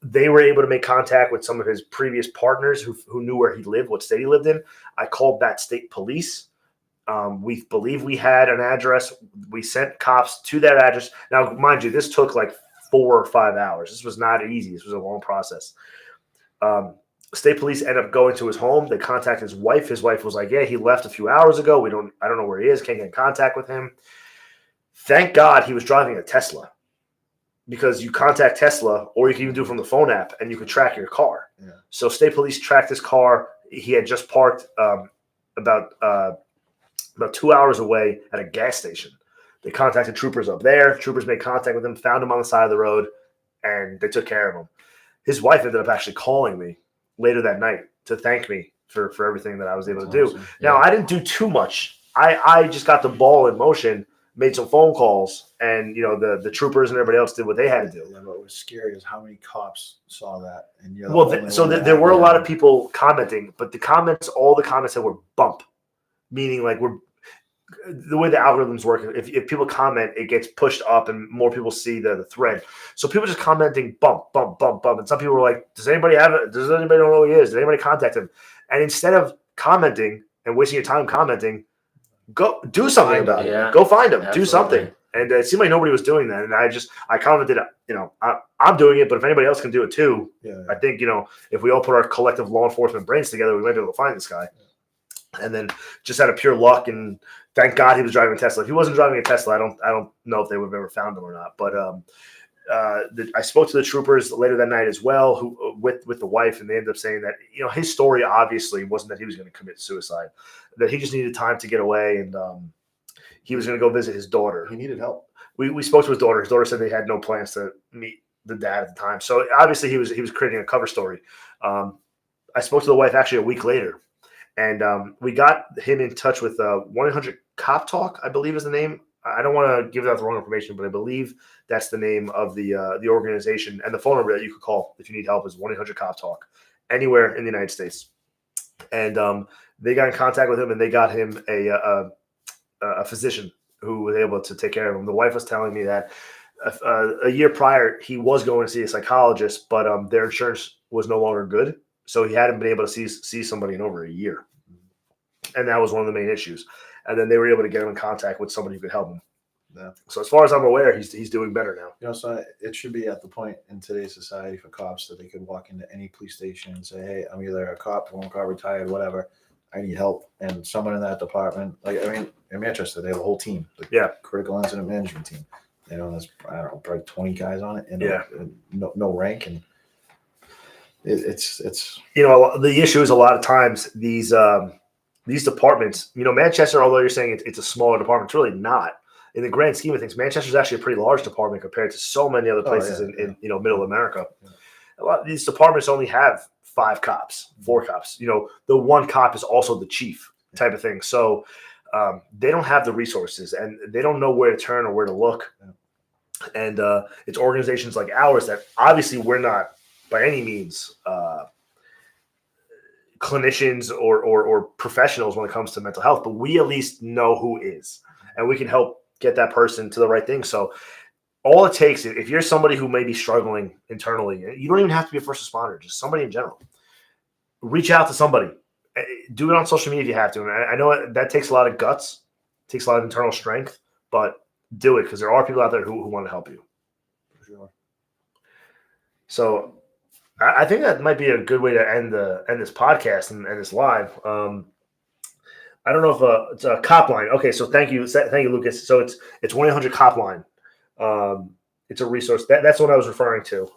A: They were able to make contact with some of his previous partners who knew where he lived, what state he lived in. I called that state police. We believe we had an address. We sent cops to that address. Now, mind you, this took like 4 or 5 hours. This was not easy. This was a long process. State police ended up going to his home. They contacted his wife. His wife was like, "Yeah, he left a few hours ago. I don't know where he is. Can't get in contact with him." Thank God he was driving a Tesla, because you contact Tesla, or you can even do it from the phone app, and you can track your car.
D: Yeah.
A: So state police tracked his car. He had just parked about 2 hours away at a gas station. They contacted troopers up there. Troopers made contact with him, found him on the side of the road, and they took care of him. His wife ended up actually calling me later that night to thank me for everything that I was able to do.
D: Awesome.
A: Now, I didn't do too much. I just got the ball in motion, made some phone calls, and the troopers and everybody else did what they had to do.
D: Yeah, but what's scary is how many cops saw that, and you're
A: Well, there were a lot of people commenting, but all the comments said were bump, meaning like the way the algorithms work. If people comment, it gets pushed up, and more people see the thread. So people just commenting bump, bump, bump, bump, and some people were like, "Does anybody have it? Does anybody know who he is? Did anybody contact him?" And instead of commenting and wasting your time commenting, go do something about it.
C: Yeah.
A: Go find him. Do
C: Absolutely.
A: something. And it seemed like nobody was doing that. And I commented, I'm doing it, but if anybody else can do it too,
D: Yeah.
A: I think, if we all put our collective law enforcement brains together, we might be able to find this guy. And then just out of pure luck, and thank God he was driving a Tesla. If he wasn't driving a Tesla, I don't know if they would have ever found him or not. But I spoke to the troopers later that night as well, who with the wife, and they ended up saying that his story obviously wasn't that he was going to commit suicide, that he just needed time to get away, and he was going to go visit his daughter.
D: He needed help.
A: We spoke to his daughter. His daughter said they had no plans to meet the dad at the time. So obviously he was creating a cover story. I spoke to the wife actually a week later, and we got him in touch with 1-800-COP Talk, I believe is the name. I don't want to give out the wrong information, but I believe that's the name of the organization, and the phone number that you could call if you need help is 1-800-COP Talk, anywhere in the United States. And they got in contact with him, and they got him a physician who was able to take care of him. The wife was telling me that a year prior he was going to see a psychologist, but their insurance was no longer good, so he hadn't been able to see somebody in over a year, and that was one of the main issues. And then they were able to get him in contact with somebody who could help him.
D: Yeah.
A: So as far as I'm aware, he's doing better now.
D: So it should be at the point in today's society for cops that they could walk into any police station and say, "Hey, I'm either a cop, former cop, retired, whatever. I need help." And someone in that department, in Manchester, they have a whole team, critical incident management team. There's probably 20 guys on it, and no rank, and it's
A: the issue is a lot of times these departments, Manchester, although you're saying it's a smaller department, it's really not. In the grand scheme of things, Manchester's actually a pretty large department compared to so many other places in middle America. Yeah. A lot of these departments only have 5 cops, 4 cops. The one cop is also the chief type of thing. So they don't have the resources, and they don't know where to turn or where to look. Yeah. And it's organizations like ours that obviously we're not by any means clinicians or professionals when it comes to mental health, but we at least know who is, and we can help get that person to the right thing. So all it takes, if you're somebody who may be struggling internally, you don't even have to be a first responder, just somebody in general, reach out to somebody. Do it on social media if you have to. And I know that takes a lot of guts, takes a lot of internal strength, but do it, because there are people out there who want to help you.
D: For sure.
A: So I think that might be a good way to end this podcast and this live. I don't know if it's a cop line. Okay, so thank you, Lucas. So it's 1-800-COP line. It's a resource. That's what I was referring to.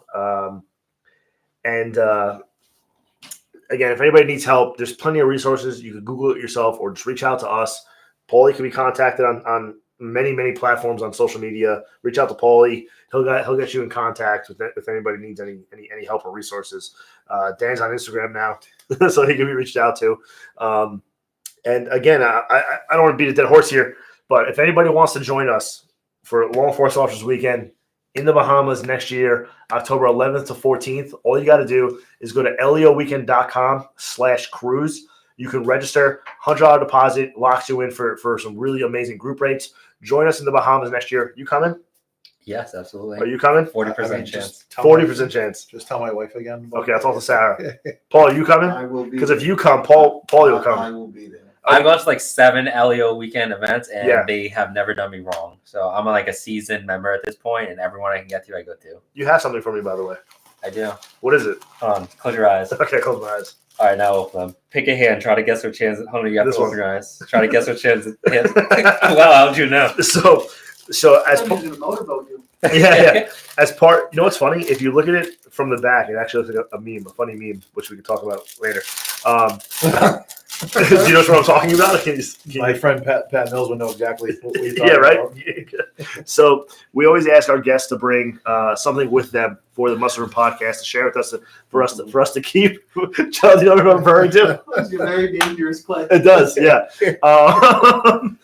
A: Again, if anybody needs help, there's plenty of resources. You can Google it yourself or just reach out to us. Paulie can be contacted on many platforms on social media. Reach out to Paulie. He'll get you in contact with if anybody needs any help or resources. Dan's on Instagram now, so he can be reached out to. And again, I don't want to beat a dead horse here, but if anybody wants to join us for Law Enforcement Officers Weekend in the Bahamas next year, October 11th to 14th, all you got to do is go to leoweekend.com/cruise. You can register, $100 deposit, locks you in for some really amazing group rates. Join us in the Bahamas next year. You coming?
C: Yes, absolutely.
A: Are you coming?
C: 40% chance.
A: 40% chance.
D: Just tell my wife again.
A: Okay, I'll talk to Sarah. Paul, are you coming?
F: I will be.
A: Because if you come, Paulie will come.
F: I will be there.
C: I've gone to like 7 LEO weekend events, and
A: Yeah.
C: they have never done me wrong. So I'm like a seasoned member at this point, and everyone I can get to, I go to.
A: You have something for me, by the way.
C: I do.
A: What is it?
C: Hold on, close your eyes.
A: Okay, close my eyes.
C: All right, now open them. Pick a hand. Try to guess what chance. How many you have
A: This
C: to
A: one.
C: open your eyes? Try to guess what chance. Wow, how would you know?
A: So as
B: I'm gonna motorboat you.
A: yeah. As part, you know what's funny? If you look at it from the back, it actually looks like a meme, a funny meme, which we can talk about later. Do you know what I'm talking about? Can
D: My
A: you,
D: friend Pat Mills would know exactly what we're talking
A: yeah, right.
D: about.
A: So we always ask our guests to bring something with them for the Muscle Room podcast to share with us, for us to keep. John, do you know what I'm referring to?
B: That's a very dangerous play.
A: It does, yeah.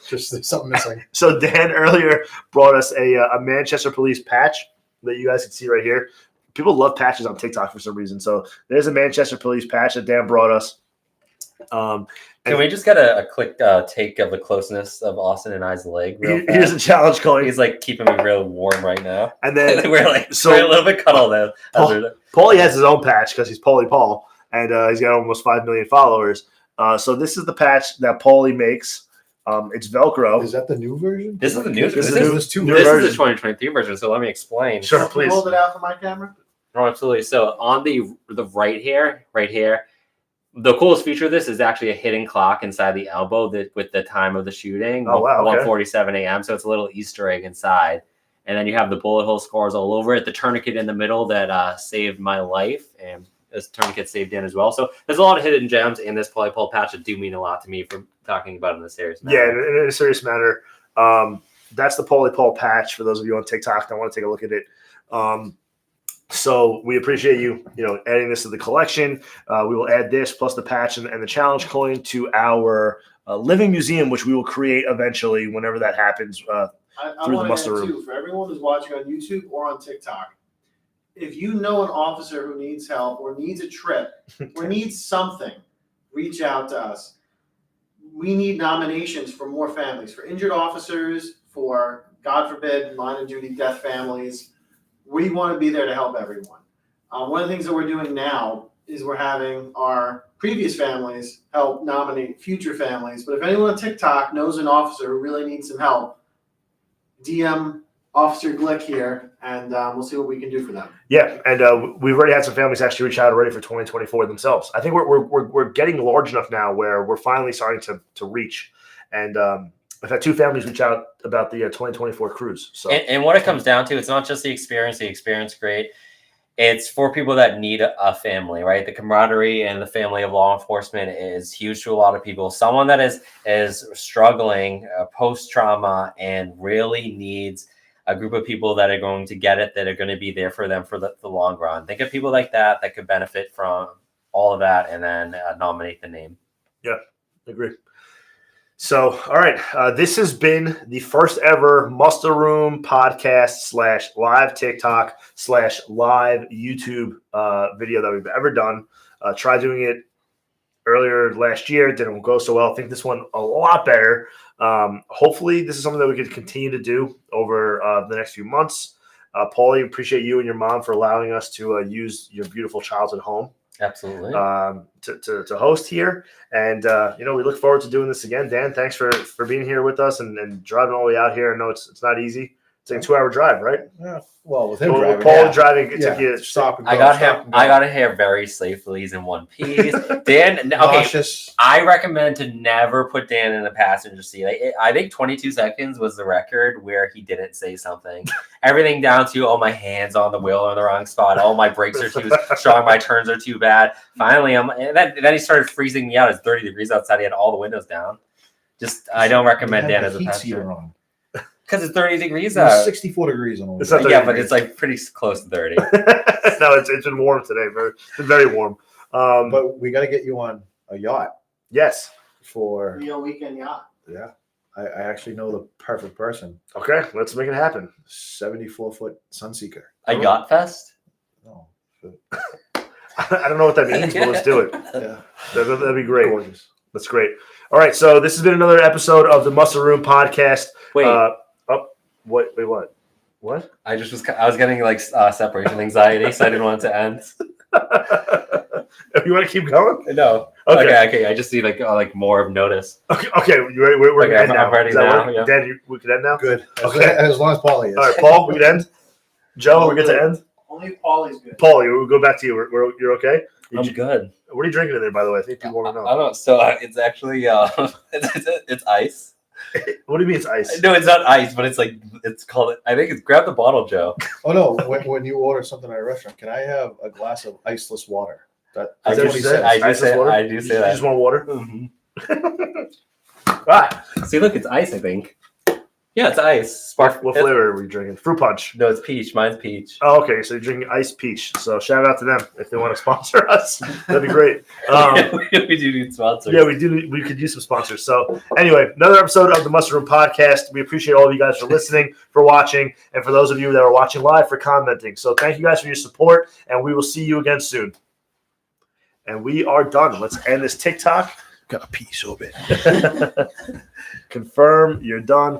D: Just there's something missing.
A: So Dan earlier brought us a Manchester Police patch that you guys can see right here. People love patches on TikTok for some reason. So there's a Manchester Police patch that Dan brought us.
C: Can we just get a quick take of the closeness of Austin and I's leg? Real
A: Here's
C: fast?
A: a challenge going.
C: He's like keeping me real warm right now.
A: And then
C: we're like
A: so-
C: we're a little bit cuddled though.
A: Paulie has his own patch because he's Paulie Paul, and he's got almost 5 million followers. So this is the patch that Paulie makes. It's Velcro.
D: Is that the new version?
C: This is the new.
A: This
C: This,
A: is
C: is,
A: new-
D: There's two
A: new
C: this
A: version.
C: is the 2023 version. So let me explain.
A: Sure,
B: Can you
A: please.
B: hold it out for my camera?
C: Oh, absolutely. So on the right here, the coolest feature of this is actually a hidden clock inside the elbow that with the time of the shooting.
A: Oh, wow, okay.
C: 1:47 a.m. So it's a little Easter egg inside. And then you have the bullet hole scars all over it. The tourniquet in the middle that saved my life, and this tourniquet saved Dan as well. So there's a lot of hidden gems in this polypole patch that do mean a lot to me for talking about it in a serious manner.
A: Yeah, in a serious matter. That's the Paulie Paul patch for those of you on TikTok that want to take a look at it. So we appreciate you adding this to the collection. We will add this plus the patch and the challenge coin to our living museum, which we will create eventually whenever that happens.
B: I
A: Through the
B: want to
A: muster
B: add
A: room.
B: too, for everyone who's watching on YouTube or on TikTok, if you know an officer who needs help or needs a trip or needs something, reach out to us. We need nominations for more families, for injured officers, for, God forbid, line of duty death families. We want to be there to help everyone. One of the things that we're doing now is we're having our previous families help nominate future families. But if anyone on TikTok knows an officer who really needs some help, DM Officer Glick here, and we'll see what we can do for them.
A: Yeah, and we've already had some families actually reach out already for 2024 themselves. I think we're getting large enough now where we're finally starting to reach. And I've had 2 families reach out about the 2024 cruise. So
C: And what it comes down to, it's not just the experience great. It's for people that need a family, right? The camaraderie and the family of law enforcement is huge to a lot of people. Someone that is struggling post-trauma and really needs a group of people that are going to get it, that are going to be there for them for the long run. Think of people like that could benefit from all of that, and then nominate the name.
A: Yeah, agree. So, all right, this has been the first ever Muster Room podcast / live TikTok / live YouTube video that we've ever done. Tried doing it earlier last year, didn't go so well. I think this one a lot better. Hopefully, this is something that we could continue to do over the next few months. Paulie, appreciate you and your mom for allowing us to use your beautiful childhood home.
C: Absolutely.
A: To host here, and we look forward to doing this again. Dan, thanks for being here with us and driving all the way out here. I know it's not easy. It's like a 2-hour drive, right?
D: Yeah. Well, with him
A: Well,
D: driving,
A: Paul driving, it
D: yeah.
A: took you.
D: Stop and go.
C: I got
D: stop
C: him.
D: and go.
C: I got here very safely. He's in one piece. Dan, okay.
D: Nauseous.
C: I recommend to never put Dan in the passenger seat. I think 22 seconds was the record where he didn't say something. Everything down to, oh, my hands on the wheel are in the wrong spot. Oh, my brakes are too strong. My turns are too bad. Finally, and then he started freezing me out. It's 30 degrees outside. He had all the windows down. I don't recommend
D: They had
C: Dan
D: the
C: as a
D: heat
C: passenger.
D: seater on.
C: Because it's 30 degrees
D: It was
C: out.
D: 64 degrees on the way.
A: It's not
C: Yeah,
A: 30
C: but
A: degrees.
C: it's like pretty close to 30.
A: No, it's been warm today. It's been very warm.
D: But we got to get you on a yacht
A: Yes.
D: for.
B: Real weekend yacht.
D: Yeah, I actually know the perfect person.
A: Okay, let's make it happen.
D: 74-foot Sunseeker.
C: A yacht fest?
D: No,
A: I don't know what that means, but let's do it.
D: yeah,
A: That'd be great.
D: gorgeous.
A: That's great. All right, so this has been another episode of the Muster Room podcast.
C: Wait.
A: Wait, what? What?
C: I was getting like separation anxiety, so I didn't want it to end.
A: You want to keep going?
C: No.
A: Okay.
C: Okay. I just need like more of notice.
A: Okay. You ready? We're
C: Okay,
A: gonna end now.
C: I'm ready
A: Does that
C: now,
A: work?
C: yeah.
A: Dan, we can end now.
D: Good.
A: Okay.
D: As long as Paulie is.
A: All right, Paul, we can end. Joe, we get to end.
B: Only Paulie's good.
A: Paul, we'll go back to you. You're okay?
C: I'm good.
A: What are you drinking in there, by the way? I think people want to
C: I
A: know.
C: don't know. So it's actually it's ice.
A: What do you mean it's ice?
C: No, it's not ice, but it's called. I think it's grab the bottle, Joe.
D: Oh no! When you order something at a restaurant, can I have a glass of iceless water?
C: I
A: Is that
C: do
A: what you
C: say
A: said?
C: I do
A: Iceless
C: say
A: water?
C: I do say
A: You
C: that.
A: just want water?
C: Mhm.
A: All right.
C: See, look, it's ice. I think. Yeah, it's ice. Spark.
A: What flavor are we drinking? Fruit punch.
C: No, it's peach. Mine's peach.
A: Oh, okay. So you're drinking iced peach. So shout out to them if they want to sponsor us. That'd be great.
C: We do need sponsors.
A: Yeah, we do. We could use some sponsors. So anyway, another episode of the Mustard Room Podcast. We appreciate all of you guys for listening, for watching, and for those of you that are watching live, for commenting. So thank you guys for your support, and we will see you again soon. And we are done. Let's end this TikTok.
D: Got a pee so bad.
A: Confirm you're done.